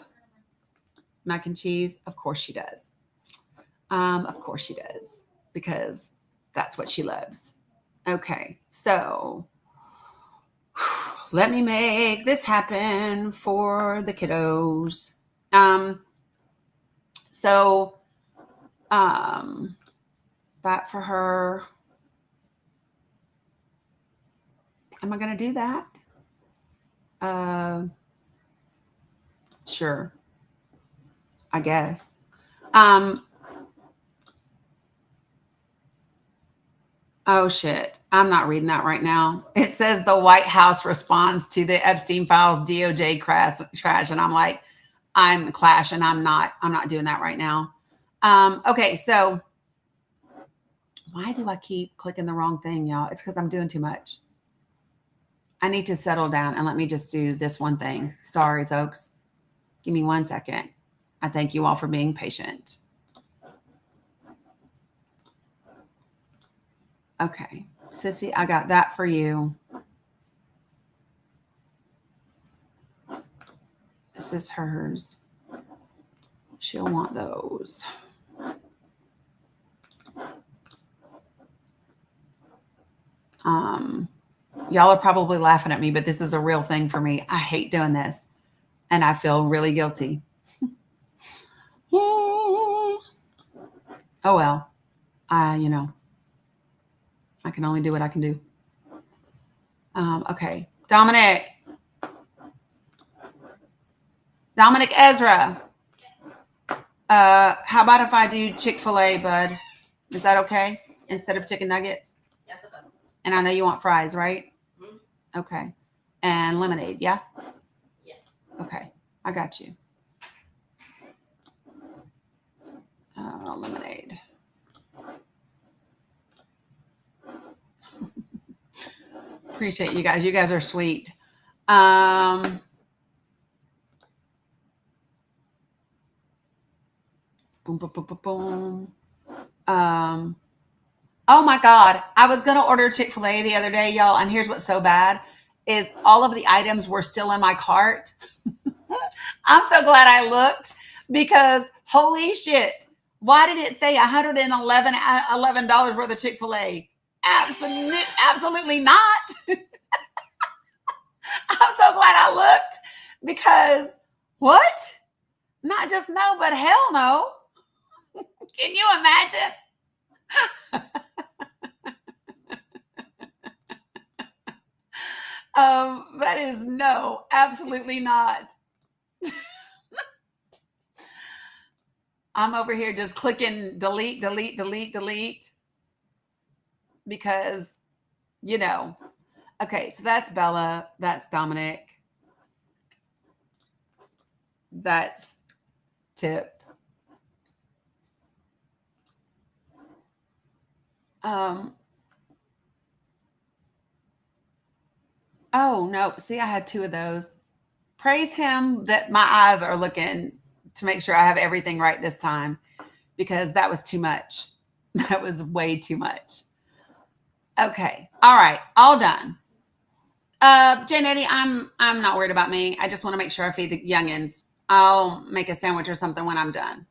Speaker 1: Mac and cheese? Of course she does. Of course she does, because that's what she loves. Okay, so Let me make this happen for the kiddos. So that for her. Am I going to do that? Sure. I guess. Oh shit. I'm not reading that right now. It says the White House responds to the Epstein files DOJ trash. And I'm like, I'm clashing. I'm not doing that right now. Okay. So why do I keep clicking the wrong thing, y'all? It's because I'm doing too much. I need to settle down and let me just do this one thing. Sorry, folks. Give me 1 second. I thank you all for being patient. Okay. Sissy, I got that for you. This is hers. She'll want those. Y'all are probably laughing at me, but this is a real thing for me. I hate doing this, and I feel really guilty. Oh well, I can only do what I can do. Okay, Dominic Ezra. How about if I do Chick-fil-A, bud? Is that okay? Instead of chicken nuggets?
Speaker 11: Yes, okay.
Speaker 1: And I know you want fries, right? Mm-hmm. Okay. And lemonade, yeah?
Speaker 11: Yeah.
Speaker 1: Okay. I got you. Lemonade. Appreciate you guys. You guys are sweet. Boom, boom, boom, boom, boom. Oh my God. I was going to order Chick-fil-A the other day, y'all. And here's what's so bad is all of the items were still in my cart. I'm so glad I looked because holy shit. Why did it say $111 worth of Chick-fil-A? Absolutely not. I'm so glad I looked because what? Not just no, but hell no. Can you imagine? That is no, absolutely not. I'm over here just clicking delete because, okay, so that's Bella. That's Dominic. That's Tip. Oh, no. See, I had 2 of those. Praise him that my eyes are looking to make sure I have everything right this time because that was too much. That was way too much. Okay. All right. All done. Janetti, I'm not worried about me. I just want to make sure I feed the youngins. I'll make a sandwich or something when I'm done.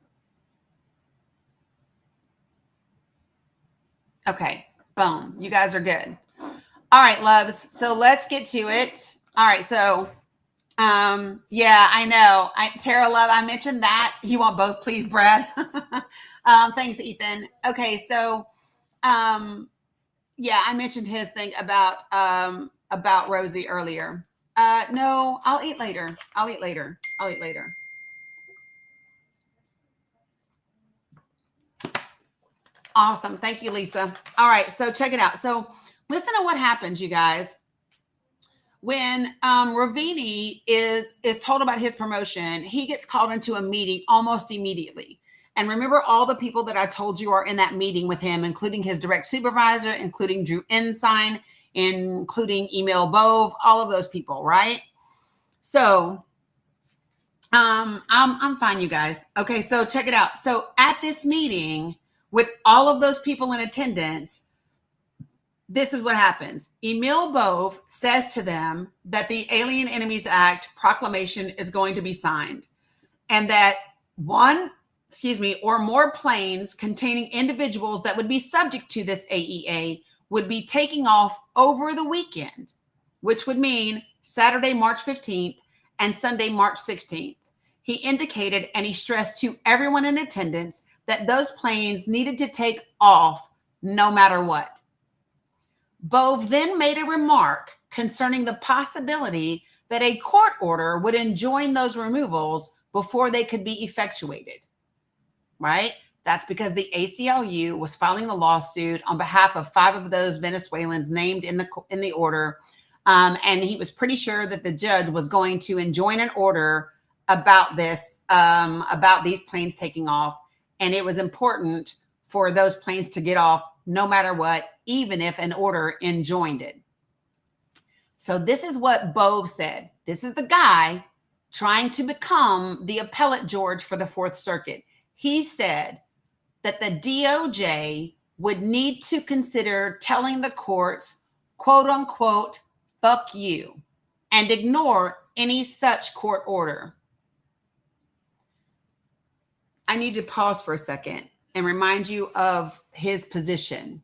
Speaker 1: Okay. Boom. You guys are good. All right, loves. So let's get to it. All right. So, yeah, I know. Tara Love, I mentioned that. You want both, please, Brad. Thanks, Ethan. Okay. So, yeah, I mentioned his thing about Rosie earlier. No, I'll eat later. Awesome. Thank you, Lisa. All right. So check it out. So listen to what happens, you guys. When Ravini is told about his promotion, he gets called into a meeting almost immediately. And remember all the people that I told you are in that meeting with him, including his direct supervisor, including Drew Ensign, including Emil Bove, all of those people, right? So I'm fine, you guys. Okay, so check it out. So at this meeting with all of those people in attendance, this is what happens. Emil Bove says to them that the Alien Enemies Act proclamation is going to be signed and that or more planes containing individuals that would be subject to this AEA would be taking off over the weekend. which would mean Saturday, March 15th and Sunday, March 16th. He indicated and he stressed to everyone in attendance that those planes needed to take off no matter what. Bove then made a remark concerning the possibility that a court order would enjoin those removals before they could be effectuated, right? That's because the ACLU was filing a lawsuit on behalf of 5 of those Venezuelans named in the order, and he was pretty sure that the judge was going to enjoin an order about this, about these planes taking off, and it was important for those planes to get off no matter what, even if an order enjoined it. So this is what Bove said. This is the guy trying to become the appellate George for the Fourth Circuit. He said that the DOJ would need to consider telling the courts, quote unquote, fuck you, and ignore any such court order. I need to pause for a second and remind you of his position.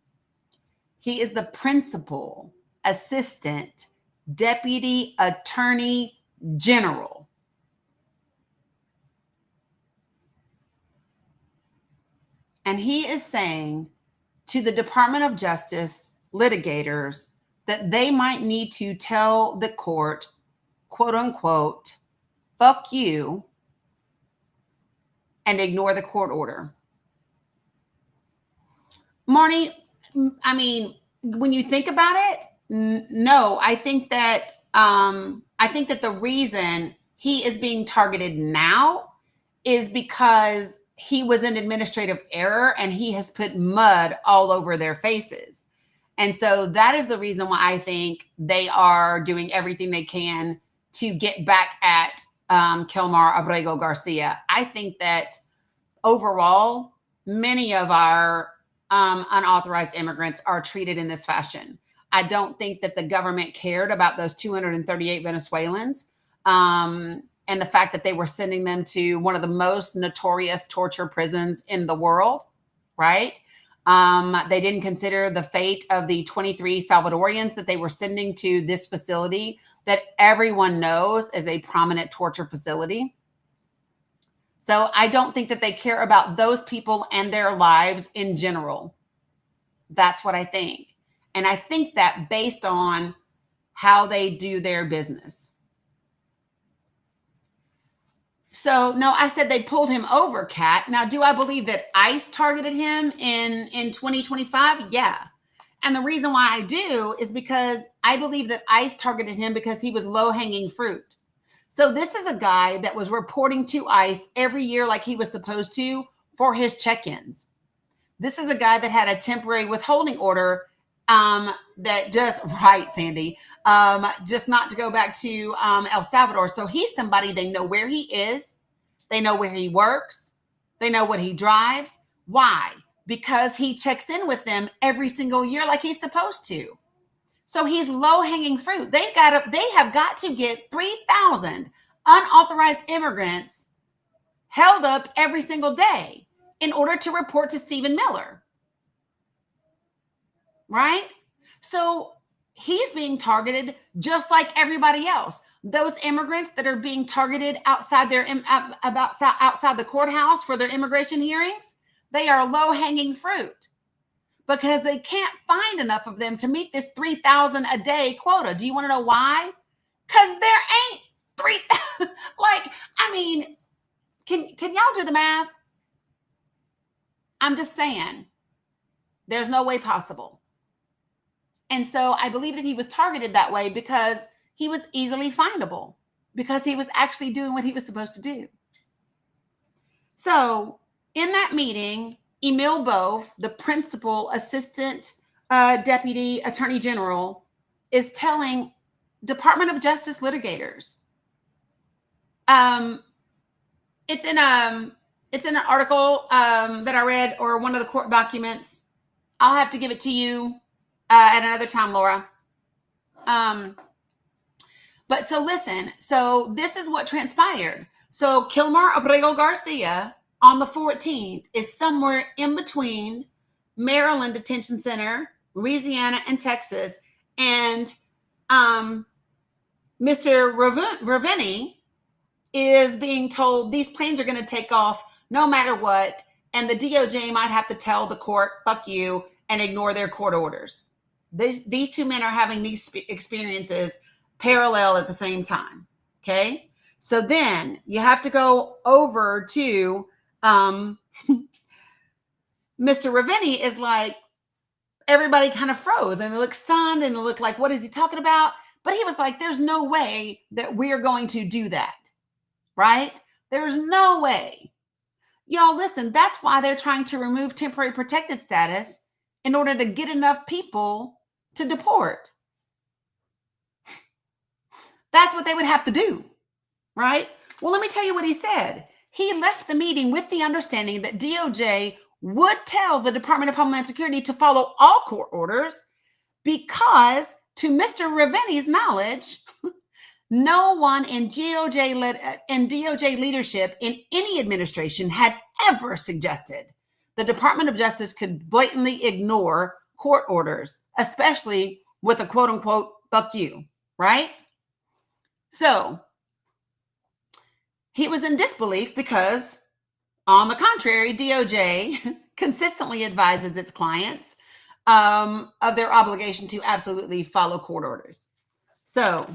Speaker 1: He is the principal assistant deputy attorney general. And he is saying to the Department of Justice litigators that they might need to tell the court, quote unquote, fuck you, and ignore the court order. Marnie, I mean, when you think about it, no, I think that the reason he is being targeted now is because he was in administrative error and he has put mud all over their faces. And so that is the reason why I think they are doing everything they can to get back at Kilmar Abrego Garcia. I think that overall, many of our unauthorized immigrants are treated in this fashion. I don't think that the government cared about those 238 Venezuelans and the fact that they were sending them to one of the most notorious torture prisons in the world, right? They didn't consider the fate of the 23 Salvadorians that they were sending to this facility that everyone knows is a prominent torture facility. So I don't think that they care about those people and their lives in general. That's what I think. And I think that based on how they do their business. So no, I said they pulled him over, Kat. Now, do I believe that ICE targeted him in 2025? Yeah. And the reason why I do is because I believe that ICE targeted him because he was low-hanging fruit. So this is a guy that was reporting to ICE every year like he was supposed to for his check-ins. This is a guy that had a temporary withholding order that just, right, Sandy, just not to go back to El Salvador. So he's somebody, they know where he is. They know where he works. They know what he drives. Why? Because he checks in with them every single year like he's supposed to. So he's low-hanging fruit. They have got to get 3,000 unauthorized immigrants held up every single day in order to report to Stephen Miller. Right? So he's being targeted just like everybody else. Those immigrants that are being targeted outside outside the courthouse for their immigration hearings, they are low-hanging fruit because they can't find enough of them to meet this 3,000 a day quota. Do you want to know why? Because there ain't 3,000. Like, I mean, can y'all do the math? I'm just saying, there's no way possible. And so I believe that he was targeted that way because he was easily findable, because he was actually doing what he was supposed to do. So in that meeting, Emil Bove, the principal assistant deputy attorney general, is telling Department of Justice litigators. It's in an article that I read, or one of the court documents. I'll have to give it to you at another time, Laura. But so listen, so this is what transpired. So Kilmar Abrego Garcia on the 14th is somewhere in between Maryland Detention Center, Louisiana, and Texas. And Mr. Raveni is being told these planes are going to take off no matter what, and the DOJ might have to tell the court, fuck you, and ignore their court orders. These two men are having these experiences parallel at the same time, okay? So then you have to go over to Mr. Raveni is like, everybody kind of froze and they look stunned and they look like, what is he talking about? But he was like, there's no way that we're going to do that, right? There's no way. Y'all, listen, that's why they're trying to remove temporary protected status in order to get enough people to deport. That's what they would have to do, right? Well, let me tell you what he said. He left the meeting with the understanding that DOJ would tell the Department of Homeland Security to follow all court orders because, to Mr. Raveni's knowledge, no one in DOJ leadership in any administration had ever suggested the Department of Justice could blatantly ignore court orders, especially with a quote unquote, fuck you, right? So he was in disbelief because, on the contrary, DOJ consistently advises its clients of their obligation to absolutely follow court orders. So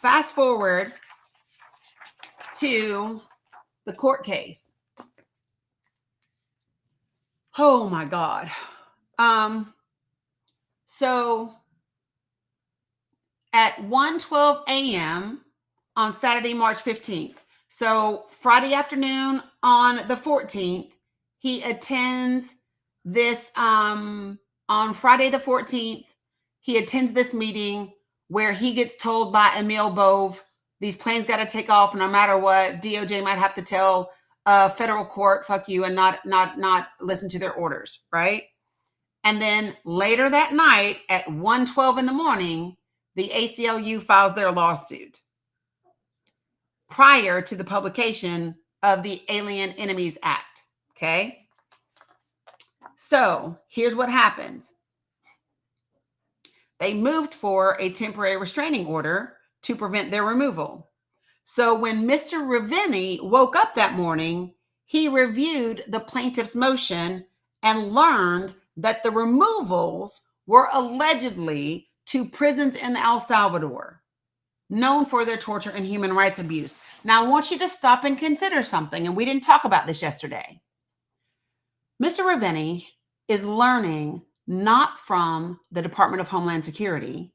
Speaker 1: fast forward to the court case. Oh my God. So at 1:12 a.m. on Saturday, March 15th. So Friday afternoon on the 14th, he attends this, on Friday the 14th, he attends this meeting where he gets told by Emil Bove, these planes got to take off no matter what. DOJ might have to tell federal court, fuck you, and not listen to their orders, right? And then later that night at 1:12 in the morning, the ACLU files their lawsuit prior to the publication of the Alien Enemies Act, okay? So here's what happens. They moved for a temporary restraining order to prevent their removal. So when Mr. Raveni woke up that morning, he reviewed the plaintiff's motion and learned that the removals were allegedly to prisons in El Salvador, known for their torture and human rights abuse. Now, I want you to stop and consider something, and we didn't talk about this yesterday. Mr. Raveni is learning not from the Department of Homeland Security,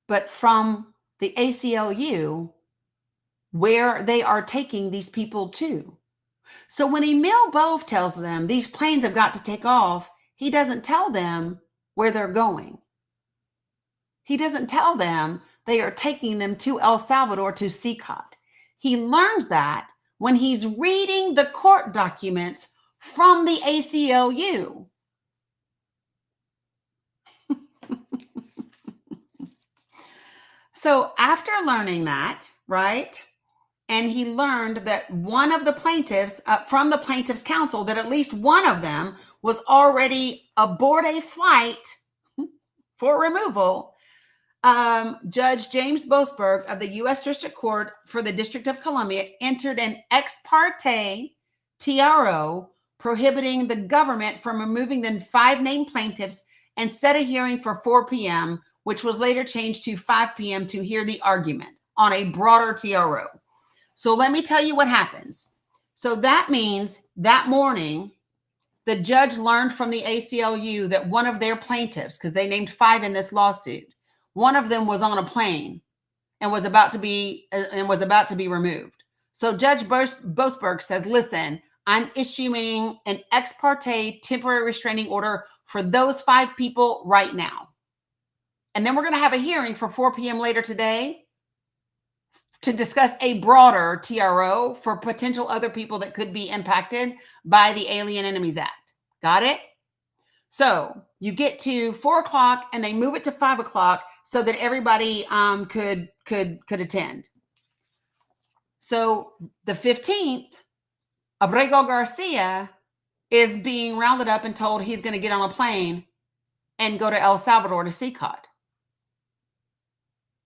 Speaker 1: but from the ACLU, where they are taking these people to. So when Emil Bove tells them these planes have got to take off, he doesn't tell them where they're going. He doesn't tell them they are taking them to El Salvador to CCOT. He learns that when he's reading the court documents from the ACLU. So after learning that, right, and he learned that one of the plaintiffs, from the plaintiff's counsel, that at least one of them was already aboard a flight for removal, Judge James Boasberg of the U.S. District Court for the District of Columbia entered an ex parte TRO prohibiting the government from removing the 5 named plaintiffs and set a hearing for 4 p.m., which was later changed to 5 p.m. to hear the argument on a broader TRO. So let me tell you what happens. So that means that morning, the judge learned from the ACLU that one of their plaintiffs, because they named 5 in this lawsuit, one of them was on a plane and was about to be removed. So Judge Boasberg says, listen, I'm issuing an ex parte temporary restraining order for those 5 people right now. And then we're going to have a hearing for 4 p.m. later today to discuss a broader TRO for potential other people that could be impacted by the Alien Enemies Act. Got it? So you get to 4 o'clock and they move it to 5 o'clock so that everybody could attend. So the 15th, Abrego Garcia is being rounded up and told he's going to get on a plane and go to El Salvador to CCOT.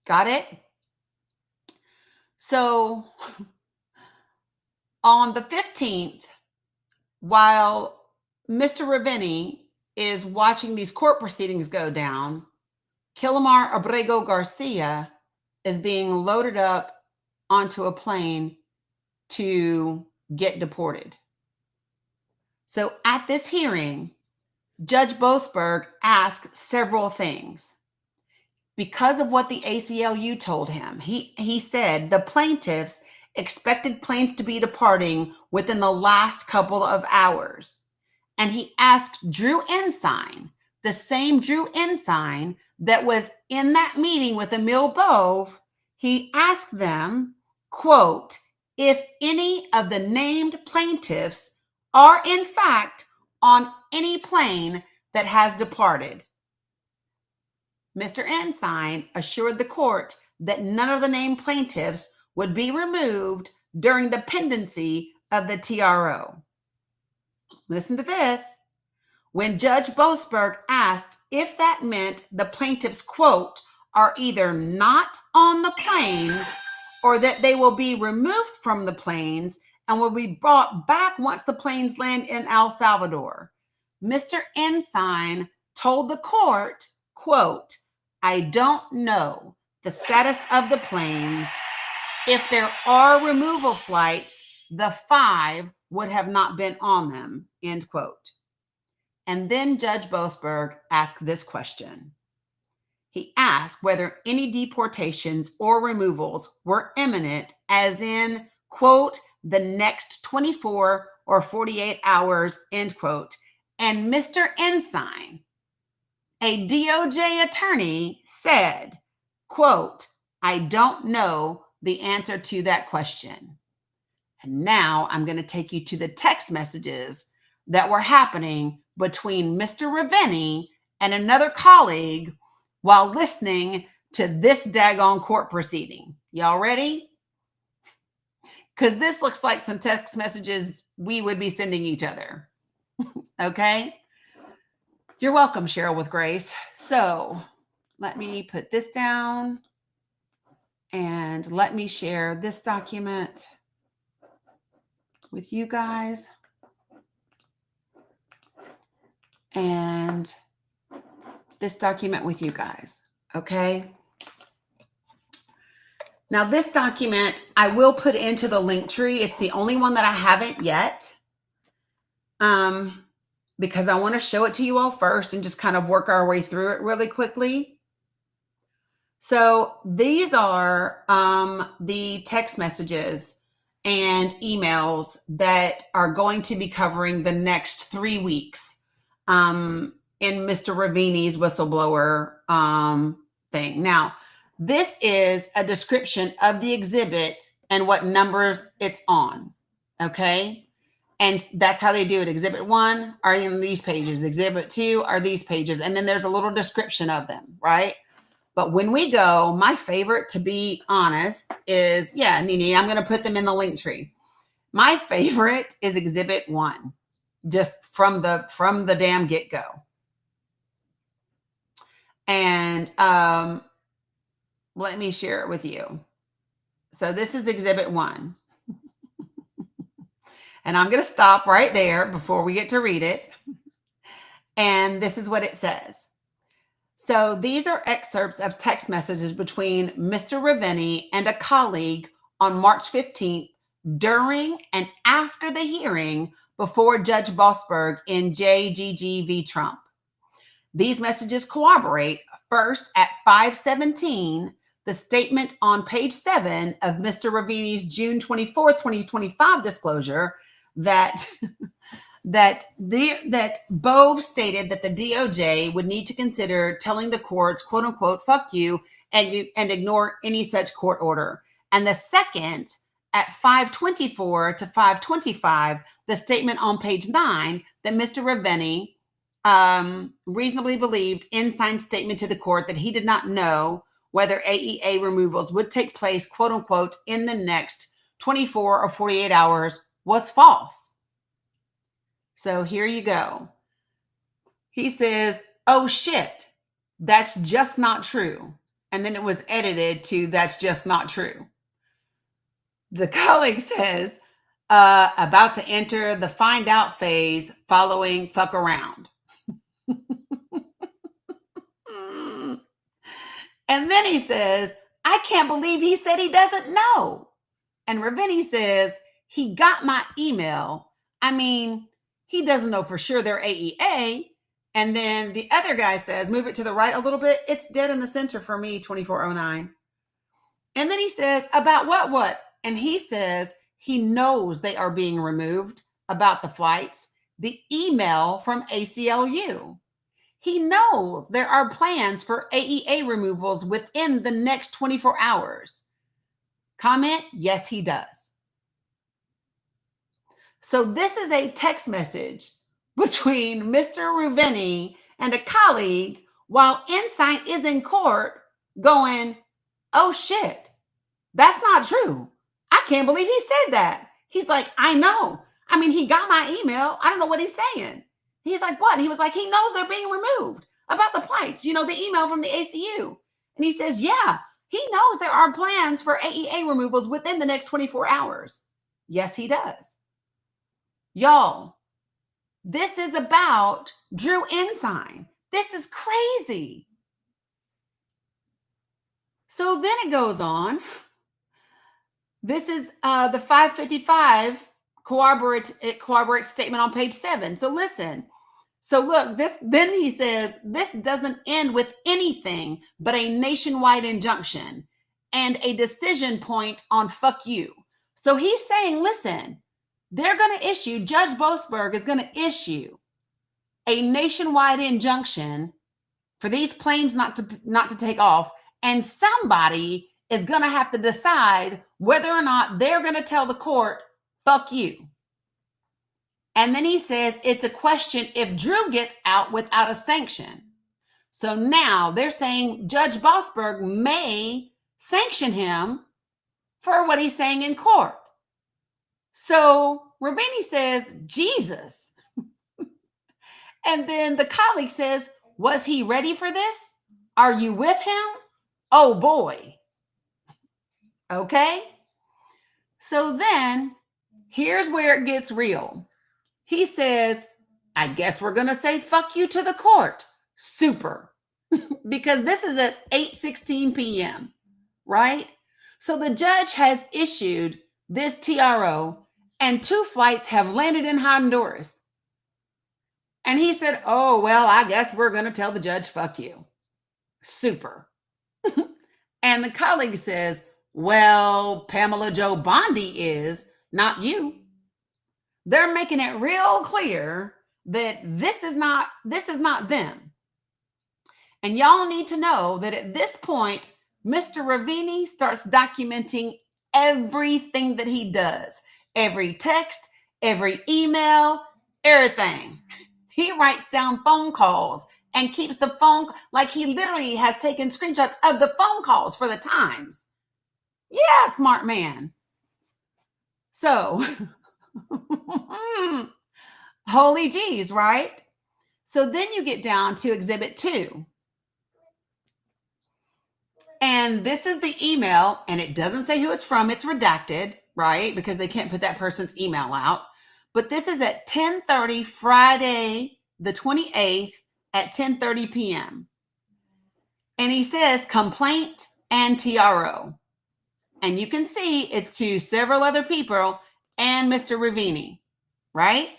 Speaker 1: Got it? So on the 15th, while Mr. Ravini is watching these court proceedings go down, Killamar Abrego Garcia is being loaded up onto a plane to get deported. So at this hearing, Judge Boasberg asked several things. Because of what the ACLU told him, he said the plaintiffs expected planes to be departing within the last couple of hours. And he asked Drew Ensign, the same Drew Ensign that was in that meeting with Emil Bove, he asked them, quote, if any of the named plaintiffs are in fact on any plane that has departed. Mr. Ensign assured the court that none of the named plaintiffs would be removed during the pendency of the TRO. Listen to this. When Judge Boasberg asked if that meant the plaintiffs, quote, are either not on the planes or that they will be removed from the planes and will be brought back once the planes land in El Salvador, Mr. Ensign told the court, quote, I don't know the status of the planes. If there are removal flights, the 5 would have not been on them, end quote. And then Judge Boasberg asked this question. He asked whether any deportations or removals were imminent, as in, quote, the next 24 or 48 hours, end quote. And Mr. Ensign, a DOJ attorney, said, quote, I don't know the answer to that question. And now I'm going to take you to the text messages that were happening between Mr. Ravini and another colleague while listening to this daggone court proceeding. Y'all ready? Because this looks like some text messages we would be sending each other. Okay? You're welcome, Cheryl with Grace. So let me put this down and let me share this document with you guys. And this document with you guys. Okay? Now, this document I will put into the link tree. It's the only one that I haven't yet. Because I want to show it to you all first and just kind of work our way through it really quickly. So these are the text messages and emails that are going to be covering the next 3 weeks in Mr. Ravini's whistleblower thing. Now, this is a description of the exhibit and what numbers it's on. Okay? And that's how they do it. Exhibit 1 are in these pages. Exhibit 2 are these pages. And then there's a little description of them, right? But when we go, my favorite, to be honest, is, yeah, Nini, I'm going to put them in the link tree. My favorite is Exhibit 1, just from the damn get-go. And let me share it with you. So this is Exhibit 1. And I'm going to stop right there before we get to read it. And this is what it says. So these are excerpts of text messages between Mr. Ravini and a colleague on March 15th during and after the hearing before Judge Boasberg in JGG v. Trump. These messages corroborate, first at 5:17, the statement on page 7 of Mr. Ravini's June 24, 2025 disclosure that Bove stated that the DOJ would need to consider telling the courts, quote unquote, fuck you, and ignore any such court order. And the second at 5:24 to 5:25, the statement on page 9 that Mr. Ravini reasonably believed Ensign's statement to the court that he did not know whether AEA removals would take place, quote unquote, in the next 24 or 48 hours was false. So here you go. He says, oh shit, that's just not true. And then it was edited to that's just not true. The colleague says, about to enter the find out phase following fuck around. And then he says, I can't believe he said he doesn't know. And Ravini says, he got my email. I mean, he doesn't know for sure they're AEA. And then the other guy says, move it to the right a little bit. It's dead in the center for me, 2409. And then he says, about what? And he says he knows they are being removed about the flights, the email from ACLU. He knows there are plans for AEA removals within the next 24 hours. Comment, yes, he does. So this is a text message between Mr. Ruveni and a colleague while Ensign is in court going, oh shit, that's not true. I can't believe he said that. He's like, I know. I mean, he got my email. I don't know what he's saying. He's like, what? He was like, he knows they're being removed about the flights, you know, the email from the ACU. And he says, yeah, he knows there are plans for AEA removals within the next 24 hours. Yes, he does. Y'all, this is about Drew Ensign. This is crazy. So then it goes on. This is the 555 corroborate statement on page 7. So listen. So look, then he says, this doesn't end with anything but a nationwide injunction and a decision point on fuck you. So he's saying, listen, they're going to issue, Judge Boasberg is going to issue a nationwide injunction for these planes not to take off. And somebody is going to have to decide whether or not they're going to tell the court, fuck you. And then he says it's a question if Drew gets out without a sanction. So now they're saying Judge Boasberg may sanction him for what he's saying in court. So Ravini says, Jesus. And then the colleague says, was he ready for this? Are you with him? Oh boy. Okay. So then here's where it gets real. He says, I guess we're going to say fuck you to the court. Super. Because this is at 8:16 p.m., right? So the judge has issued this TRO and 2 flights have landed in Honduras. And he said, oh, well, I guess we're going to tell the judge, fuck you. Super. And the colleague says, well, Pamela Joe Bondi is, not you. They're making it real clear that this is not them. And y'all need to know that at this point, Mr. Ravini starts documenting everything that he does. Every text, every email, everything. He writes down phone calls and keeps the phone, like he literally has taken screenshots of the phone calls for the Times. Yeah, smart man. So, holy geez, right? So then you get down to Exhibit 2. And this is the email, and it doesn't say who it's from. It's redacted, right? Because they can't put that person's email out. But this is at 10:30 Friday, the 28th at 10:30 p.m. And he says complaint and TRO. And you can see it's to several other people and Mr. Ravini, right?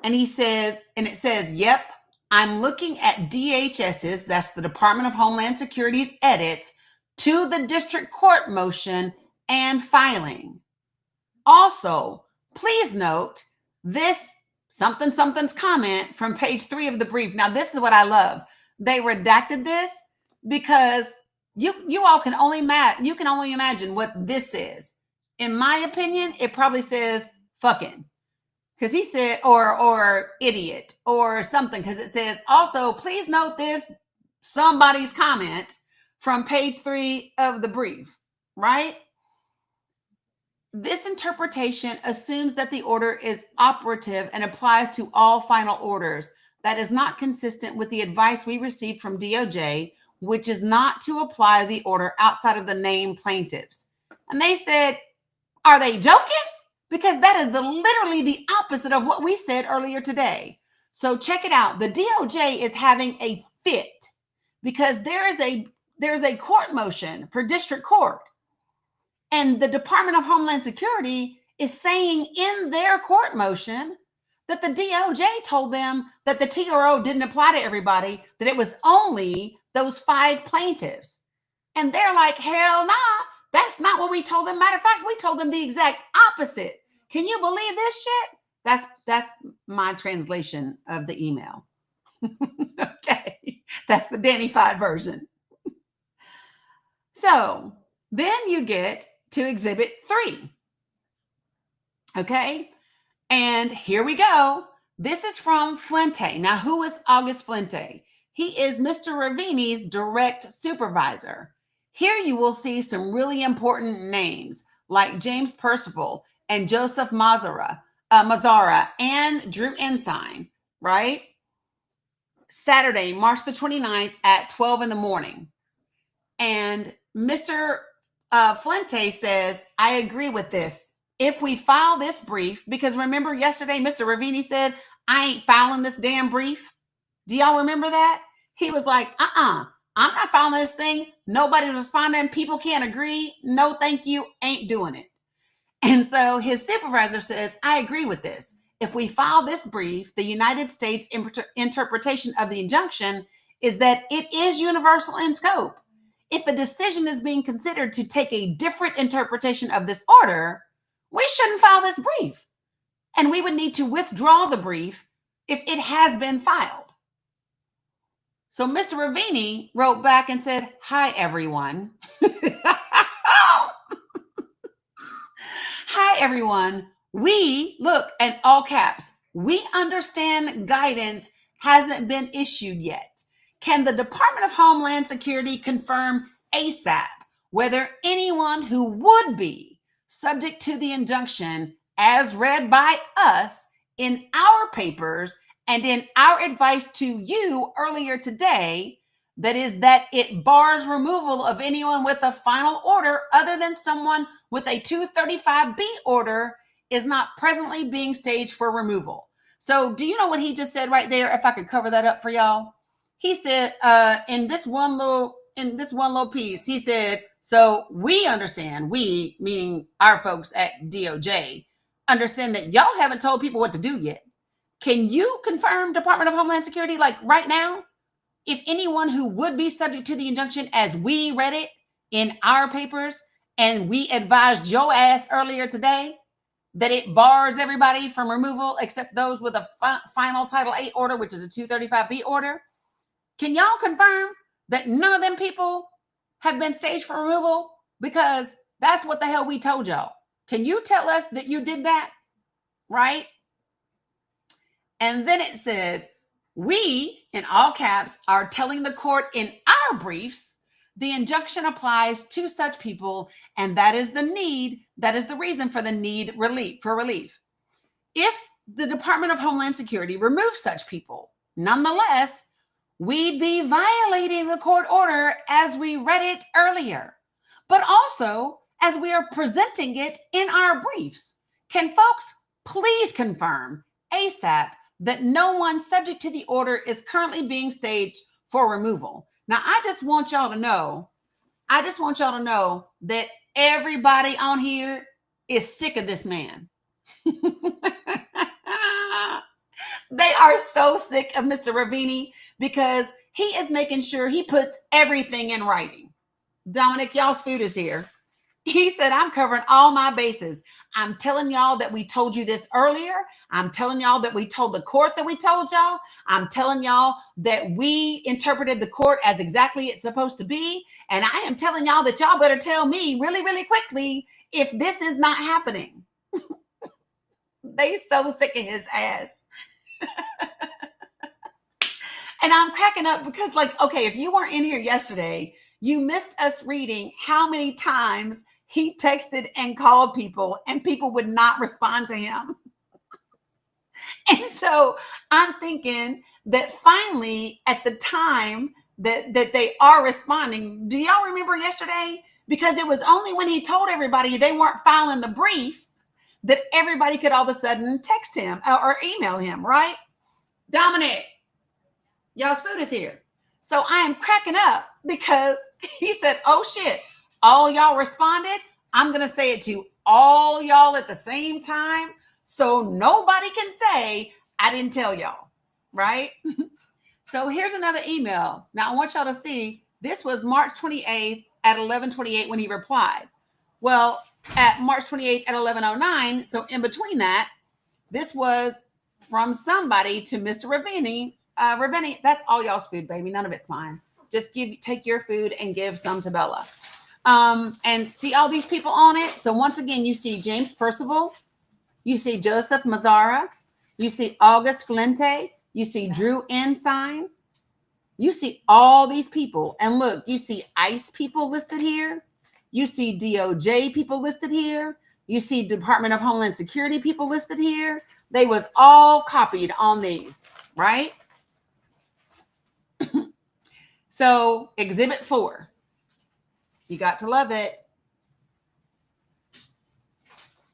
Speaker 1: And he says, and it says, yep, I'm looking at DHS's, that's the Department of Homeland Security's edits to the district court motion and filing. Also, please note this something's comment from page 3 of the brief. Now, this is what I love. They redacted this because you all can only imagine what this is. In my opinion, it probably says fucking. Because he said, or idiot or something, because it says, also, please note this, somebody's comment from page 3 of the brief, right? This interpretation assumes that the order is operative and applies to all final orders. that is not consistent with the advice we received from DOJ, which is not to apply the order outside of the named plaintiffs. And they said, are they joking? Because that is literally the opposite of what we said earlier today. So check it out. The DOJ is having a fit because there's a court motion for district court. And the Department of Homeland Security is saying in their court motion that the DOJ told them that the TRO didn't apply to everybody, that it was only those 5 plaintiffs. And they're like, hell nah, that's not what we told them. Matter of fact, we told them the exact opposite. Can you believe this shit? That's my translation of the email. Okay, that's the Dani-fied version. So then you get to Exhibit 3. Okay, and here we go. This is from Flente. Now, who is August Flente? He is Mr. Ravini's direct supervisor. Here you will see some really important names like James Percival and Joseph Mazzara and Drew Ensign, right? Saturday, March the 29th at 12 in the morning. And Mr. Flente says, I agree with this. If we file this brief, because remember yesterday, Mr. Ravini said, I ain't filing this damn brief. Do y'all remember that? He was like, I'm not filing this thing. Nobody's responding. People can't agree. No, thank you. Ain't doing it. And so his supervisor says, I agree with this. If we file this brief, the United States interpretation of the injunction is that it is universal in scope. If a decision is being considered to take a different interpretation of this order, we shouldn't file this brief. And we would need to withdraw the brief if it has been filed. So Mr. Ravini wrote back and said, hi, everyone. Hi, everyone. We, look, in all caps, we understand guidance hasn't been issued yet. Can the Department of Homeland Security confirm ASAP whether anyone who would be subject to the injunction as read by us in our papers and in our advice to you earlier today, that is that it bars removal of anyone with a final order other than someone with a 235B order is not presently being staged for removal. So do you know what he just said right there? If I could cover that up for y'all. He said in this one little piece, he said, so we understand, we meaning our folks at DOJ, understand that y'all haven't told people what to do yet. Can you confirm, Department of Homeland Security, like right now, if anyone who would be subject to the injunction as we read it in our papers and we advised your ass earlier today that it bars everybody from removal except those with a final Title 8 order, which is a 235B order? Can y'all confirm that none of them people have been staged for removal? Because that's what the hell we told y'all. Can you tell us that you did that? Right? And then it said, we, in all caps, are telling the court in our briefs, the injunction applies to such people, and that is the reason for the need for relief. If the Department of Homeland Security removes such people, nonetheless, we'd be violating the court order as we read it earlier, but also as we are presenting it in our briefs. Can folks please confirm ASAP that no one subject to the order is currently being staged for removal? Now, I just want y'all to know that everybody on here is sick of this man. They are so sick of Mr. Ravini because he is making sure he puts everything in writing. Dominic, y'all's food is here. He said, I'm covering all my bases. I'm telling y'all that we told you this earlier. I'm telling y'all that we told the court that we told y'all. I'm telling y'all that we interpreted the court as exactly it's supposed to be. And I am telling y'all that y'all better tell me really, really quickly if this is not happening. They so sick of his ass. And I'm cracking up because, like, okay, if you weren't in here yesterday, you missed us reading how many times he texted and called people and people would not respond to him. And so I'm thinking that finally, at the time that they are responding, do y'all remember yesterday? Because it was only when he told everybody they weren't filing the brief that everybody could all of a sudden text him or email him, right? Dominic, y'all's food is here. So I am cracking up because he said, oh shit, all y'all responded. I'm going to say it to all y'all at the same time. So nobody can say I didn't tell y'all, right? So here's another email. Now I want y'all to see, this was March 28th at 11:28 when he replied. Well, at March 28th at 11:09, so in between that, this was from somebody to Mr. Ravini. Ravini, that's all y'all's food, baby. None of it's mine. Just take your food and give some to Bella. And see all these people on it. So once again, you see James Percival, you see Joseph Mazzara, you see August Flente, you see Drew Ensign, you see all these people. And look, you see ICE people listed here. You see DOJ people listed here. You see Department of Homeland Security people listed here. They was all copied on these, right? So Exhibit 4. You got to love it.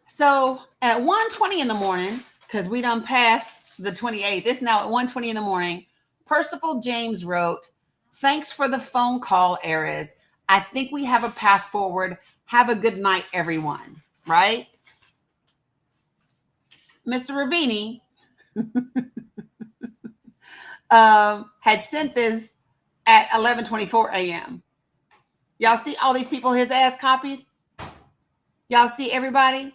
Speaker 1: So at 1:20 in the morning, because we done passed the 28th, it's now at 1:20 in the morning, Percival James wrote, thanks for the phone call, Ares. I think we have a path forward. Have a good night, everyone. Right? Mr. Ravini had sent this at 11:24 a.m. Y'all see all these people his ass copied? Y'all see everybody?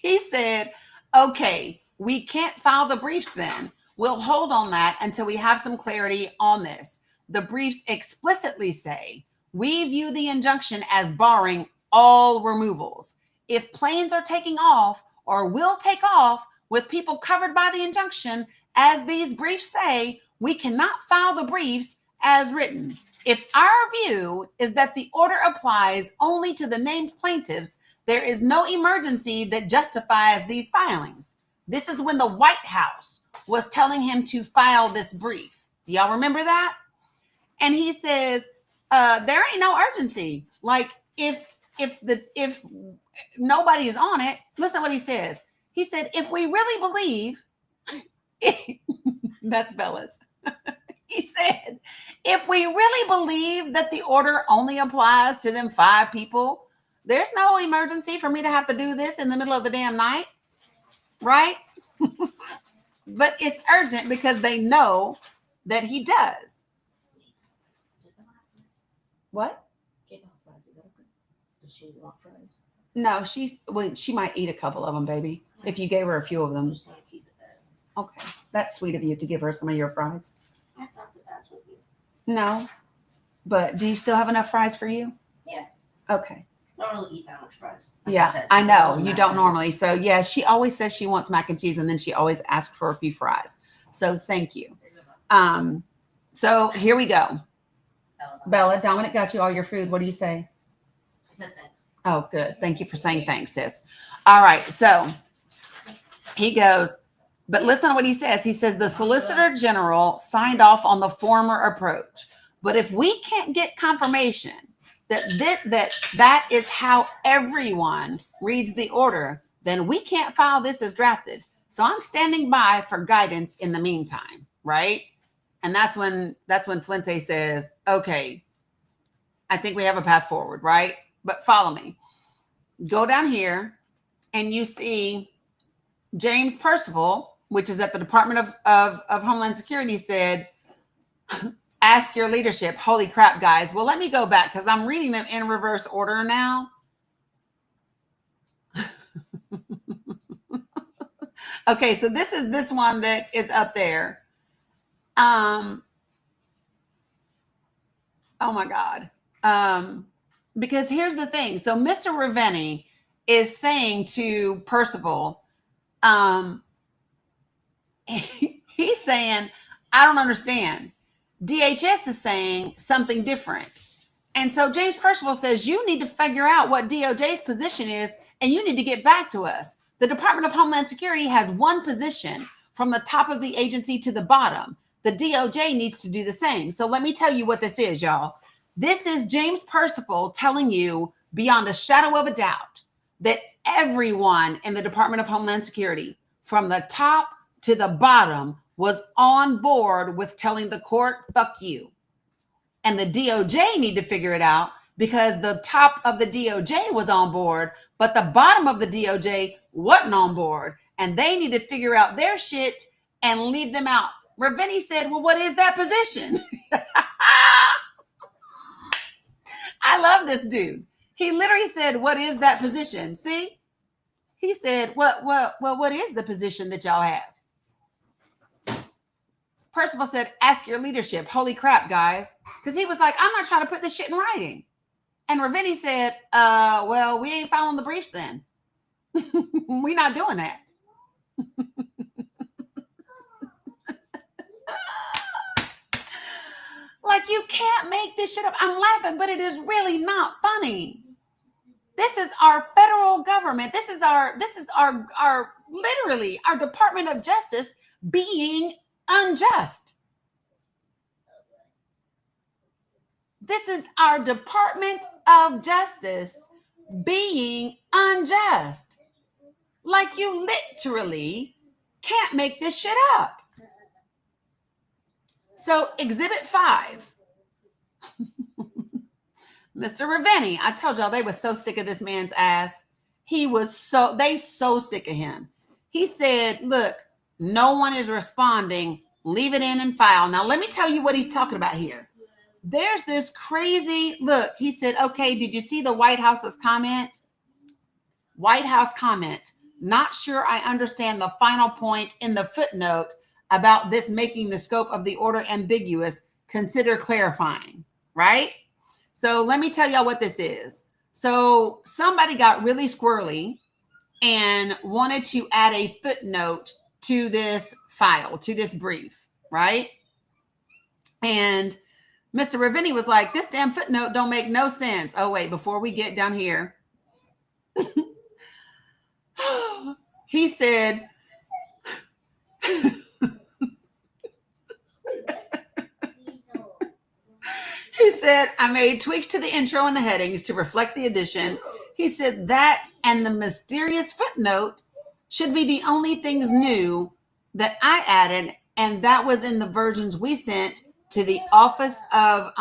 Speaker 1: He said, okay, we can't file the briefs then. We'll hold on that until we have some clarity on this. The briefs explicitly say, we view the injunction as barring all removals. If planes are taking off or will take off with people covered by the injunction, as these briefs say, we cannot file the briefs as written. If our view is that the order applies only to the named plaintiffs, there is no emergency that justifies these filings. This is when the White House was telling him to file this brief. Do y'all remember that? And he says, there ain't no urgency. Like if nobody is on it, listen to what he says. He said, if we really believe, that's Bella's. He said, if we really believe that the order only applies to them 5 people, there's no emergency for me to have to do this in the middle of the damn night, right? But it's urgent because they know that he does. What? Does she want fries? No, she might eat a couple of them, baby. If you gave her a few of them. Okay, that's sweet of you to give her some of your fries.
Speaker 10: I thought that's what you.
Speaker 1: No, but do you still have enough fries for you?
Speaker 10: Yeah.
Speaker 1: Okay.
Speaker 10: I don't really eat that much fries.
Speaker 1: Yeah, I know you don't normally. So yeah, she always says she wants mac and cheese, and then she always asks for a few fries. So thank you. So here we go. Bella, Dominic got you all your food. What do you say?
Speaker 10: She said thanks.
Speaker 1: Oh, good. Thank you for saying thanks, sis. All right. So he goes, but listen to what he says. He says the Solicitor General signed off on the former approach. But if we can't get confirmation that is how everyone reads the order, then we can't file this as drafted. So I'm standing by for guidance in the meantime, right? And that's when Flinte says, okay, I think we have a path forward, right? But follow me. Go down here and you see James Percival, which is at the Department of Homeland Security, said, ask your leadership. Holy crap, guys. Well, let me go back because I'm reading them in reverse order now. Okay, so this is this one that is up there. Oh my God. Because here's the thing. So Mr. Ravini is saying to Percival, he's saying, I don't understand. DHS is saying something different. And so James Percival says, you need to figure out what DOJ's position is, and you need to get back to us. The Department of Homeland Security has one position from the top of the agency to the bottom. The DOJ needs to do the same. So let me tell you what this is, y'all. This is James Percival telling you beyond a shadow of a doubt that everyone in the Department of Homeland Security, from the top to the bottom, was on board with telling the court, fuck you. And the DOJ need to figure it out because the top of the DOJ was on board, but the bottom of the DOJ wasn't on board. And they need to figure out their shit and leave them out. Ravenny said, well, what is that position? I love this dude. He literally said, what is that position? See? He said, what is the position that y'all have? Percival said, ask your leadership. Holy crap, guys. Because he was like, I'm not trying to put this shit in writing. And Ravenny said, well, we ain't following the briefs then. We're not doing that. Like, you can't make this shit up. I'm laughing, but it is really not funny. This is our federal government. This is our literally our Department of Justice being unjust. This is our Department of Justice being unjust. Like, you literally can't make this shit up. So Exhibit 5. Mr. Ravenny, I told y'all they were so sick of this man's ass. They so sick of him. He said, look, no one is responding. Leave it in and file. Now, let me tell you what he's talking about here. There's this crazy, look, he said, okay, did you see the White House's comment? White House comment. Not sure I understand the final point in the footnote about this making the scope of the order ambiguous. Consider clarifying, right? So let me tell y'all what this is. So somebody got really squirrely and wanted to add a footnote to this file, to this brief, right? And Mr. Ravenny was like, this damn footnote don't make no sense. Oh, wait, before we get down here. He said, he said, I made tweaks to the intro and the headings to reflect the addition. He said that and the mysterious footnote should be the only things new that I added. And that was in the versions we sent to the Office of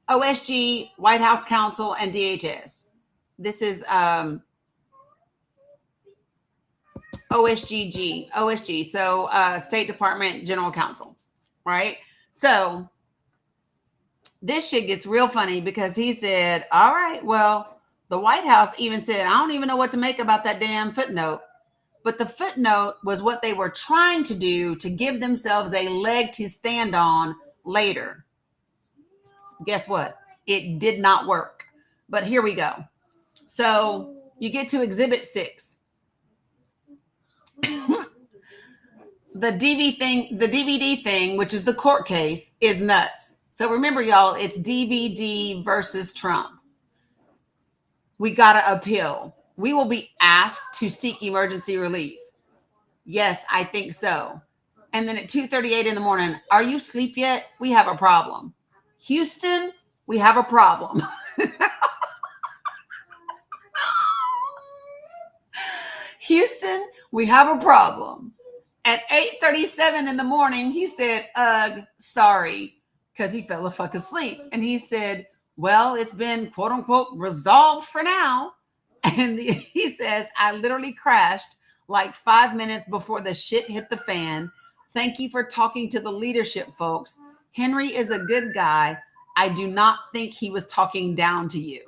Speaker 1: OSG, White House Counsel, and DHS. This is OSG, so State Department General Counsel, right? So this shit gets real funny because he said, all right, well, the White House even said, I don't even know what to make about that damn footnote. But the footnote was what they were trying to do to give themselves a leg to stand on later. Guess what? It did not work. But here we go. So you get to Exhibit 6. The DVD thing, which is the court case, is nuts. So remember, y'all, it's DVD versus Trump. We got to appeal. We will be asked to seek emergency relief. Yes, I think so. And then at 2:38 in the morning, are you asleep yet? We have a problem. Houston, we have a problem. Houston, we have a problem. At 8:37 in the morning, he said, sorry, because he fell the fuck asleep. And he said, well, it's been quote unquote resolved for now. And he says, I literally crashed like 5 minutes before the shit hit the fan. Thank you for talking to the leadership, folks. Henry is a good guy. I do not think he was talking down to you.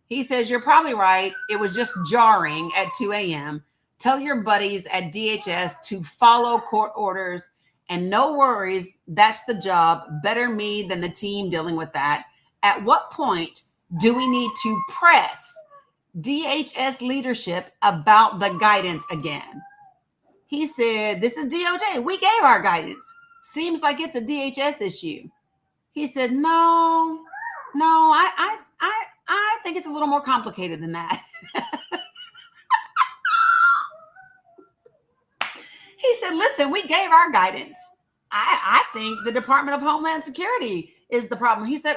Speaker 1: He says, you're probably right. It was just jarring at 2 a.m. Tell your buddies at DHS to follow court orders and no worries. That's the job. Better me than the team dealing with that. At what point do we need to press DHS leadership about the guidance again? He said, this is DOJ. We gave our guidance. Seems like it's a DHS issue. He said, no, I think it's a little more complicated than that. He said, listen, we gave our guidance. I think the Department of Homeland Security is the problem. He said,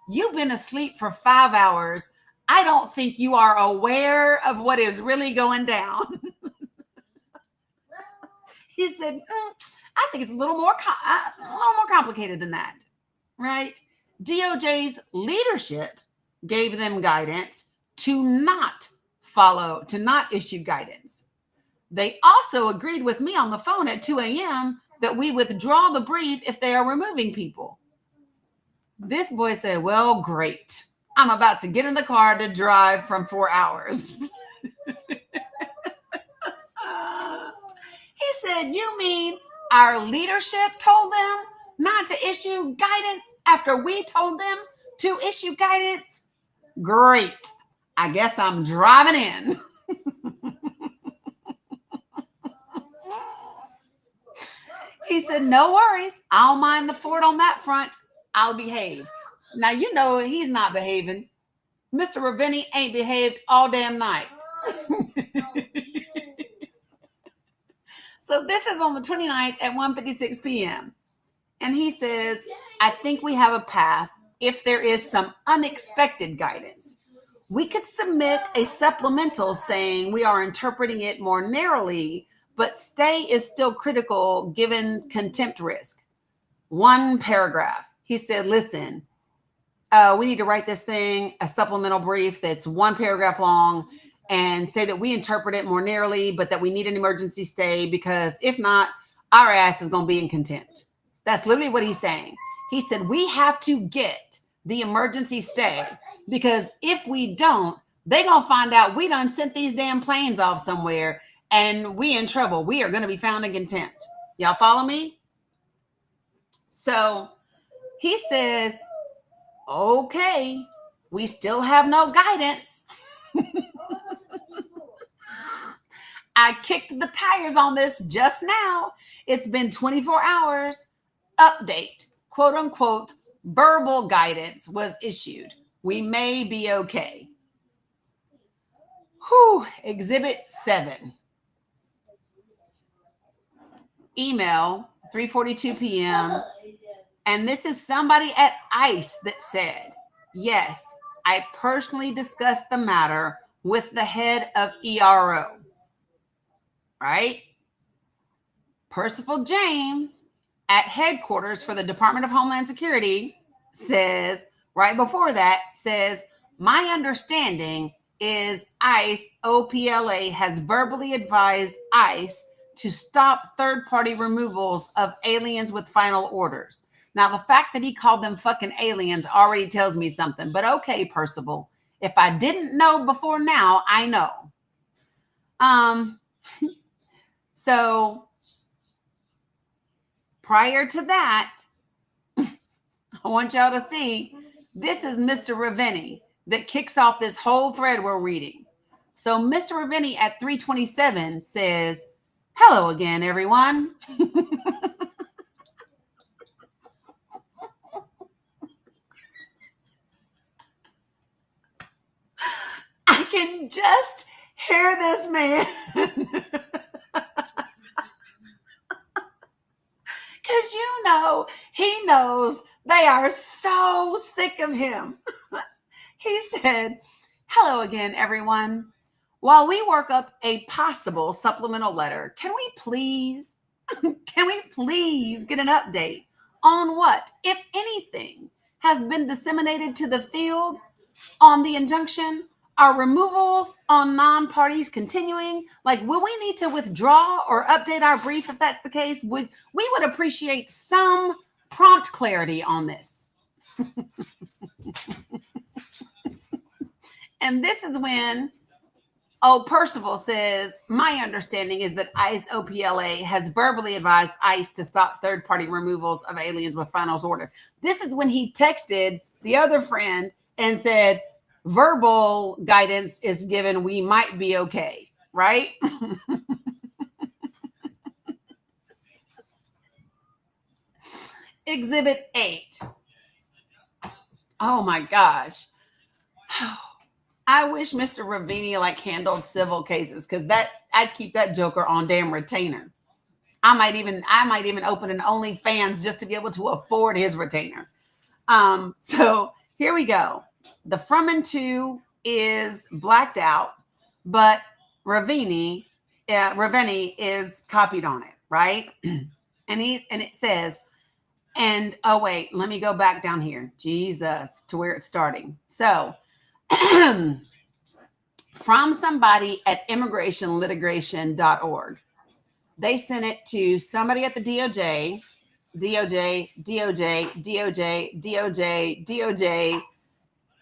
Speaker 1: you've been asleep for 5 hours. I don't think you are aware of what is really going down. He said, I think it's a little more complicated than that, right? DOJ's leadership gave them guidance to not issue guidance. They also agreed with me on the phone at 2 a.m. that we withdraw the brief if they are removing people. This boy said, well, great. I'm about to get in the car to drive from 4 hours. He said, you mean our leadership told them not to issue guidance after we told them to issue guidance? Great. I guess I'm driving in. He said, no worries. I'll mind the fort on that front. I'll behave. Now, you know he's not behaving. Mr. Ravenni ain't behaved all damn night. So this is on the 29th at 1:56 p.m. And he says, I think we have a path if there is some unexpected guidance. We could submit a supplemental saying we are interpreting it more narrowly, but stay is still critical given contempt risk. 1 paragraph. He said, listen, we need to write this thing, a supplemental brief that's 1 paragraph long, and say that we interpret it more narrowly, but that we need an emergency stay because if not, our ass is going to be in contempt. That's literally what he's saying. He said, we have to get the emergency stay because if we don't, they're going to find out we done sent these damn planes off somewhere and we in trouble. We are going to be found in contempt. Y'all follow me? So he says, okay, we still have no guidance. I kicked the tires on this just now. It's been 24 hours. Update, quote unquote, verbal guidance was issued. We may be okay. Exhibit 7. Email, 3:42 p.m. And this is somebody at ICE that said, yes, I personally discussed the matter with the head of ERO. Right? Percival James at headquarters for the Department of Homeland Security says, right before that, says, my understanding is ICE OPLA has verbally advised ICE to stop third-party removals of aliens with final orders. Now, the fact that he called them fucking aliens already tells me something. But okay, Percival, if I didn't know before now, I know. So prior to that, I want y'all to see, this is Mr. Ravenni that kicks off this whole thread we're reading. So Mr. Ravenni at 3:27 says, hello again, everyone. I can just hear this man. Because you know, he knows they are so sick of him. He said, hello again, everyone. While we work up a possible supplemental letter, can we please get an update on what, if anything, has been disseminated to the field on the injunction? Are removals on non-parties continuing? Like, will we need to withdraw or update our brief if that's the case? We would appreciate some prompt clarity on this. And this is when Percival says, my understanding is that ICE OPLA has verbally advised ICE to stop third-party removals of aliens with finals order. This is when he texted the other friend and said, verbal guidance is given, we might be okay, right? Exhibit 8. Oh my gosh. I wish Mr. Ravini like handled civil cases because I'd keep that joker on damn retainer. I might even open an OnlyFans just to be able to afford his retainer. So here we go. The from and to is blacked out, but Ravini is copied on it, right? and it says, and oh wait, let me go back down here. Jesus, to where it's starting. So from somebody at immigrationlitigation.org. They sent it to somebody at the DOJ,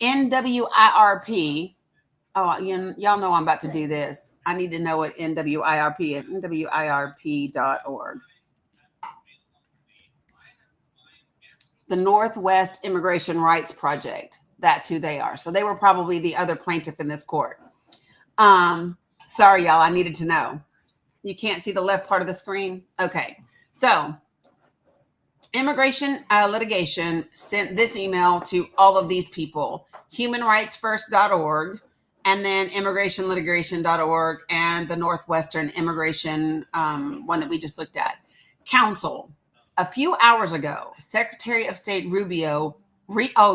Speaker 1: NWIRP. Oh, y'all know I'm about to do this. I need to know what NWIRP is. NWIRP.org. The Northwest Immigration Rights Project. That's who they are. So they were probably the other plaintiff in this court. Sorry, y'all. I needed to know. You can't see the left part of the screen? Okay. So immigration litigation sent this email to all of these people, humanrightsfirst.org, and then immigrationlitigation.org, and the Northwestern Immigration one that we just looked at. Counsel. A few hours ago, Secretary of State Rubio,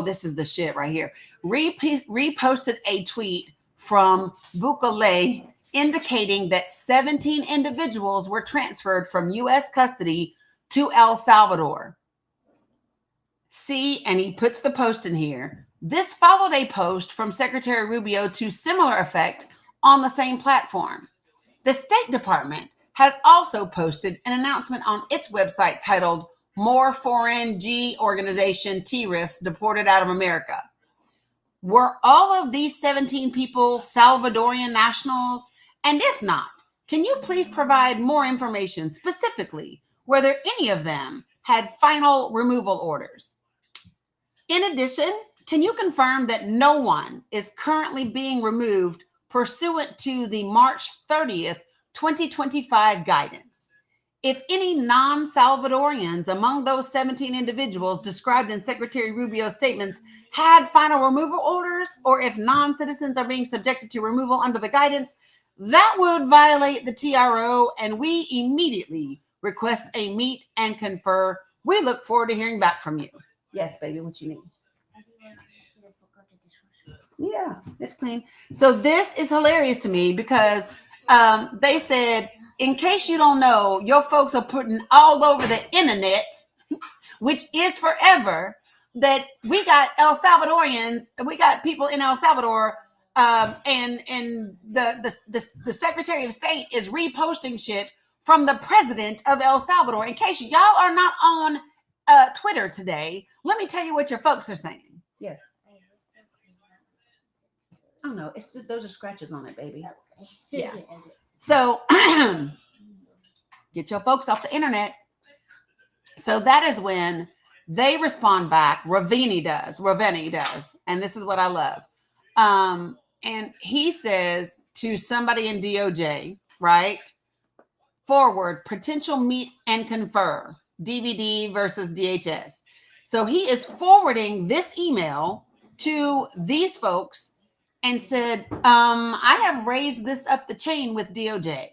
Speaker 1: this is the shit right here, reposted a tweet from Bukele indicating that 17 individuals were transferred from U.S. custody to El Salvador. See, and he puts the post in here. This followed a post from Secretary Rubio to similar effect on the same platform. The State Department has also posted an announcement on its website titled More Foreign G Organization Terrorists Deported Out of America. Were all of these 17 people Salvadorian nationals? And if not, can you please provide more information, specifically whether any of them had final removal orders? In addition, can you confirm that no one is currently being removed pursuant to the March 30th, 2025 guidance? If any non-Salvadorians among those 17 individuals described in Secretary Rubio's statements had final removal orders, or if non-citizens are being subjected to removal under the guidance, that would violate the TRO, and we immediately request a meet and confer. We look forward to hearing back from you. Yes, baby, what you need? Yeah, it's clean. So this is hilarious to me because they said, in case you don't know, your folks are putting all over the internet, which is forever, that we got El Salvadorians, we got people in El Salvador, and the Secretary of State is reposting shit from the president of El Salvador. In case y'all are not on Twitter today, let me tell you what your folks are saying. Yes. Oh no, it's just those are scratches on it, baby. Yeah. So get your folks off the internet. So that is when they respond back. Ravini does. And this is what I love. And he says to somebody in DOJ, right? Forward, potential meet and confer, DVD versus DHS. So he is forwarding this email to these folks and said, I have raised this up the chain with DOJ.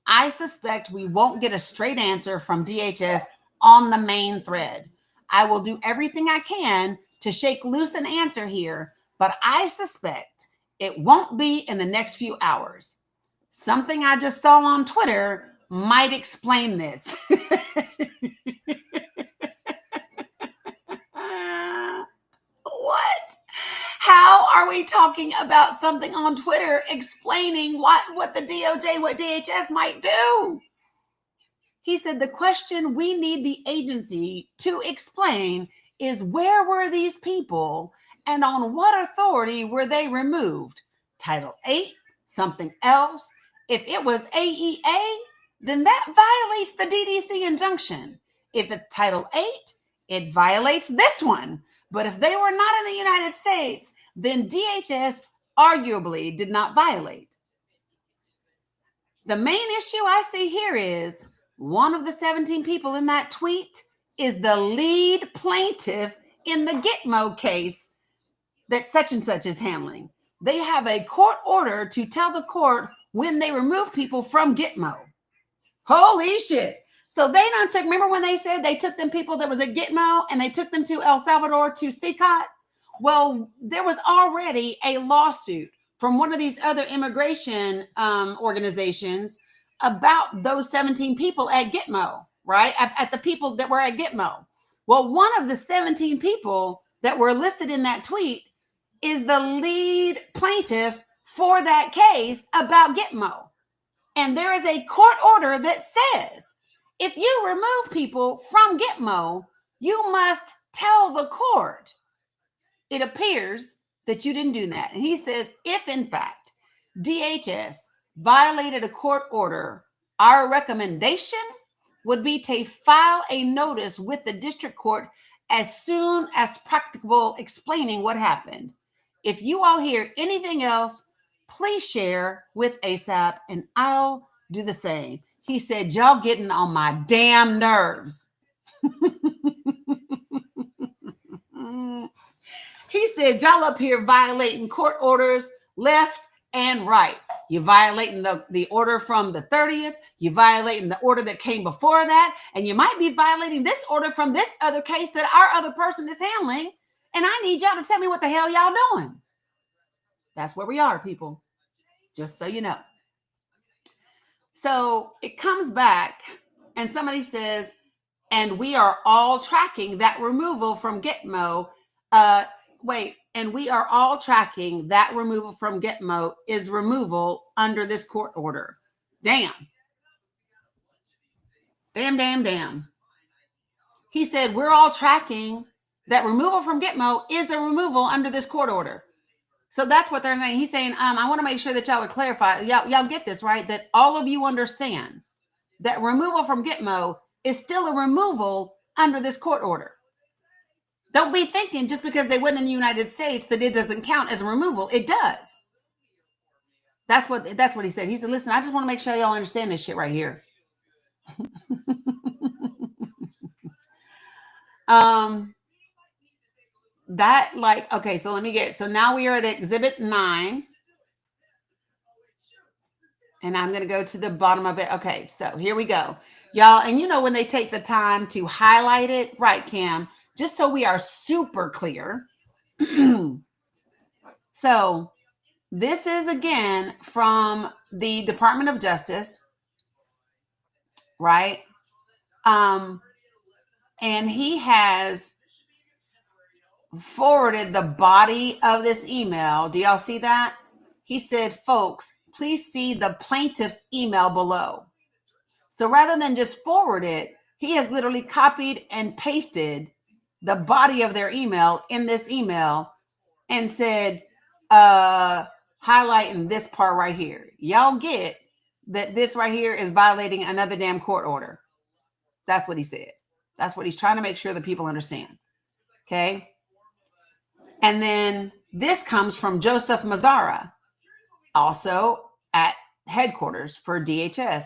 Speaker 1: I suspect we won't get a straight answer from DHS on the main thread. I will do everything I can to shake loose an answer here, but I suspect it won't be in the next few hours. Something I just saw on Twitter might explain this. What? How are we talking about something on Twitter explaining what the DOJ, what DHS might do? He said, the question we need the agency to explain is where were these people and on what authority were they removed? Title 8, something else. If it was AEA, then that violates the DDC injunction. If it's Title 8, it violates this one. But if they were not in the United States, then DHS arguably did not violate. The main issue I see here is one of the 17 people in that tweet is the lead plaintiff in the Gitmo case that such and such is handling. they have a court order to tell the court when they remove people from Gitmo. Holy shit. So they done took, remember when they said they took them people that was at Gitmo and they took them to El Salvador to CCOT? Well, there was already a lawsuit from one of these other immigration organizations about those 17 people at Gitmo, right? At the people that were at Gitmo. Well, one of the 17 people that were listed in that tweet is the lead plaintiff for that case about Gitmo. And there is a court order that says if you remove people from Gitmo, you must tell the court. It appears that you didn't do that. And he says, if in fact DHS violated a court order, our recommendation would be to file a notice with the district court as soon as practicable explaining what happened. If you all hear anything else, please share with ASAP and I'll do the same. He said, y'all getting on my damn nerves. He said, y'all up here violating court orders left and right. You're violating the order from the 30th. You're violating the order that came before that. And you might be violating this order from this other case that our other person is handling. And I need y'all to tell me what the hell y'all doing. That's where we are, people. Just so you know. So it comes back and somebody says, and we are all tracking that removal from Gitmo. And we are all tracking that removal from Gitmo is removal under this court order. Damn. Damn. He said, we're all tracking that removal from Gitmo is a removal under this court order. So that's what they're saying. He's saying, I want to make sure that y'all are clarified. Y'all get this, right? That all of you understand that removal from Gitmo is still a removal under this court order. Don't be thinking just because they went in the United States that it doesn't count as a removal. It does. That's what he said. He said, listen, I just want to make sure y'all understand this shit right here. So now we are at exhibit 9. And I'm going to go to the bottom of it. Okay, so here we go. Y'all, and you know when they take the time to highlight it, right, Cam? Just so we are super clear. So this is again from the Department of Justice, right? And he has forwarded the body of this email. Do y'all see that? He said, folks, please see the plaintiff's email below. So rather than just forward it, he has literally copied and pasted the body of their email in this email and said, highlighting this part right here. Y'all get that this right here is violating another damn court order. That's what he said. That's what he's trying to make sure that people understand. Okay. And then this comes from Joseph Mazzara, also at headquarters for DHS.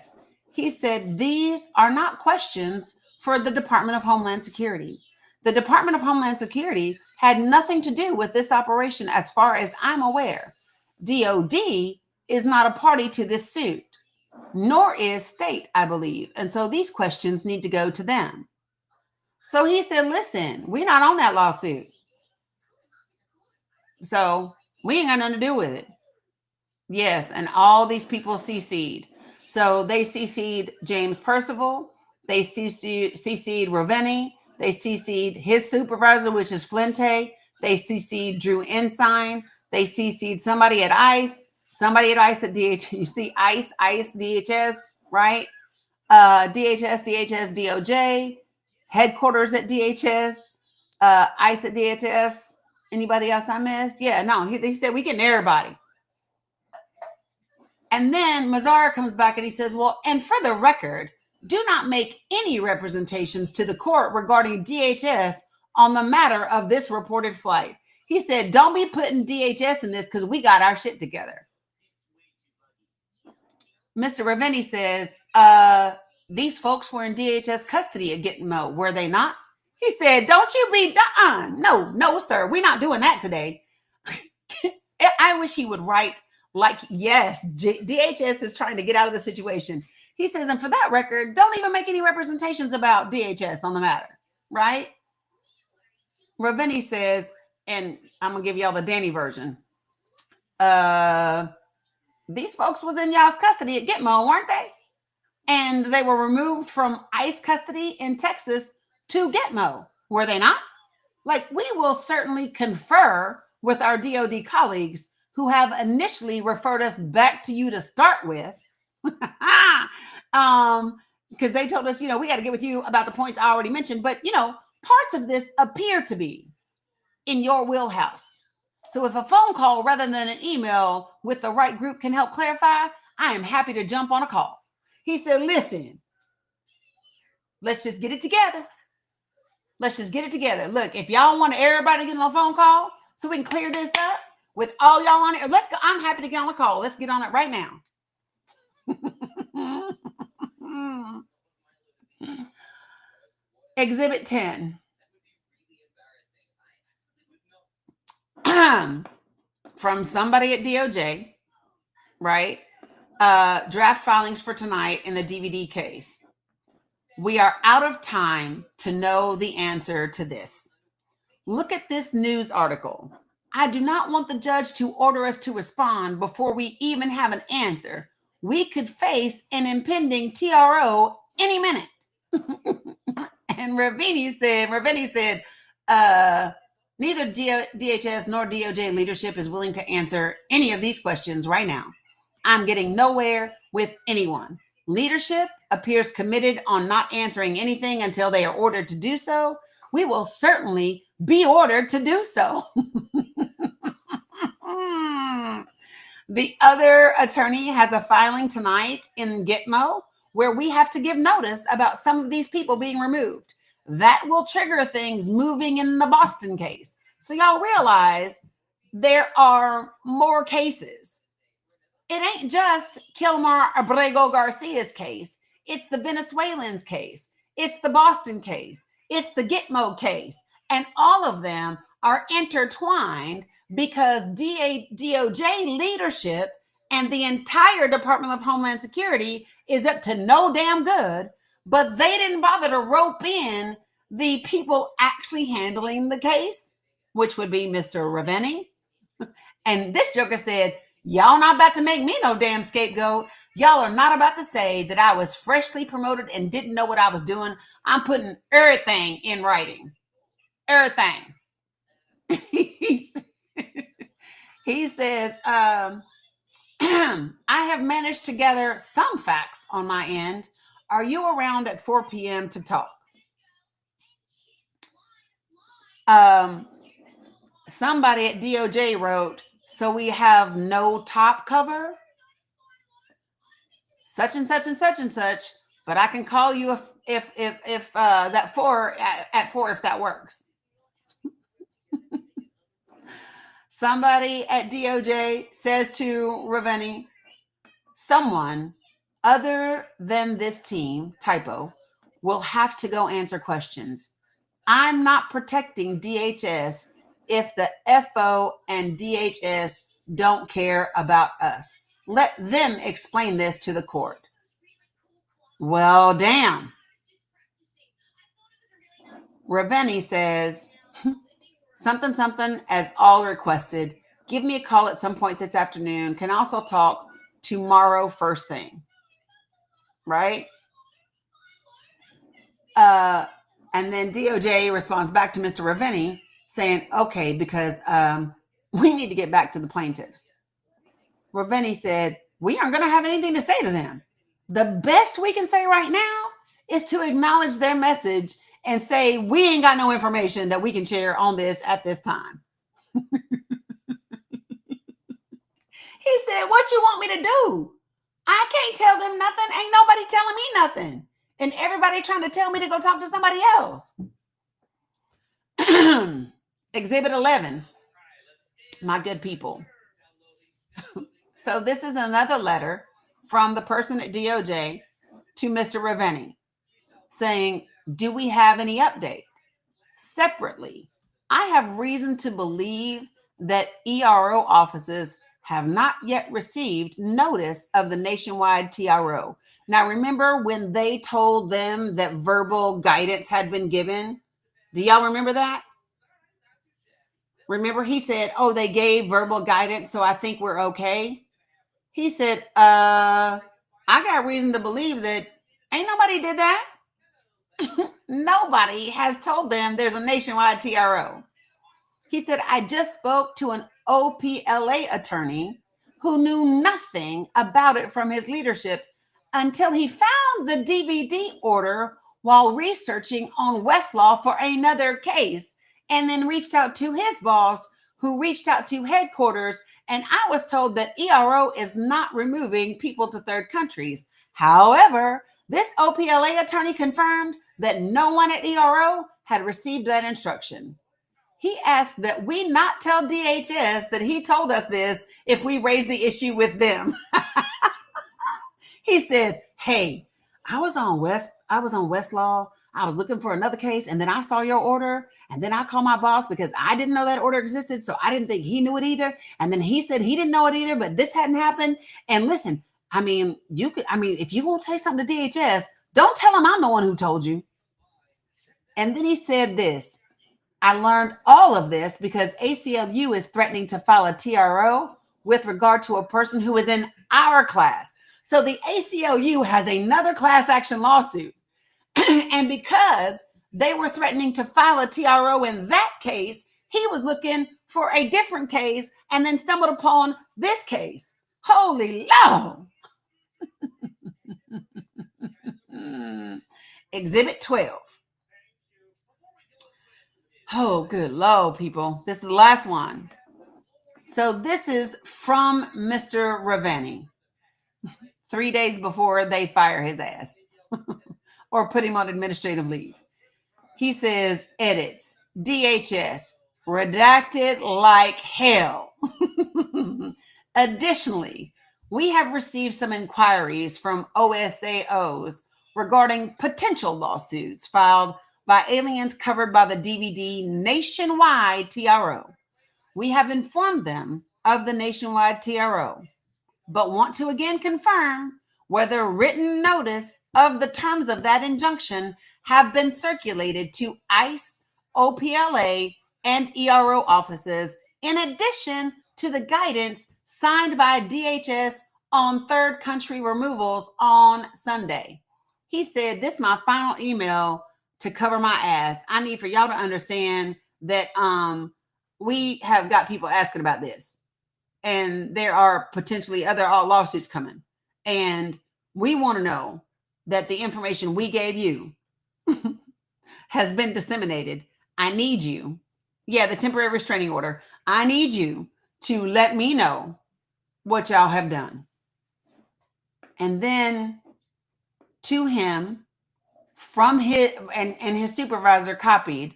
Speaker 1: He said, these are not questions for the Department of Homeland Security. The Department of Homeland Security had nothing to do with this operation as far as I'm aware. DOD is not a party to this suit, nor is state, I believe. And so these questions need to go to them. So he said, listen, we're not on that lawsuit. So we ain't got nothing to do with it. Yes, and all these people CC'd. So they CC'd James Percival. They CC'd Raveni. They CC'd his supervisor, which is Flinte. They CC'd Drew Ensign. They CC'd somebody at ICE. Somebody at ICE at DHS. You see ICE, DHS, right? DHS, DOJ. Headquarters at DHS. ICE at DHS. Anybody else I missed? Yeah, no. He said we getting everybody. And then Mazzara comes back and he says, well, and for the record, do not make any representations to the court regarding DHS on the matter of this reported flight. He said, don't be putting DHS in this because we got our shit together. Mr. Raveni says, these folks were in DHS custody at Gitmo, were they not? He said, don't you be, no, sir, we're not doing that today. I wish he would write like, yes, DHS is trying to get out of the situation. He says, and for that record, don't even make any representations about DHS on the matter, right? Raveni says, and I'm going to give y'all the Dani version. These folks was in y'all's custody at Gitmo, weren't they? And they were removed from ICE custody in Texas to Gitmo, were they not? Like, we will certainly confer with our DOD colleagues who have initially referred us back to you to start with. Because they told us, we got to get with you about the points I already mentioned. But, parts of this appear to be in your wheelhouse. So if a phone call rather than an email with the right group can help clarify, I am happy to jump on a call. He said, listen, let's just get it together. Let's just get it together. Look, if y'all want everybody to get on a phone call so we can clear this up with all y'all on it, let's go. I'm happy to get on a call. Let's get on it right now. Exhibit 10. From somebody at DOJ, right? Draft filings for tonight in the DVD case. We are out of time to know the answer to this. Look at this news article. I do not want the judge to order us to respond before we even have an answer. We could face an impending TRO any minute. And Raveni said, neither DHS nor DOJ leadership is willing to answer any of these questions right now. I'm getting nowhere with anyone. Leadership appears committed on not answering anything until they are ordered to do so. We will certainly be ordered to do so. The other attorney has a filing tonight in Gitmo where we have to give notice about some of these people being removed. That will trigger things moving in the Boston case. So y'all realize there are more cases. It ain't just Kilmar Abrego Garcia's case. It's the Venezuelans case. It's the Boston case. It's the Gitmo case. And all of them are intertwined because DOJ leadership and the entire Department of Homeland Security is up to no damn good, but they didn't bother to rope in the people actually handling the case, which would be Mr. Raveni. And this joker said, y'all not about to make me no damn scapegoat. Y'all are not about to say that I was freshly promoted and didn't know what I was doing. I'm putting everything in writing. Everything. He says, I have managed to gather some facts on my end. Are you around at 4 p.m. to talk? Somebody at DOJ wrote, so we have no top cover? Such and such and such and such, but I can call you if that 4 at 4 if that works. Somebody at DOJ says to Raveni, someone other than this team, typo, will have to go answer questions. I'm not protecting DHS if the FO and DHS don't care about us. Let them explain this to the court. Well, damn. Raveni says, something as all requested. Give me a call at some point this afternoon. Can also talk tomorrow first thing. Right? And then DOJ responds back to Mr. Raveni saying, okay, because we need to get back to the plaintiffs. Raveni said, we aren't going to have anything to say to them. The best we can say right now is to acknowledge their message and say, we ain't got no information that we can share on this at this time. He said, what you want me to do? I can't tell them nothing. Ain't nobody telling me nothing. And everybody trying to tell me to go talk to somebody else. Exhibit 11. My good people. So this is another letter from the person at DOJ to Mr. Raveni saying, do we have any update? Separately, I have reason to believe that ERO offices have not yet received notice of the nationwide TRO. Now, remember when they told them that verbal guidance had been given? Do y'all remember that? Remember he said, oh, they gave verbal guidance, so I think we're okay. He said, I got reason to believe that ain't nobody did that. Nobody has told them there's a nationwide TRO. He said, I just spoke to an OPLA attorney who knew nothing about it from his leadership until he found the DVD order while researching on Westlaw for another case, and then reached out to his boss, who reached out to headquarters, and I was told that ERO is not removing people to third countries. However, this OPLA attorney confirmed that no one at ERO had received that instruction. He asked that we not tell DHS that he told us this if we raise the issue with them. He said, hey, I was on Westlaw. I was looking for another case, and then I saw your order, and then I called my boss because I didn't know that order existed, so I didn't think he knew it either. And then he said he didn't know it either, but this hadn't happened. And listen, if you won't say something to DHS, don't tell them I'm the one who told you. And then he said this, I learned all of this because ACLU is threatening to file a TRO with regard to a person who is in our class. So the ACLU has another class action lawsuit. And because they were threatening to file a TRO in that case, he was looking for a different case and then stumbled upon this case. Holy Lord. Exhibit 12. Oh, good Lord, people. This is the last one. So this is from Mr. Ravani 3 days before they fire his ass or put him on administrative leave. He says, edits, DHS, redacted like hell. Additionally, we have received some inquiries from OSAOs regarding potential lawsuits filed by aliens covered by the DVD nationwide TRO. We have informed them of the nationwide TRO, but want to again confirm whether written notice of the terms of that injunction have been circulated to ICE, OPLA, and ERO offices, in addition to the guidance signed by DHS on third country removals on Sunday. He said, this is my final email to cover my ass. I need for y'all to understand that we have got people asking about this, and there are potentially other lawsuits coming. And we want to know that the information we gave you has been disseminated. I need you. Yeah, the temporary restraining order. I need you to let me know what y'all have done. And then to him, from his and his supervisor copied.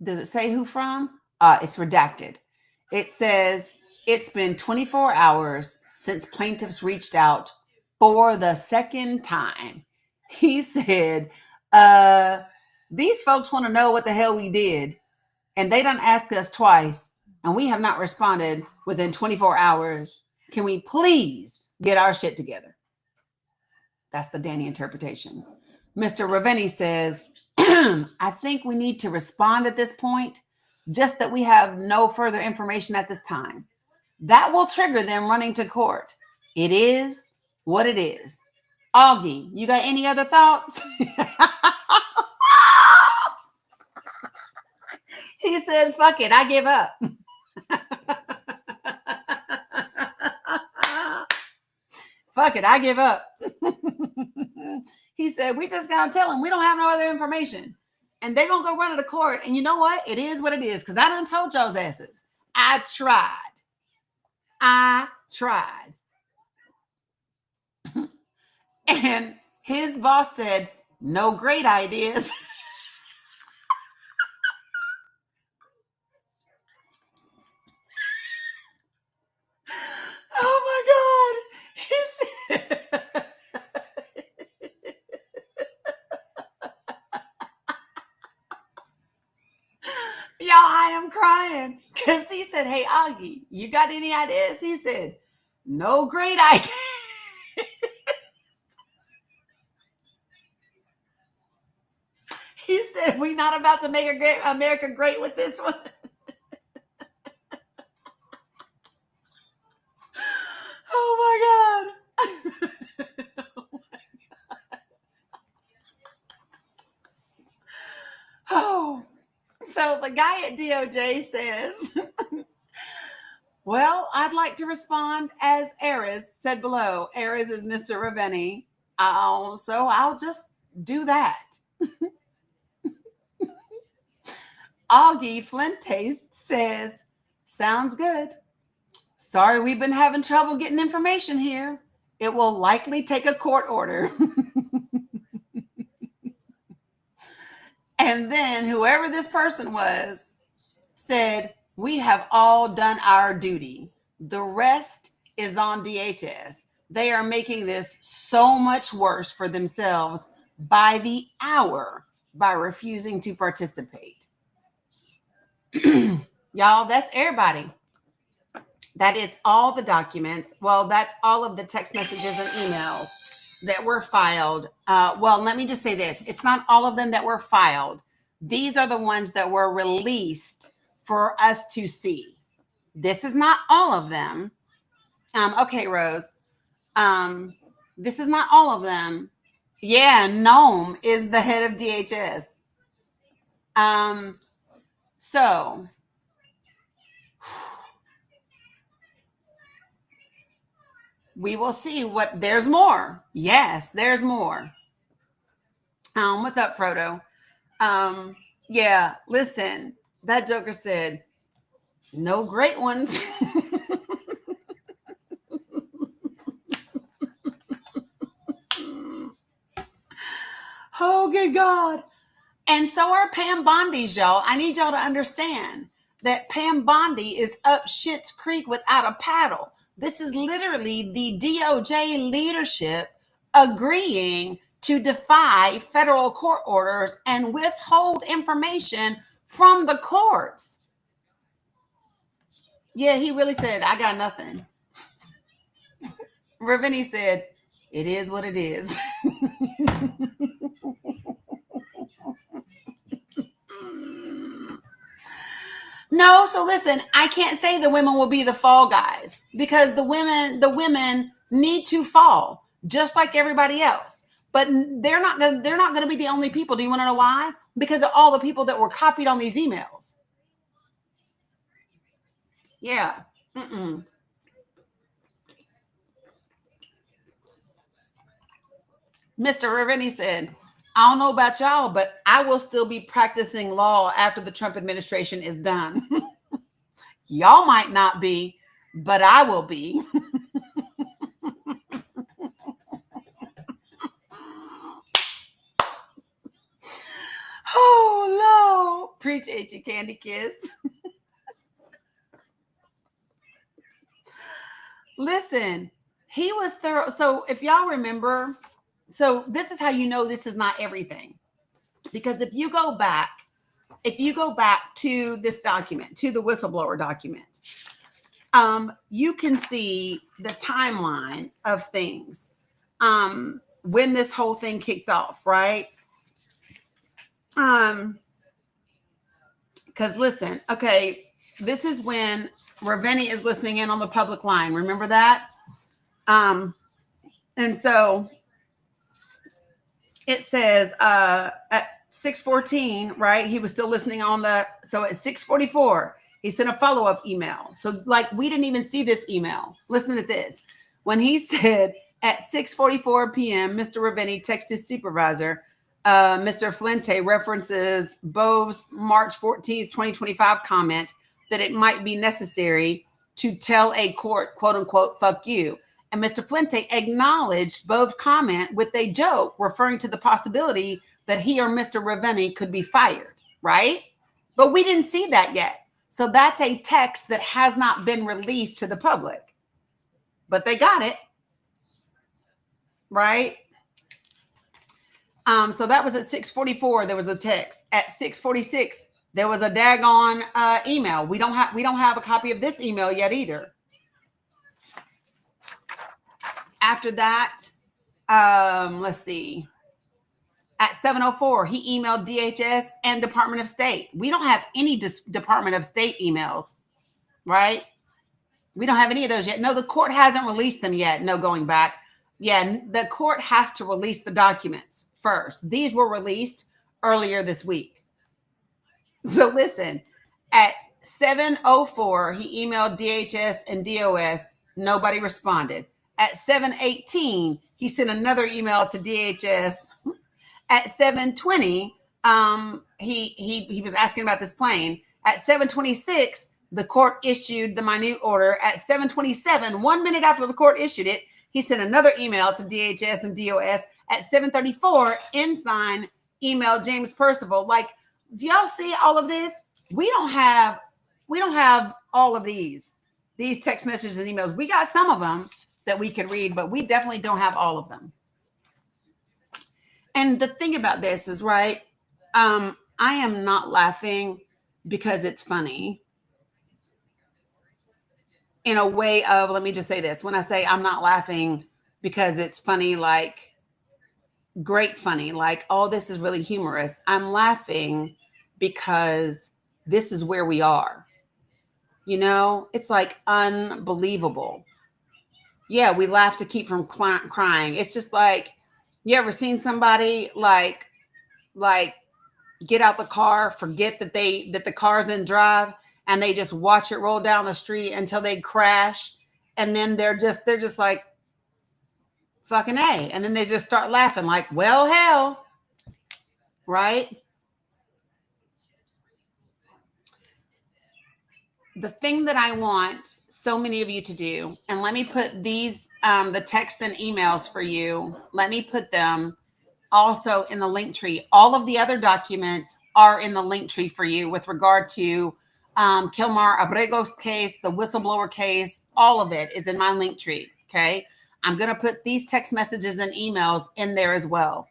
Speaker 1: Does it say who from? It's redacted. It says, it's been 24 hours since plaintiffs reached out for the second time. He said, these folks want to know what the hell we did, and they done asked us twice, and we have not responded within 24 hours. Can we please get our shit together? That's the Dani interpretation. Mr. Raveni says, I think we need to respond at this point, just that we have no further information at this time. That will trigger them running to court. It is what it is. Augie, you got any other thoughts? He said, fuck it, I give up. Fuck it, I give up. He said, we just gotta tell them we don't have no other information. And they're gonna go run to the court. And you know what? It is what it is. Because I done told y'all's asses. I tried. And his boss said, no great ideas. Oh my God. He said, y'all, I am crying. Because he said, hey, Augie, you got any ideas? He said, no great idea. He said, we're not about to make America great with this one. Oh my God. Oh, so the guy at DOJ says, well, I'd like to respond as Ares said below. Ares is Mr. Raveni. So I'll just do that. Augie Flente says, sounds good. Sorry, we've been having trouble getting information here. It will likely take a court order. And then whoever this person was said, we have all done our duty. The rest is on DHS. They are making this so much worse for themselves by the hour by refusing to participate. Y'all, that's everybody. That is all the documents. Well, that's all of the text messages and emails that were filed. Well, let me just say this. It's not all of them that were filed. These are the ones that were released for us to see. This is not all of them. Okay, Rose. This is not all of them. Yeah, Noam is the head of DHS. So we will see what there's more. Yes, there's more. What's up, Frodo? Yeah, listen, that Joker said, no great ones. Oh, good God. And so are Pam Bondi's, y'all. I need y'all to understand that Pam Bondi is up Schitt's Creek without a paddle. This is literally the DOJ leadership agreeing to defy federal court orders and withhold information from the courts. Yeah, he really said, I got nothing. Raveni said, it is what it is. No, so listen, I can't say the women will be the fall guys because the women need to fall just like everybody else. But they're not going to be the only people. Do you want to know why? Because of all the people that were copied on these emails. Yeah. Mr. Raveni said, I don't know about y'all, but I will still be practicing law after the Trump administration is done. Y'all might not be, but I will be. Oh, no. Appreciate you, Candy Kiss. Listen, he was thorough. So if y'all remember, so this is how you know this is not everything. Because if you go back to this document, to the whistleblower document, you can see the timeline of things when this whole thing kicked off, right? Because listen, okay, this is when Raveni is listening in on the public line. Remember that? And so it says at 6:14, right? He was still listening on so at 6:44, he sent a follow-up email. So like we didn't even see this email. Listen to this. When he said at 6:44 p.m., Mr. Raveni texted his supervisor, Mr. Flente references Bove's March 14th, 2025 comment that it might be necessary to tell a court, quote unquote, fuck you. And Mr. Flente acknowledged Bove's comment with a joke referring to the possibility that he or Mr. Raveni could be fired, right? But we didn't see that yet. So that's a text that has not been released to the public. But they got it, right? So that was at 6:44. There was a text. At 6:46, There was a daggone email. We don't have a copy of this email yet either. After that, let's see. At 7:04, he emailed DHS and Department of State. We don't have any Department of State emails, right? We don't have any of those yet. No, the court hasn't released them yet. No, going back. Yeah, the court has to release the documents first. These were released earlier this week. So listen, at 7:04, he emailed DHS and DOS. Nobody responded. At 7:18, he sent another email to DHS. At 7:20, he was asking about this plane. At 7:26, the court issued the minute order. At 7:27, 1 minute after the court issued it, he sent another email to DHS and DOS. At 7:34, Ensign emailed James Percival. Like, do y'all see all of this? We don't have all of these text messages and emails. We got some of them that we could read, but we definitely don't have all of them. And the thing about this is, right, I am not laughing because it's funny. In a way of, let me just say this. When I say I'm not laughing because it's funny, like great funny, like, oh, this is really humorous. I'm laughing because this is where we are. You know, it's like unbelievable. Yeah, we laugh to keep from crying. It's just like, you ever seen somebody like get out the car, forget that the car's in drive, and they just watch it roll down the street until they crash, and then they're just like, fucking A, and then they just start laughing like, well, hell, right? The thing that I want so many of you to do, and let me put these, the texts and emails for you, let me put them also in the link tree. All of the other documents are in the link tree for you with regard to Kilmar Abrego's case, the whistleblower case, all of it is in my link tree, okay? I'm going to put these text messages and emails in there as well.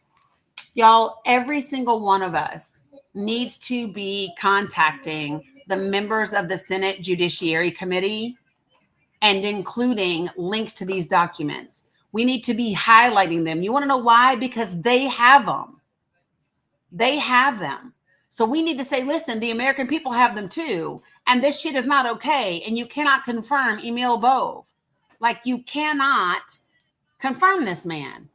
Speaker 1: Y'all, every single one of us needs to be contacting the members of the Senate Judiciary Committee and including links to these documents. We need to be highlighting them. You want to know why? Because they have them. They have them. So we need to say, listen, the American people have them too. And this shit is not okay. And you cannot confirm Emil Bove. Like, you cannot confirm this man.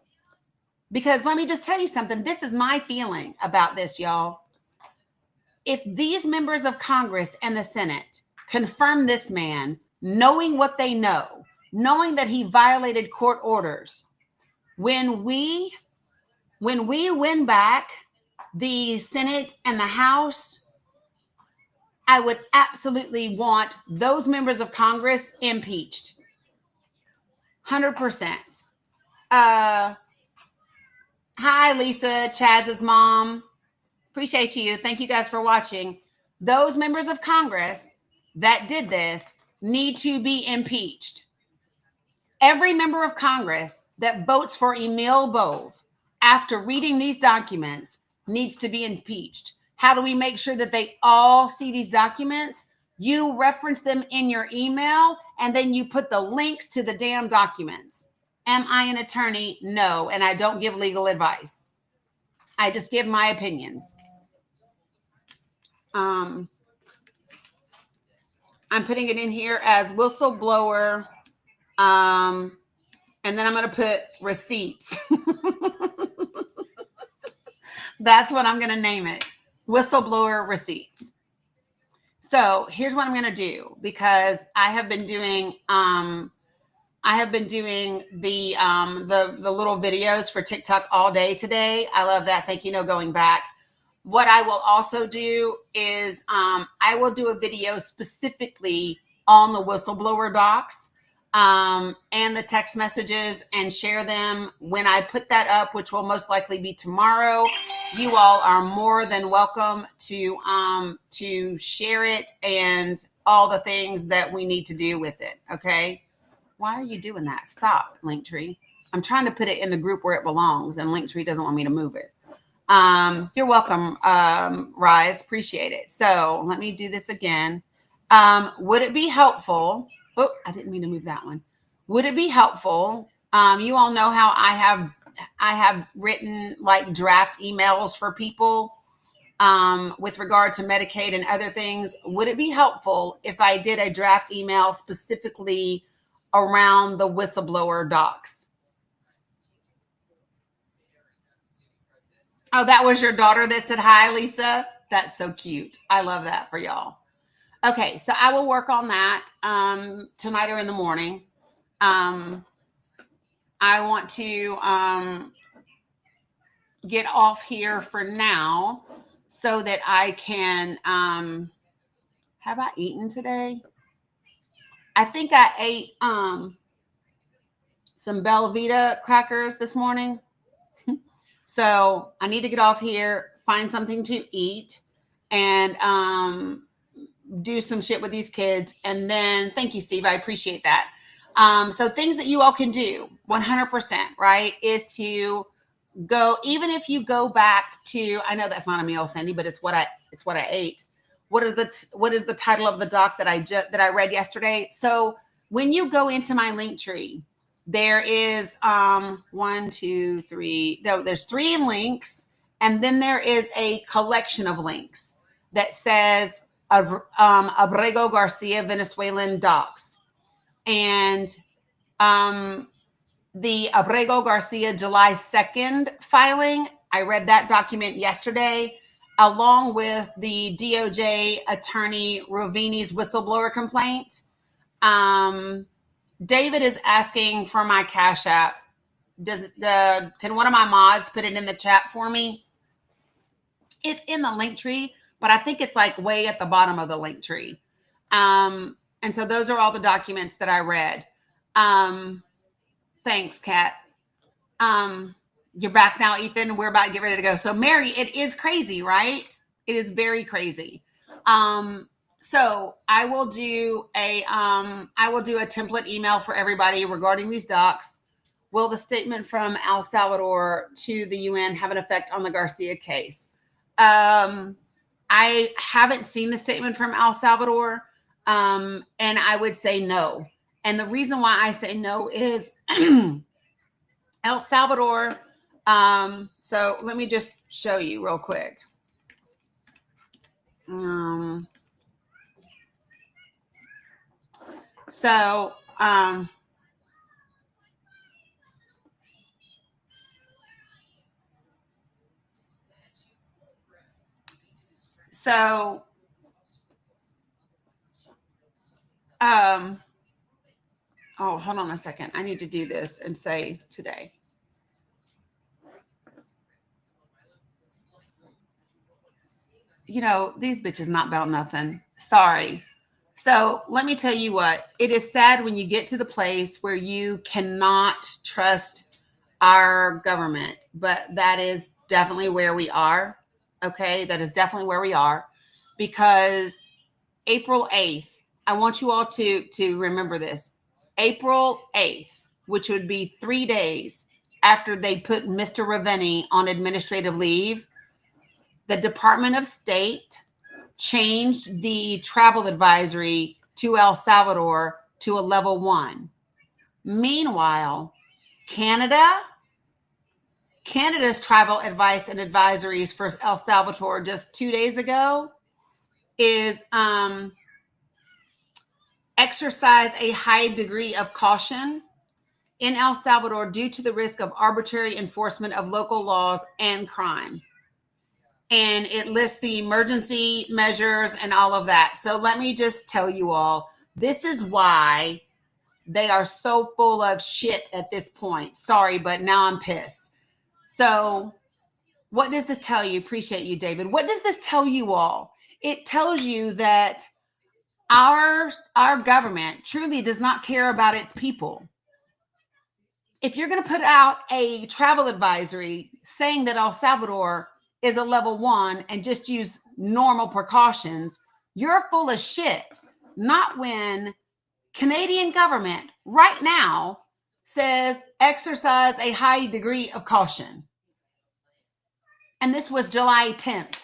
Speaker 1: Because let me just tell you something. This is my feeling about this, y'all. If these members of Congress and the Senate confirm this man, knowing what they know, knowing that he violated court orders, when we win back the Senate and the House, I would absolutely want those members of Congress impeached. 100%. Hi, Lisa, Chaz's mom. Appreciate you. Thank you guys for watching. Those members of Congress that did this need to be impeached. Every member of Congress that votes for Emil Bove after reading these documents needs to be impeached. How do we make sure that they all see these documents? You reference them in your email, and then you put the links to the damn documents. Am I an attorney? No, and I don't give legal advice. I just give my opinions. I'm putting it in here as whistleblower, and then I'm going to put receipts. That's what I'm going to name it. Whistleblower receipts. So here's what I'm going to do, because I have been doing the little videos for TikTok all day today. I love that. Thank you. No going back. What I will also do is I will do a video specifically on the whistleblower docs and the text messages, and share them when I put that up, which will most likely be tomorrow. You all are more than welcome to share it and all the things that we need to do with it. Okay. Why are you doing that? Stop, Linktree. I'm trying to put it in the group where it belongs, and Linktree doesn't want me to move it. You're welcome, Rise. Appreciate it. So let me do this again. Would it be helpful? Oh, I didn't mean to move that one. Would it be helpful? You all know how I have written like draft emails for people with regard to Medicaid and other things. Would it be helpful if I did a draft email specifically around the whistleblower docs? Oh, that was your daughter that said hi, Lisa. That's so cute. I love that for y'all. Okay, so I will work on that tonight or in the morning. I want to get off here for now so that I can. Have I eaten today? I think I ate some Belvita crackers this morning. So I need to get off here, find something to eat, and do some shit with these kids. And then, thank you, Steve. I appreciate that. So things that you all can do 100%, right, is to go, even if you go back to, I know that's not a meal, Cindy, but it's what I ate. What is the title of the doc that I read yesterday? So when you go into my link tree, there is there's 3 links, and then there is a collection of links that says Abrego Garcia Venezuelan docs. And the Abrego Garcia July 2nd filing, I read that document yesterday, along with the DOJ attorney Rovini's whistleblower complaint. David is asking for my Cash App. Can one of my mods put it in the chat for me? It's in the link tree, but I think it's like way at the bottom of the link tree. And so those are all the documents that I read. Thanks, Kat. You're back now, Ethan. We're about to get ready to go. So Mary, it is crazy, right? It is very crazy. So I will do a template email for everybody regarding these docs. Will the statement from El Salvador to the UN have an effect on the Garcia case? I haven't seen the statement from El Salvador, and I would say no. And the reason why I say no is El Salvador. So let me just show you real quick. So oh, hold on a second. I need to do this and say today. You know, these bitches not about nothing. Sorry. So let me tell you what, it is sad when you get to the place where you cannot trust our government, but that is definitely where we are. Okay. That is definitely where we are, because April 8th, I want you all to remember this. April 8th, which would be 3 days after they put Mr. Raveni on administrative leave, the Department of State changed the travel advisory to El Salvador to a level 1. Meanwhile, Canada's travel advice and advisories for El Salvador just 2 days ago is exercise a high degree of caution in El Salvador due to the risk of arbitrary enforcement of local laws and crime. And it lists the emergency measures and all of that. So let me just tell you all, this is why they are so full of shit at this point. Sorry, but now I'm pissed. So what does this tell you? Appreciate you, David. What does this tell you all? It tells you that our government truly does not care about its people. If you're going to put out a travel advisory saying that El Salvador is a level 1 and just use normal precautions, you're full of shit. Not when Canadian government right now says exercise a high degree of caution. And this was July 10th.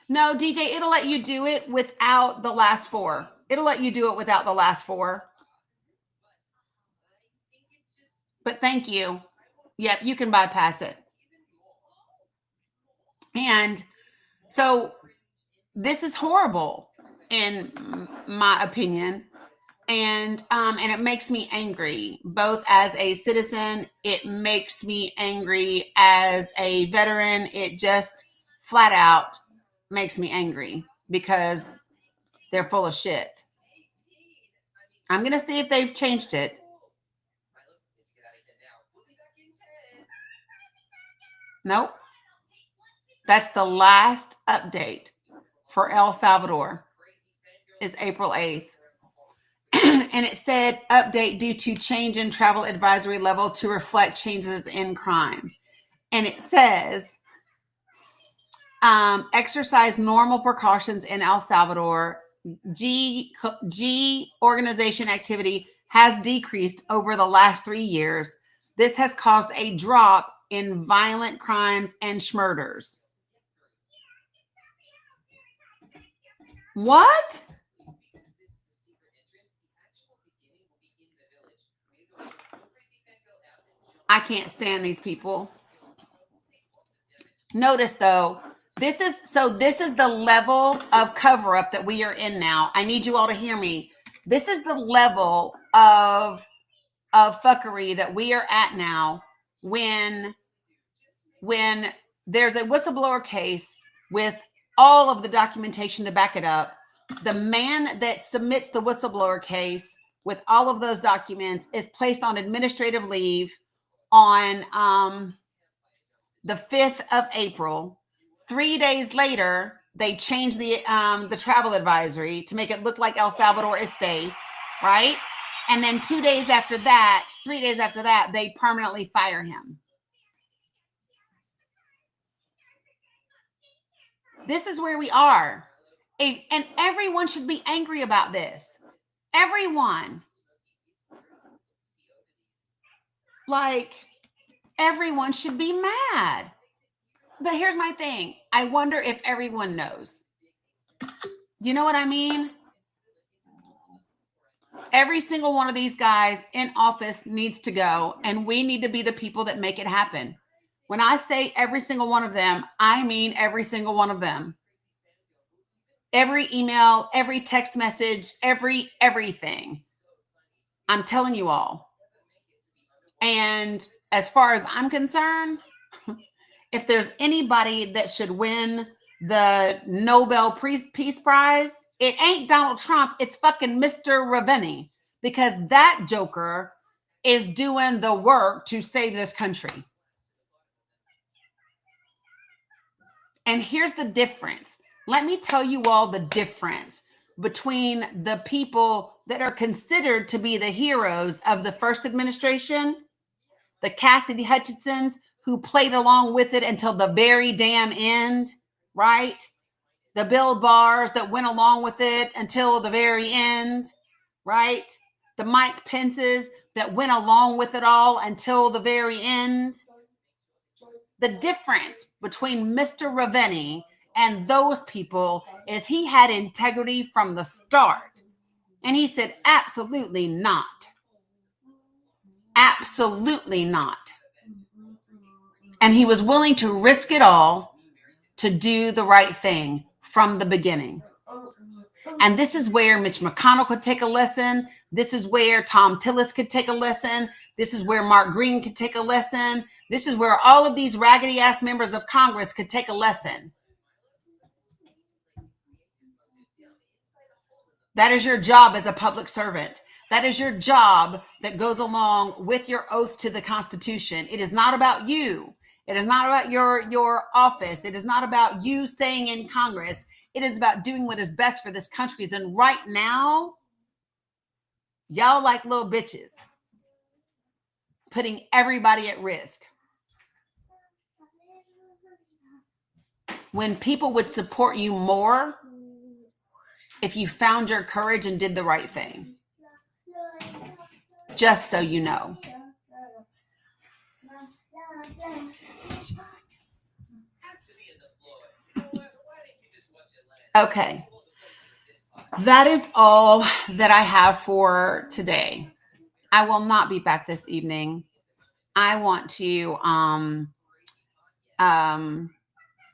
Speaker 1: No, DJ, it'll let you do it without the last four. It'll let you do it without the last four. But thank you. Yep, you can bypass it. And so this is horrible in my opinion. And it makes me angry, both as a citizen. It makes me angry as a veteran. It just flat out makes me angry because they're full of shit. I'm going to see if they've changed it. Nope. That's the last update for El Salvador is April 8th. And it said update due to change in travel advisory level to reflect changes in crime. And it says exercise normal precautions in El Salvador. G organization activity has decreased over the last 3 years. This has caused a drop in violent crimes and schmurders. What? I can't stand these people. Notice though, this is the level of cover up that we are in now. I need you all to hear me. This is the level of fuckery that we are at now when there's a whistleblower case with all of the documentation to back it up. The man that submits the whistleblower case with all of those documents is placed on administrative leave on the 5th of April. 3 days later, they changed the travel advisory to make it look like El Salvador is safe, right? And then 3 days after that, they permanently fire him. This is where we are. And everyone should be angry about this. Everyone. Like, everyone should be mad. But here's my thing. I wonder if everyone knows. You know what I mean? Every single one of these guys in office needs to go, and we need to be the people that make it happen. When I say every single one of them, I mean every single one of them. Every email, every text message, everything. I'm telling you all. And as far as I'm concerned, if there's anybody that should win the Nobel Peace Prize, it ain't Donald Trump. It's fucking Mr. Raveni, because that joker is doing the work to save this country. And here's the difference. Let me tell you all the difference between the people that are considered to be the heroes of the first administration, the Cassidy Hutchinsons, who played along with it until the very damn end, right? The Bill Barrs that went along with it until the very end, right? The Mike Pences that went along with it all until the very end. The difference between Mr. Raveni and those people is he had integrity from the start. And he said, absolutely not. Absolutely not. And he was willing to risk it all to do the right thing from the beginning. And this is where Mitch McConnell could take a lesson. This is where Tom Tillis could take a lesson. This is where Mark Green could take a lesson. This is where all of these raggedy ass members of Congress could take a lesson. That is your job as a public servant. That is your job that goes along with your oath to the Constitution. It is not about you. It is not about your office. It is not about you staying in Congress. It is about doing what is best for this country. And right now, y'all like little bitches, putting everybody at risk. When people would support you more if you found your courage and did the right thing. Just so you know. Okay. That is all that I have for today. I will not be back this evening. I want to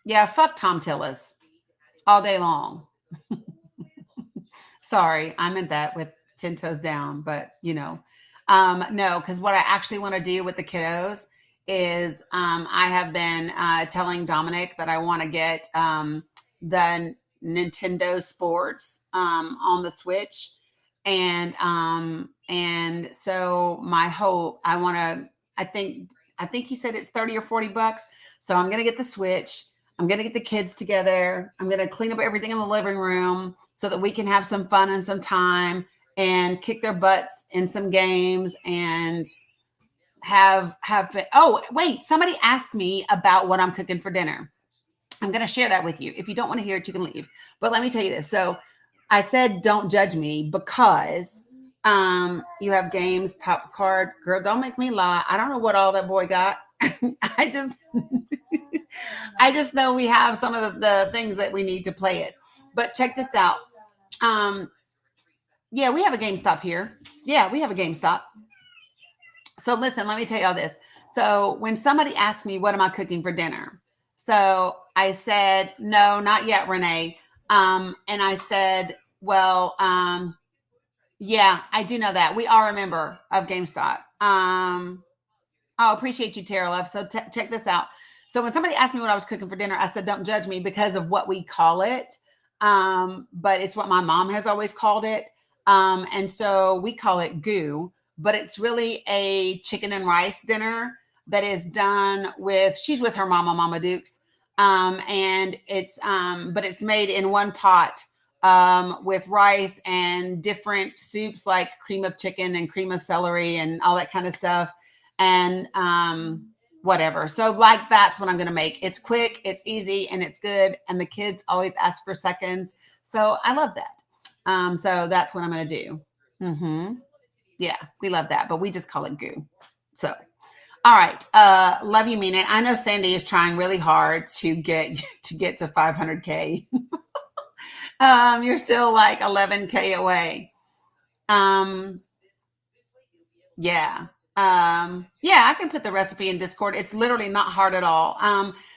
Speaker 1: yeah, fuck Tom Tillis all day long. Sorry, I meant that with 10 toes down, but no, because what I actually want to do with the kiddos is I have been telling Dominic that I want to get the Nintendo Sports on the Switch. And so my hope, I think he said it's 30 or 40 bucks. So I'm going to get the Switch. I'm going to get the kids together. I'm going to clean up everything in the living room so that we can have some fun and some time and kick their butts in some games and have fun. Oh, wait, somebody asked me about what I'm cooking for dinner. I'm going to share that with you. If you don't want to hear it, you can leave. But let me tell you this. So I said, don't judge me because you have games, top card. Girl, don't make me lie. I don't know what all that boy got. I just know we have some of the things that we need to play it. But check this out. Yeah, we have a GameStop here. Yeah, we have a GameStop. So listen, let me tell y'all this. So when somebody asked me, what am I cooking for dinner? So I said, no, not yet, Renee. And I said, well, yeah, I do know that. We are a member of GameStop. I appreciate you, Tara Love. So check this out. So when somebody asked me what I was cooking for dinner, I said, don't judge me because of what we call it. But it's what my mom has always called it. And so we call it goo, but it's really a chicken and rice dinner that is done she's with her Mama Dukes. And but it's made in one pot, with rice and different soups like cream of chicken and cream of celery and all that kind of stuff. And, whatever. So like, that's what I'm going to make. It's quick, it's easy, and it's good. And the kids always ask for seconds. So I love that. So that's what I'm going to do. Yeah, we love that, but we just call it goo. So, all right. Love you, mean it. I know Sandy is trying really hard to get to 500K. You're still like 11K away. Yeah. Yeah, I can put the recipe in Discord. It's literally not hard at all.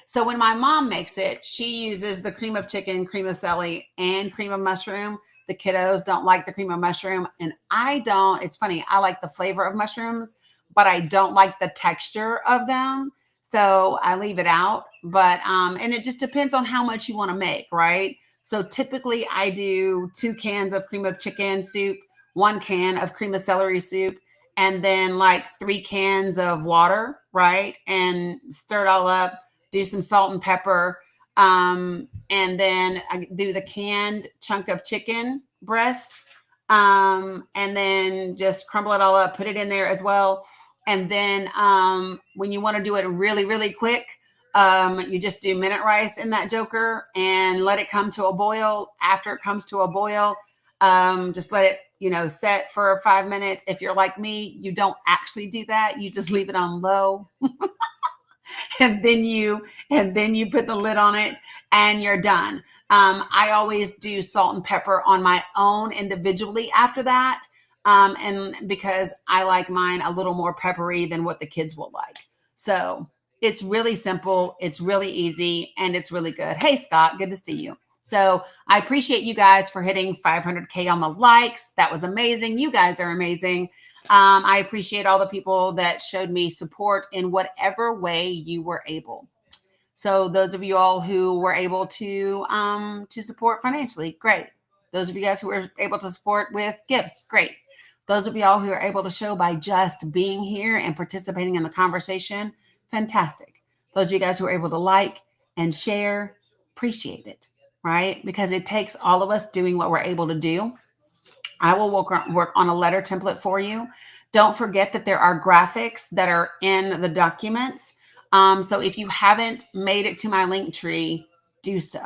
Speaker 1: So when my mom makes it, she uses the cream of chicken, cream of celery, and cream of mushroom. The kiddos don't like the cream of mushroom, and I don't. It's funny. I like the flavor of mushrooms, but I don't like the texture of them. So I leave it out. But and it just depends on how much you want to make, right? So typically I do 2 cans of cream of chicken soup, 1 can of cream of celery soup, and then like 3 cans of water, right? And stir it all up, do some salt and pepper. And then I do the canned chunk of chicken breast. And then just crumble it all up, put it in there as well. And then when you want to do it really, really quick, you just do minute rice in that joker and let it come to a boil. After it comes to a boil, just let it, set for 5 minutes. If you're like me, you don't actually do that. You just leave it on low. and then you put the lid on it and you're done. I always do salt and pepper on my own individually after that. And because I like mine a little more peppery than what the kids will like. So it's really simple. It's really easy and it's really good. Hey, Scott, good to see you. So I appreciate you guys for hitting 500K on the likes. That was amazing. You guys are amazing. I appreciate all the people that showed me support in whatever way you were able. So those of you all who were able to support financially, great. Those of you guys who were able to support with gifts, great. Those of y'all who are able to show by just being here and participating in the conversation, fantastic. Those of you guys who are able to like and share, appreciate it, right? Because it takes all of us doing what we're able to do. I will work on a letter template for you. Don't forget that there are graphics that are in the documents. So if you haven't made it to my link tree, do so.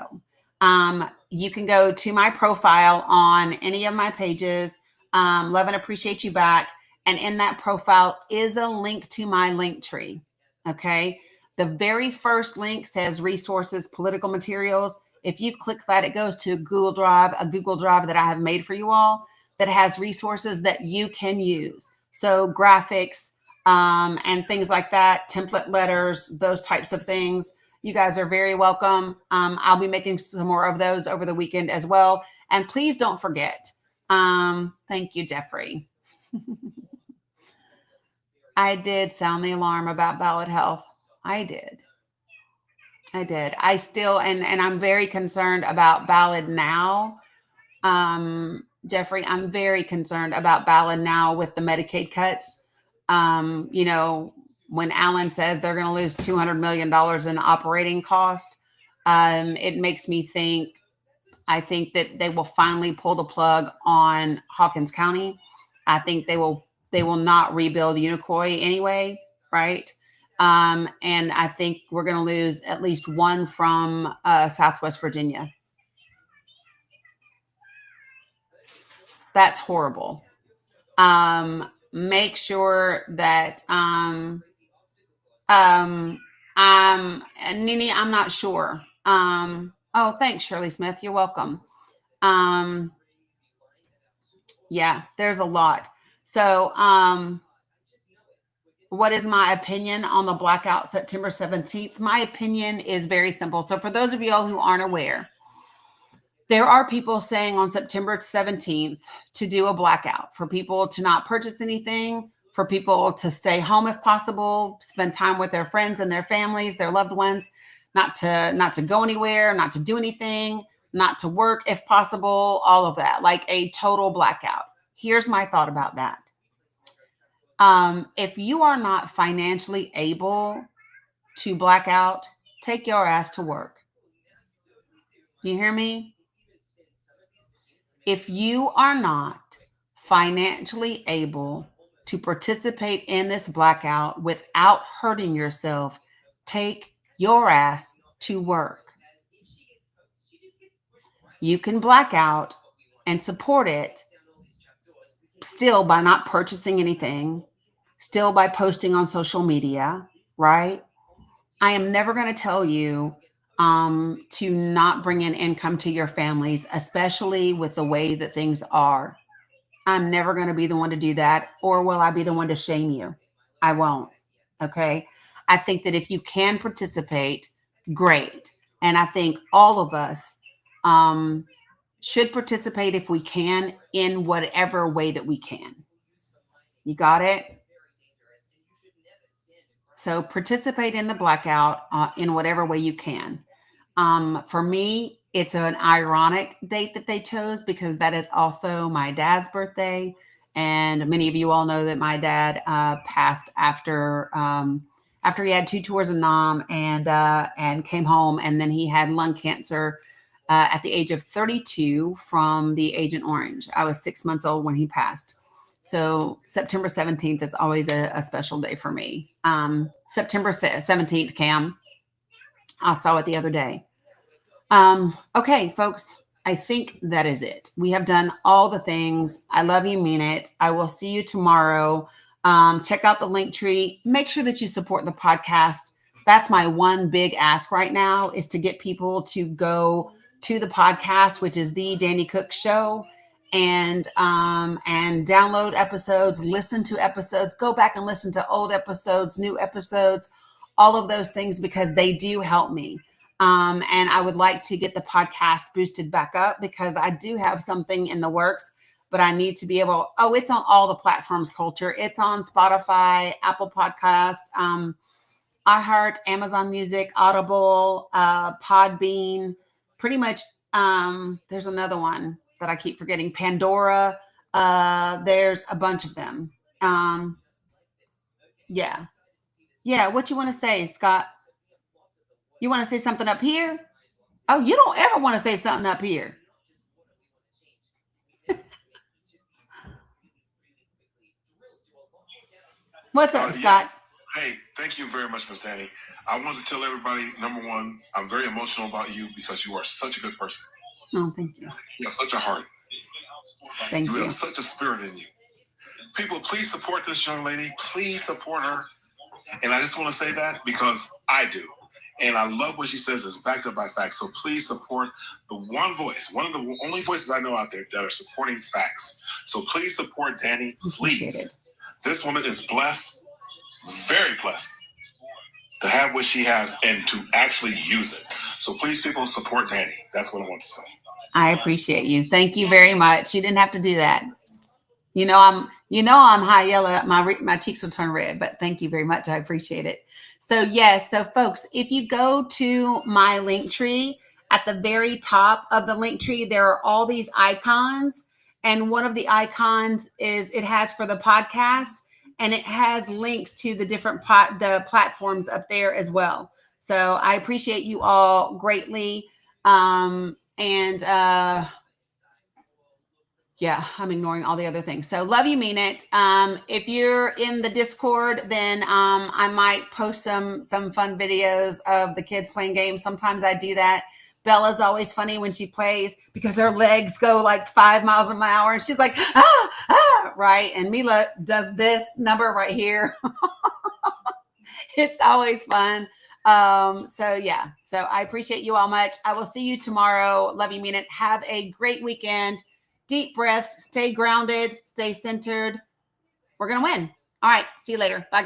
Speaker 1: You can go to my profile on any of my pages. Love and appreciate you back. And in that profile is a link to my link tree. Okay. The very first link says resources, political materials. If you click that, it goes to a Google Drive that I have made for you all that has resources that you can use. So graphics and things like that, template letters, those types of things. You guys are very welcome. I'll be making some more of those over the weekend as well. And please don't forget. Thank you, Jeffrey. I did sound the alarm about ballot health. I did. I still, and I'm very concerned about ballot now. Jeffrey, I'm very concerned about ballot now with the Medicaid cuts. You know, when Alan says they're going to lose $200 million in operating costs, it makes me think, I think that they will finally pull the plug on Hawkins County. I think they will not rebuild Unicoi anyway, right? And I think we're going to lose at least one from Southwest Virginia. That's horrible. Make sure that Nini, I'm not sure. Oh, thanks, Shirley Smith. You're welcome. Yeah, there's a lot. So, what is my opinion on the blackout September 17th? My opinion is very simple. So for those of you all who aren't aware, there are people saying on September 17th to do a blackout, for people to not purchase anything, for people to stay home if possible, spend time with their friends and their families, their loved ones, not to go anywhere, not to do anything, not to work if possible, all of that, like a total blackout. Here's my thought about that. If you are not financially able to black out, take your ass to work. You hear me? If you are not financially able to participate in this blackout without hurting yourself, take your ass to work. You can black out and support it still by not purchasing anything, still by posting on social media, right? I am never going to tell you to not bring in income to your families, especially with the way that things are. I'm never going to be the one to do that, or will I be the one to shame you? I won't. Okay. I think that if you can participate, great. And I think all of us should participate if we can in whatever way that we can. You got it? So participate in the blackout in whatever way you can. For me, it's an ironic date that they chose because that is also my dad's birthday. And many of you all know that my dad passed after he had 2 tours of NAM and came home. And then he had lung cancer at the age of 32 from the Agent Orange. I was 6 months old when he passed. So September 17th is always a special day for me. September 17th, Cam. I saw it the other day. Okay, folks, I think that is it. We have done all the things. I love you, mean it. I will see you tomorrow. Check out the link tree. Make sure that you support the podcast. That's my one big ask right now, is to get people to go to the podcast, which is the Dani Cook Show, and download episodes, listen to episodes, go back and listen to old episodes, new episodes, all of those things, because they do help me. And I would like to get the podcast boosted back up because I do have something in the works, but I need to be able, it's on all the platforms, Culture. It's on Spotify, Apple Podcast, iHeart, Amazon Music, Audible, Podbean, pretty much. There's another one that I keep forgetting, Pandora. There's a bunch of them. Yeah. What you want to say, Scott? You want to say something up here? Oh, you don't ever want to say something up here. What's up, Scott?
Speaker 11: Hey, thank you very much, Miss Dani. I want to tell everybody, number one, I'm very emotional about you because you are such a good person.
Speaker 1: Oh, thank you.
Speaker 11: You have such a heart.
Speaker 1: Thank you.
Speaker 11: You have such a spirit in you. People, please support this young lady. Please support her. And I just want to say that because I do. And I love what she says is backed up by facts. So please support the one voice, one of the only voices I know out there that are supporting facts. So please support Dani, please. This woman is blessed, very blessed, to have what she has and to actually use it. So please, people, support Dani. That's what I want to say.
Speaker 1: I appreciate you. Thank you very much. You didn't have to do that. I'm high yellow. My cheeks will turn red, but thank you very much. I appreciate it. So yes. So folks, if you go to my link tree, at the very top of the link tree, there are all these icons. And one of the icons is it has for the podcast, and it has links to the different the platforms up there as well. So I appreciate you all greatly. Yeah, I'm ignoring all the other things. So love you, mean it. If you're in the Discord, then I might post some fun videos of the kids playing games. Sometimes I do that. Bella's always funny when she plays because her legs go like 5 miles an hour and she's like, right. And Mila does this number right here. It's always fun. So yeah, so I appreciate you all much. I will see you tomorrow. Love you, mean it. Have a great weekend. Deep breaths, stay grounded, stay centered. We're going to win. All right. See you later. Bye, guys.